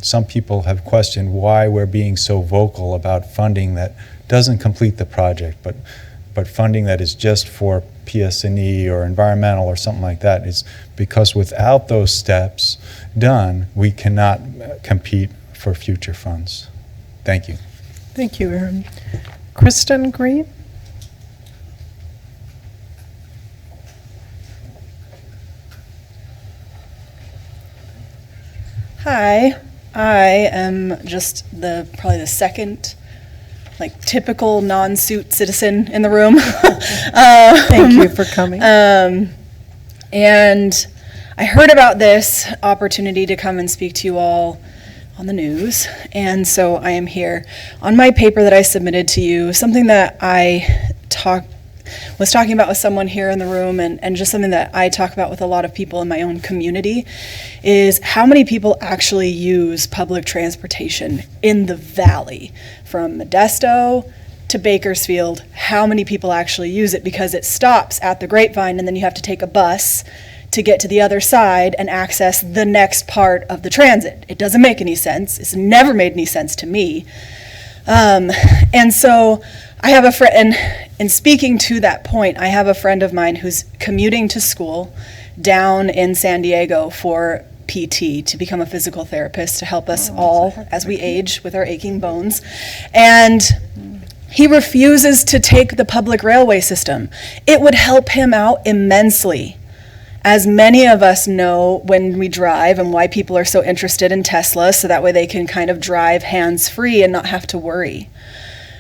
some people have questioned why we're being so vocal about funding that doesn't complete the project, but funding that is just for PS&E or environmental or something like that. Is because without those steps done, we cannot compete for future funds. Thank you. Thank you, Aaron. Kristen Green? Hi, I am just probably the second, typical non-suit citizen in the room. Thank you for coming. And I heard about this opportunity to come and speak to you all on the news, and so I am here. On my paper that I submitted to you, something that I was talking about with someone here in the room, and just something that I talk about with a lot of people in my own community, is how many people actually use public transportation in the valley, from Modesto to Bakersfield. How many people actually use it? Because it stops at the Grapevine, and then you have to take a bus to get to the other side and access the next part of the transit. It doesn't make any sense. It's never made any sense to me. And so I have a friend, and in speaking to that point, I have a friend of mine who's commuting to school down in San Diego for PT, to become a physical therapist, to help us all as we age with our aching bones. And he refuses to take the public railway system. It would help him out immensely. As many of us know when we drive, and why people are so interested in Tesla, so that way they can kind of drive hands-free and not have to worry.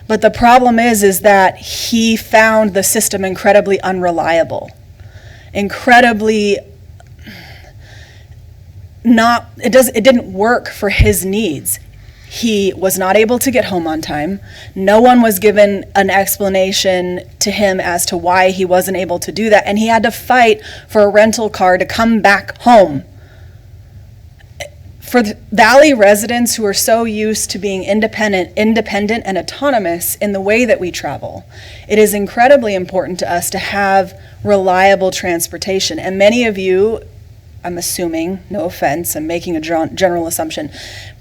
But the problem is that he found the system incredibly unreliable, incredibly it didn't work for his needs. He was not able to get home on time. No one was given an explanation to him as to why he wasn't able to do that, and he had to fight for a rental car to come back home. for the Valley residents who are so used to being independent and autonomous in the way that we travel, it is incredibly important to us to have reliable transportation. And many of you, I'm assuming, no offense, I'm making a general assumption,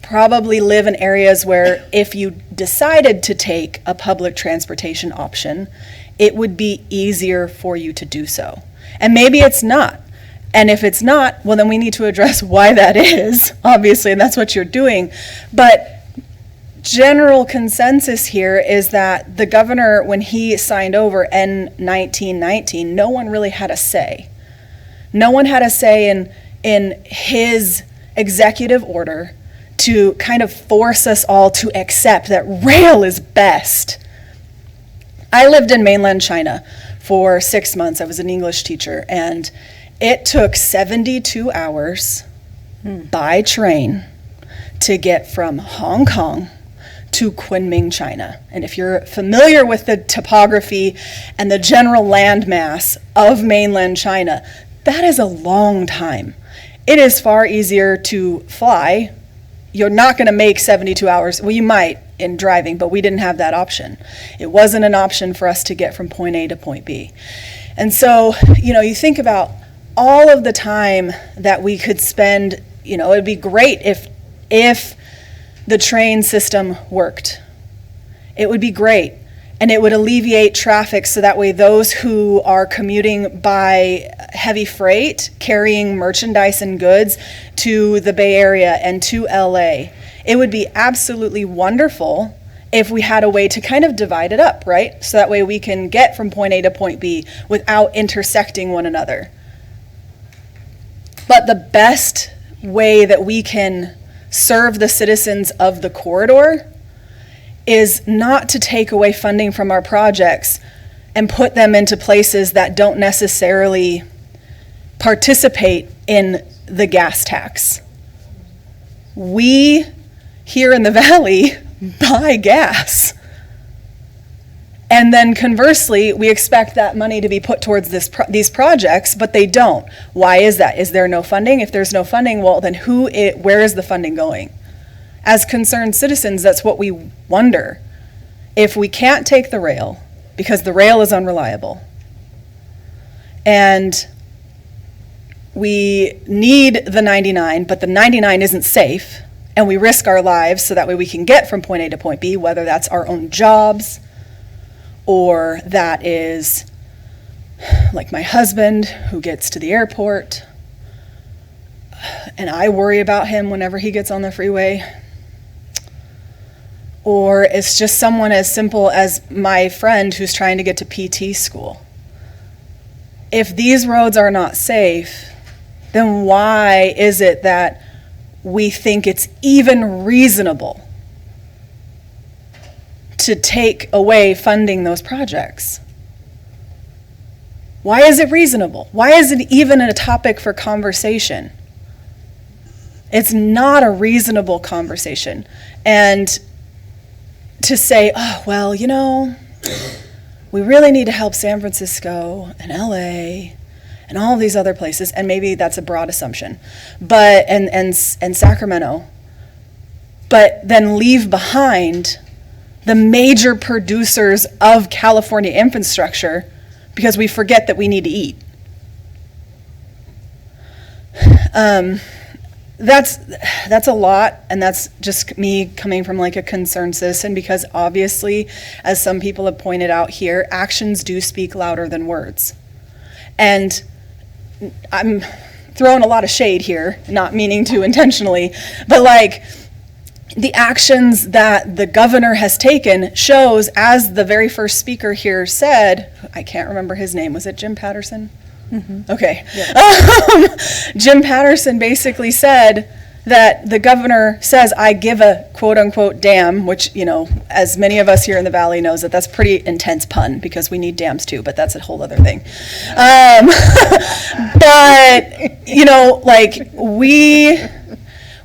probably live in areas where if you decided to take a public transportation option, it would be easier for you to do so. And maybe it's not. And if it's not, well, then we need to address why that is, obviously, and that's what you're doing. But general consensus here is that the governor, when he signed over N1919, no one really had a say. No one had a say in his executive order to kind of force us all to accept that rail is best. I lived in mainland China for 6 months. I was an English teacher, and it took 72 hours by train to get from Hong Kong to Kunming, China. And if you're familiar with the topography and the general landmass of mainland China, that is a long time. It is far easier to fly. You're not going to make 72 hours. Well, you might in driving, but we didn't have that option. It wasn't an option for us to get from point A to point B. And so, you think about all of the time that we could spend, it'd be great if the train system worked. It would be great. And it would alleviate traffic so that way those who are commuting by heavy freight, carrying merchandise and goods to the Bay Area and to LA, it would be absolutely wonderful if we had a way to kind of divide it up, right? So that way we can get from point A to point B without intersecting one another. But the best way that we can serve the citizens of the corridor is not to take away funding from our projects and put them into places that don't necessarily participate in the gas tax. We here in the Valley buy gas. And then conversely, we expect that money to be put towards these projects, but they don't. Why is that? Is there no funding? If there's no funding, well, then where is the funding going? As concerned citizens, that's what we wonder. If we can't take the rail, because the rail is unreliable, and we need the 99, but the 99 isn't safe, and we risk our lives so that way we can get from point A to point B, whether that's our own jobs, or that is like my husband who gets to the airport, and I worry about him whenever he gets on the freeway. Or it's just someone as simple as my friend who's trying to get to PT school. If these roads are not safe, then why is it that we think it's even reasonable to take away funding those projects? Why is it reasonable? Why is it even a topic for conversation? It's not a reasonable conversation. And to say, oh, well, we really need to help San Francisco and LA and all of these other places, and maybe that's a broad assumption, but and Sacramento, but then leave behind the major producers of California infrastructure because we forget that we need to eat. That's a lot, and that's just me coming from like a concerned citizen, because obviously, as some people have pointed out here, actions do speak louder than words. And I'm throwing a lot of shade here, not meaning to intentionally, but like the actions that the governor has taken shows, as the very first speaker here said, I can't remember his name, was it Jim Patterson? Mm-hmm. Okay. Yeah. Jim Patterson basically said that the governor says, I give a quote unquote dam, which, as many of us here in the Valley knows that's pretty intense pun, because we need dams too, but that's a whole other thing. But,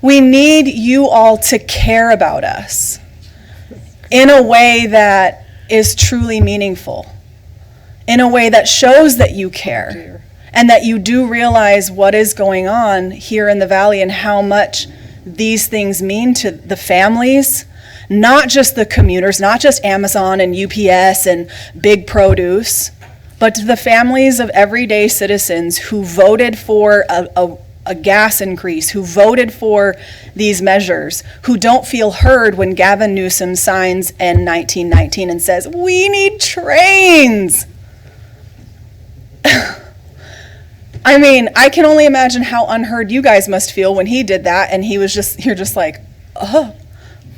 we need you all to care about us in a way that is truly meaningful, in a way that shows that you care and that you do realize what is going on here in the Valley and how much these things mean to the families, not just the commuters, not just Amazon and UPS and Big Produce, but to the families of everyday citizens who voted for a gas increase, who voted for these measures, who don't feel heard when Gavin Newsom signs in 1919 and says, "We need trains." I mean, I can only imagine how unheard you guys must feel when he did that, and you're just like, oh,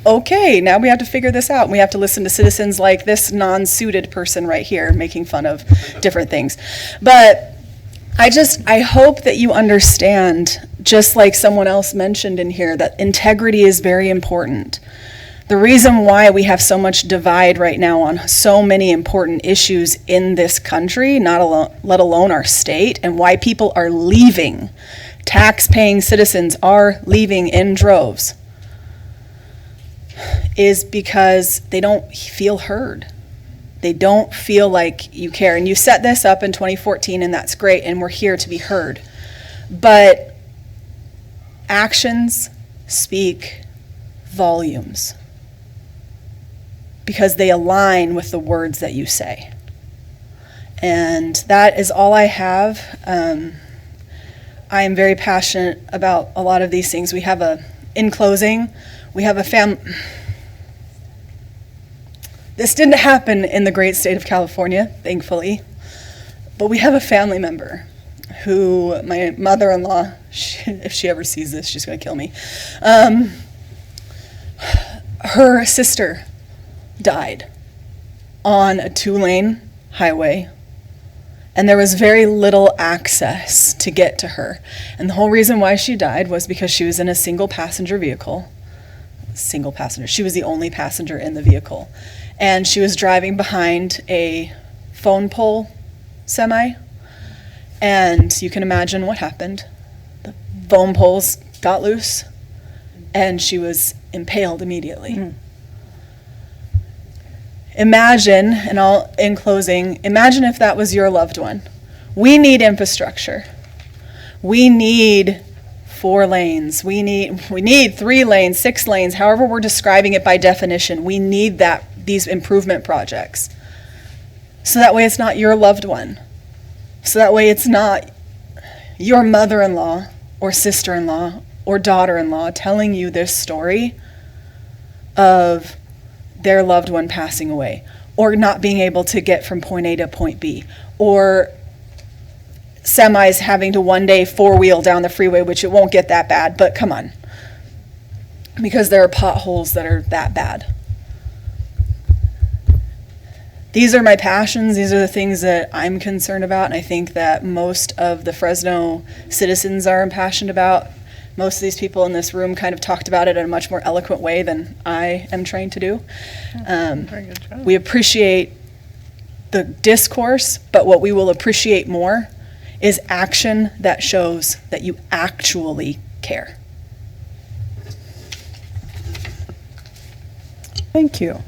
okay, now we have to figure this out. We have to listen to citizens like this non-suited person right here making fun of different things. But I hope that you understand, just like someone else mentioned in here, that integrity is very important. The reason why we have so much divide right now on so many important issues in this country, let alone our state, and why people are leaving, tax-paying citizens are leaving in droves, is because they don't feel heard. They don't feel like you care. And you set this up in 2014, and that's great, and we're here to be heard. But actions speak volumes, because they align with the words that you say. And that is all I have. I am very passionate about a lot of these things. In closing, we have a this didn't happen in the great state of California, thankfully, but we have a family member who, my mother-in-law, if she ever sees this, she's gonna kill me. Her sister died on a 2-lane highway, and there was very little access to get to her. And the whole reason why she died was because she was in a single passenger vehicle. Single passenger. She was the only passenger in the vehicle. And she was driving behind a phone pole semi. And you can imagine what happened. The phone poles got loose, and she was impaled immediately. Imagine, in closing, imagine if that was your loved one. We need infrastructure. We need 4 lanes. We need 3 lanes, 6 lanes, however we're describing it by definition. We need these improvement projects. So that way it's not your loved one. So that way it's not your mother-in-law or sister-in-law or daughter-in-law telling you this story of their loved one passing away, or not being able to get from point A to point B, or semis having to one day 4-wheel down the freeway, which it won't get that bad, but come on, because there are potholes that are that bad. These are my passions. These are the things that I'm concerned about, and I think that most of the Fresno citizens are impassioned about. Most of these people in this room kind of talked about it in a much more eloquent way than I am trained to do. Very good job. We appreciate the discourse, but what we will appreciate more is action that shows that you actually care. Thank you.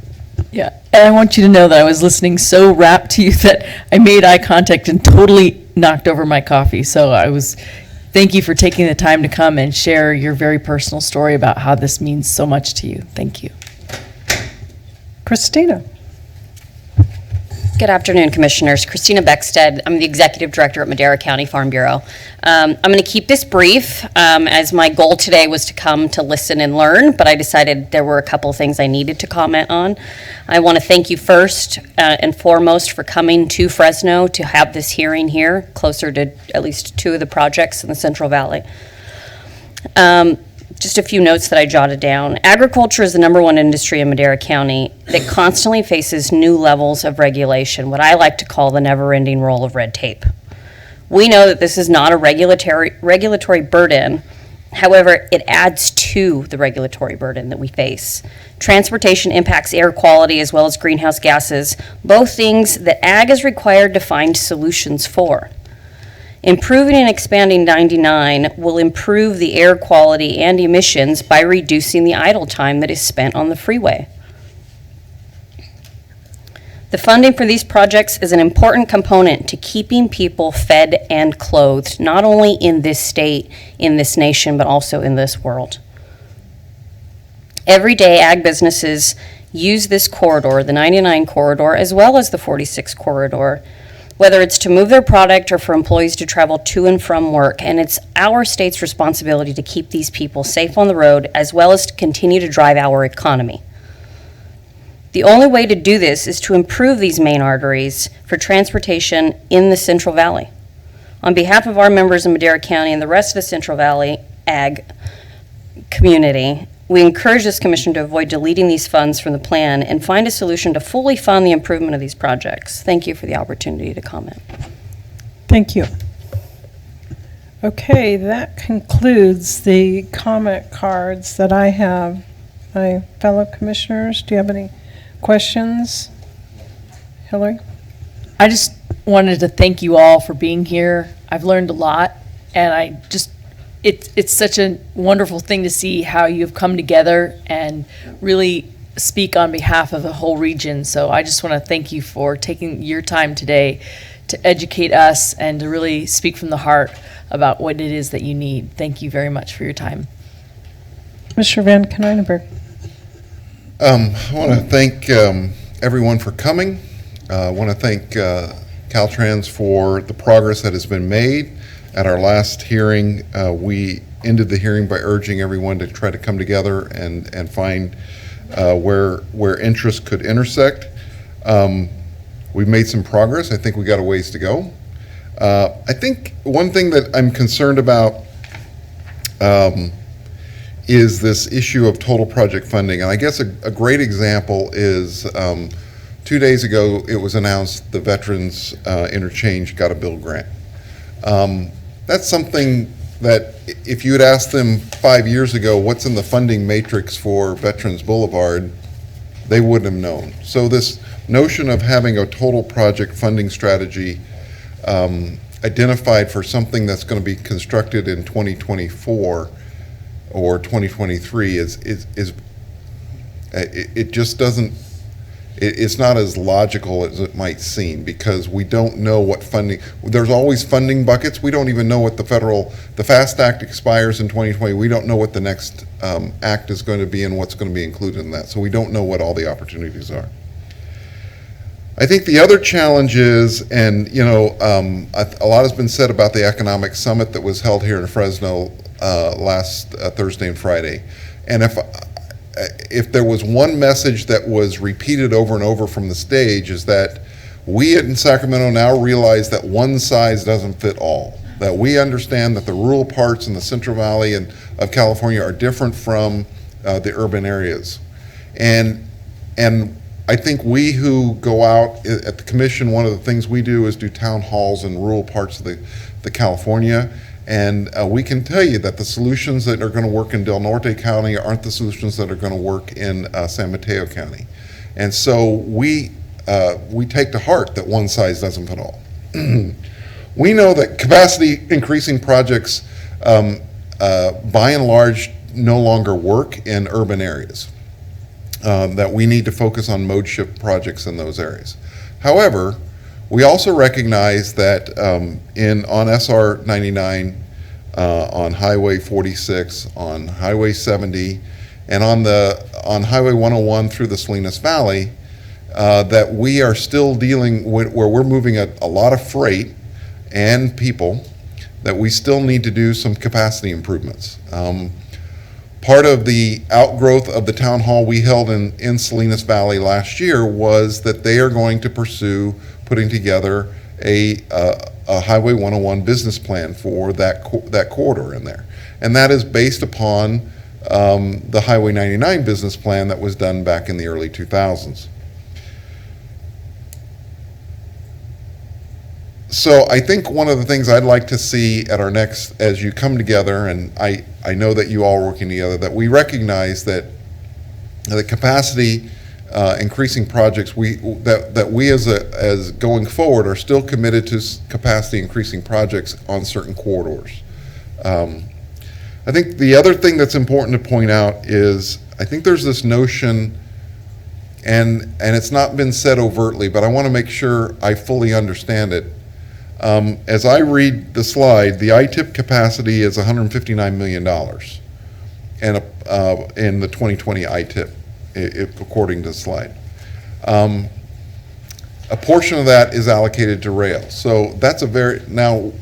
Yeah, and I want you to know that I was listening so rapt to you that I made eye contact and totally knocked over my coffee. Thank you for taking the time to come and share your very personal story about how this means so much to you. Thank you. Christina. Good afternoon, Commissioners. Christina Beckstead. I'm the Executive Director at Madera County Farm Bureau. I'm going to keep this brief, as my goal today was to come to listen and learn, but I decided there were a couple of things I needed to comment on. I want to thank you first and foremost for coming to Fresno to have this hearing here, closer to at least 2 of the projects in the Central Valley. Just a few notes that I jotted down. Agriculture is the #1 industry in Madera County that constantly faces new levels of regulation, what I like to call the never-ending roll of red tape. We know that this is not a regulatory burden. However, it adds to the regulatory burden that we face. Transportation impacts air quality as well as greenhouse gases, both things that ag is required to find solutions for. Improving and expanding 99 will improve the air quality and emissions by reducing the idle time that is spent on the freeway. The funding for these projects is an important component to keeping people fed and clothed, not only in this state, in this nation, but also in this world. Everyday ag businesses use this corridor, the 99 corridor, as well as the 46 corridor, whether it's to move their product or for employees to travel to and from work. And it's our state's responsibility to keep these people safe on the road, as well as to continue to drive our economy. The only way to do this is to improve these main arteries for transportation in the Central Valley. On behalf of our members in Madera County and the rest of the Central Valley ag community, we encourage this commission to avoid deleting these funds from the plan and find a solution to fully fund the improvement of these projects. Thank you for the opportunity to comment. Thank you. Okay, that concludes the comment cards that I have. My fellow commissioners, do you have any questions? Hillary? I just wanted to thank you all for being here. I've learned a lot, and it's such a wonderful thing to see how you've come together and really speak on behalf of the whole region. So I just want to thank you for taking your time today to educate us and to really speak from the heart about what it is that you need. Thank you very much for your time. Mr. Van Konijnenburg. I want to thank everyone for coming. I want to thank Caltrans for the progress that has been made. At our last hearing, we ended the hearing by urging everyone to try to come together and find where interests could intersect. We've made some progress. I think we got a ways to go. I think one thing that I'm concerned about is this issue of total project funding. And I guess a great example is 2 days ago, it was announced the Veterans Interchange got a bill grant. That's something that if you had asked them 5 years ago, what's in the funding matrix for Veterans Boulevard, they wouldn't have known. So this notion of having a total project funding strategy identified for something that's going to be constructed in 2024 or 2023 it just doesn't, it's not as logical as it might seem, because we don't know what funding, there's always funding buckets. We don't even know what the FAST Act expires in 2020. We don't know what the next act is going to be and what's going to be included in that. So we don't know what all the opportunities are. I think the other challenge is, and a lot has been said about the economic summit that was held here in Fresno last Thursday and Friday. And if there was one message that was repeated over and over from the stage, is that we in Sacramento now realize that one size doesn't fit all. That we understand that the rural parts in the Central Valley and of California are different from the urban areas. And I think we who go out at the commission, one of the things we do is do town halls in rural parts of the California. And we can tell you that the solutions that are going to work in Del Norte County aren't the solutions that are going to work in San Mateo County. And so we take to heart that one size doesn't fit all. We know that capacity increasing projects by and large no longer work in urban areas, that we need to focus on mode shift projects in those areas. However, we also recognize that on SR 99, on Highway 46, on Highway 70, and on Highway 101 through the Salinas Valley, that we are still dealing with, where we're moving a lot of freight and people, that we still need to do some capacity improvements. Part of the outgrowth of the town hall we held in Salinas Valley last year was that they are going to pursue putting together a Highway 101 business plan for that corridor in there. And that is based upon the Highway 99 business plan that was done back in the early 2000s. So I think one of the things I'd like to see at our next, as you come together, and I know that you all are working together, that we recognize that the capacity increasing projects, that we as going forward are still committed to capacity increasing projects on certain corridors. I think the other thing that's important to point out is, I think there's this notion, and it's not been said overtly, but I want to make sure I fully understand it. As I read the slide, the ITIP capacity is $159 million. and in the 2020 ITIP, according to the slide. A portion of that is allocated to rail. So that's now,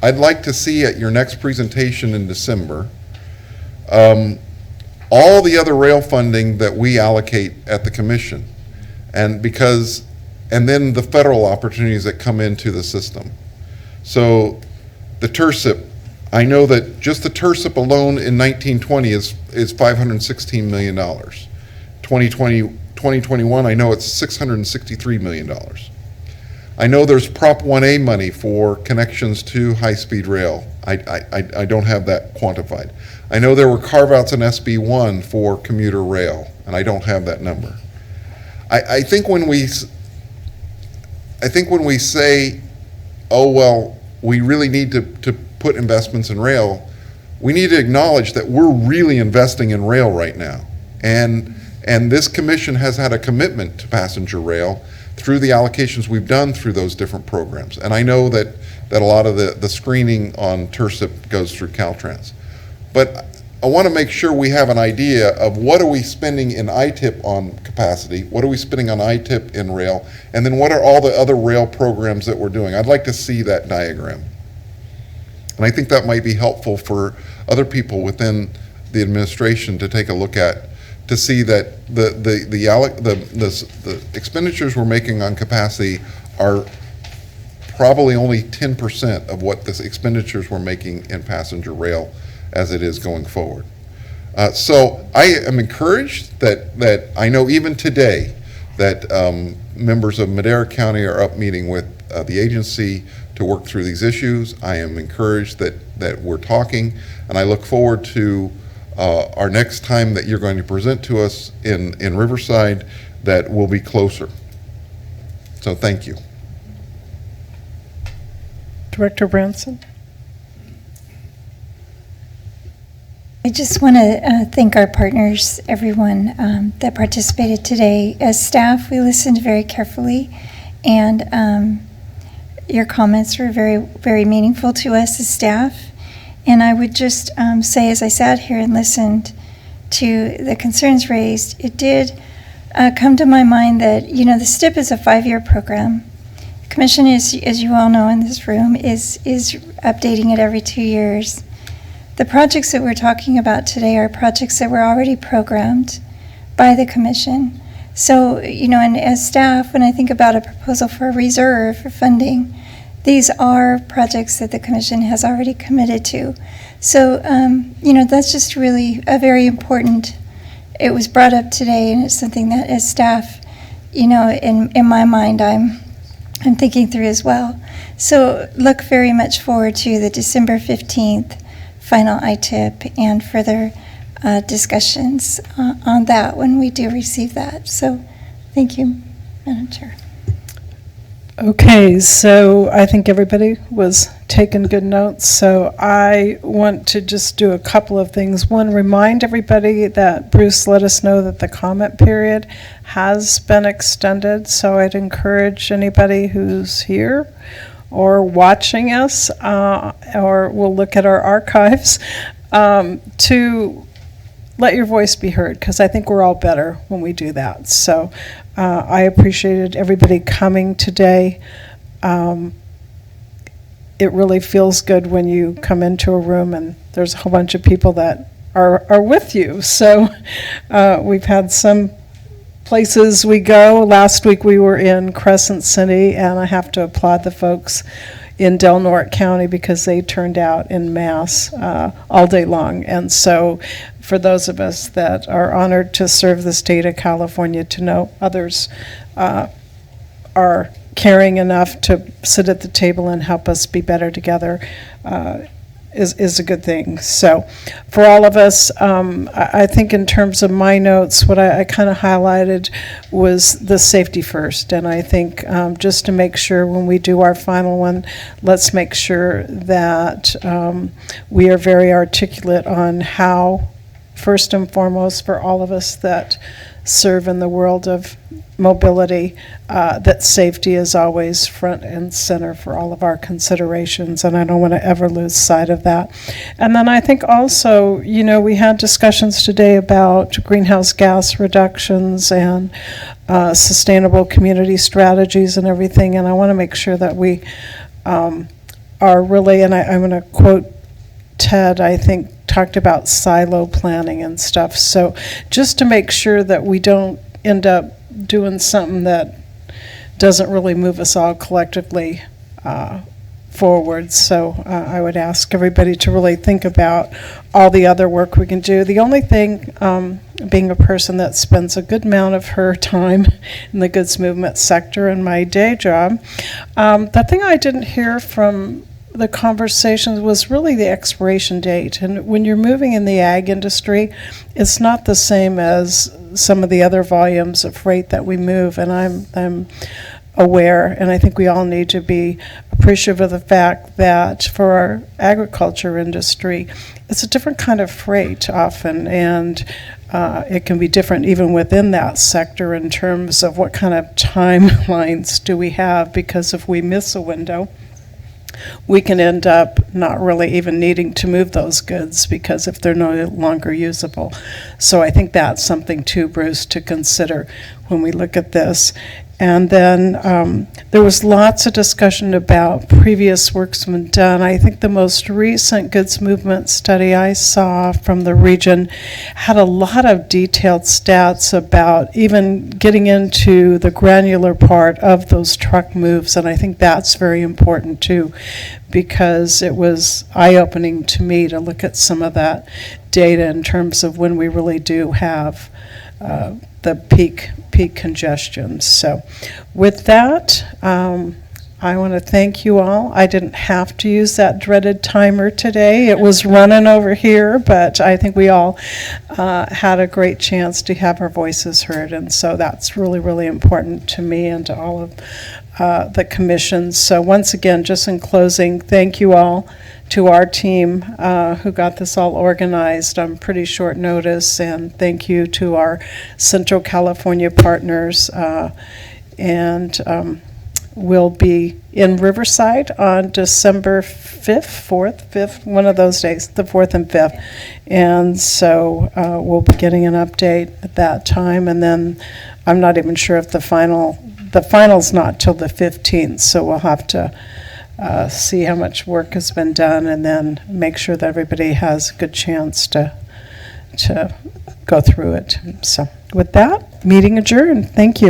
I'd like to see at your next presentation in December, all the other rail funding that we allocate at the commission, and then the federal opportunities that come into the system. So the TIRSIP, I know that just the TIRSIP alone in 1920 is $516 million. 2021, I know it's $663 million. I know there's Prop 1A money for connections to high-speed rail. I don't have that quantified. I know there were carve-outs in SB1 for commuter rail, and I don't have that number. I think when we say, oh, well, we really need to put investments in rail, we need to acknowledge that we're really investing in rail right now. And this commission has had a commitment to passenger rail through the allocations we've done through those different programs. And I know that a lot of the screening on TIRSIP goes through Caltrans. But I want to make sure we have an idea of what are we spending in ITIP on capacity, what are we spending on ITIP in rail, and then what are all the other rail programs that we're doing. I'd like to see that diagram. And I think that might be helpful for other people within the administration to take a look at, to see that the expenditures we're making on capacity are probably only 10% of what the expenditures we're making in passenger rail as it is going forward. So I am encouraged that I know even today that members of Madera County are up meeting with the agency to work through these issues. I am encouraged that we're talking, and I look forward to our next time that you're going to present to us in Riverside, that will be closer. So thank you. Director Branson? I just want to thank our partners, everyone that participated today. As staff, we listened very carefully, and your comments were very, very meaningful to us as staff. And I would just say, as I sat here and listened to the concerns raised, it did come to my mind that, you know, the STIP is a 5-year program. The Commission is, as you all know in this room, is updating it every 2 years. The projects that we're talking about today are projects that were already programmed by the Commission. So, you know, and as staff, when I think about a proposal for a reserve for funding, these are projects that the Commission has already committed to. So, you know, that's just really a very important, it was brought up today, and it's something that as staff, you know, in my mind, I'm thinking through as well. So look very much forward to the December 15th final ITIP and further discussions on that when we do receive that. So thank you, Madam Chair. Okay, so I think everybody was taking good notes. So I want to just do a couple of things. One, remind everybody that Bruce let us know that the comment period has been extended. So I'd encourage anybody who's here or watching us or will look at our archives to let your voice be heard, because I think we're all better when we do that. So I appreciated everybody coming today. It really feels good when you come into a room and there's a whole bunch of people that are with you. So we've had some places we go. Last week we were in Crescent City, and I have to applaud the folks in Del Norte County because they turned out en masse all day long. And so for those of us that are honored to serve the state of California, to know others are caring enough to sit at the table and help us be better together is a good thing. So for all of us, I think in terms of my notes, what I kind of highlighted was the safety first. And I think just to make sure when we do our final one, let's make sure that we are very articulate on how first and foremost for all of us that serve in the world of mobility, that safety is always front and center for all of our considerations, and I don't want to ever lose sight of that. And then I think also, you know, we had discussions today about greenhouse gas reductions and sustainable community strategies and everything, and I want to make sure that we are really, and I'm going to quote Ted, I think, talked about silo planning and stuff. So just to make sure that we don't end up doing something that doesn't really move us all collectively forward. So I would ask everybody to really think about all the other work we can do. The only thing, being a person that spends a good amount of her time in the goods movement sector in my day job, the thing I didn't hear from the conversations was really the expiration date. And when you're moving in the ag industry, it's not the same as some of the other volumes of freight that we move. And I'm aware, and I think we all need to be appreciative of the fact that for our agriculture industry, it's a different kind of freight often, and it can be different even within that sector in terms of what kind of timelines do we have, because if we miss a window, we can end up not really even needing to move those goods because if they're no longer usable. So I think that's something too, Bruce, to consider when we look at this. And then there was lots of discussion about previous work's been done. I think the most recent goods movement study I saw from the region had a lot of detailed stats about even getting into the granular part of those truck moves, and I think that's very important too, because it was eye-opening to me to look at some of that data in terms of when we really do have the peak congestion. So with that, I want to thank you all. I didn't have to use that dreaded timer today. It was running over here, but I think we all had a great chance to have our voices heard, and so that's really, really important to me and to all of the commissions. So once again, just in closing, thank you all to our team who got this all organized on pretty short notice, and thank you to our Central California partners. We'll be in Riverside on December 5th, one of those days, the 4th and 5th. And so we'll be getting an update at that time, and then I'm not even sure if the final's not till the 15th, so we'll have to see how much work has been done and then make sure that everybody has a good chance to go through it. So with that, meeting adjourned. Thank you.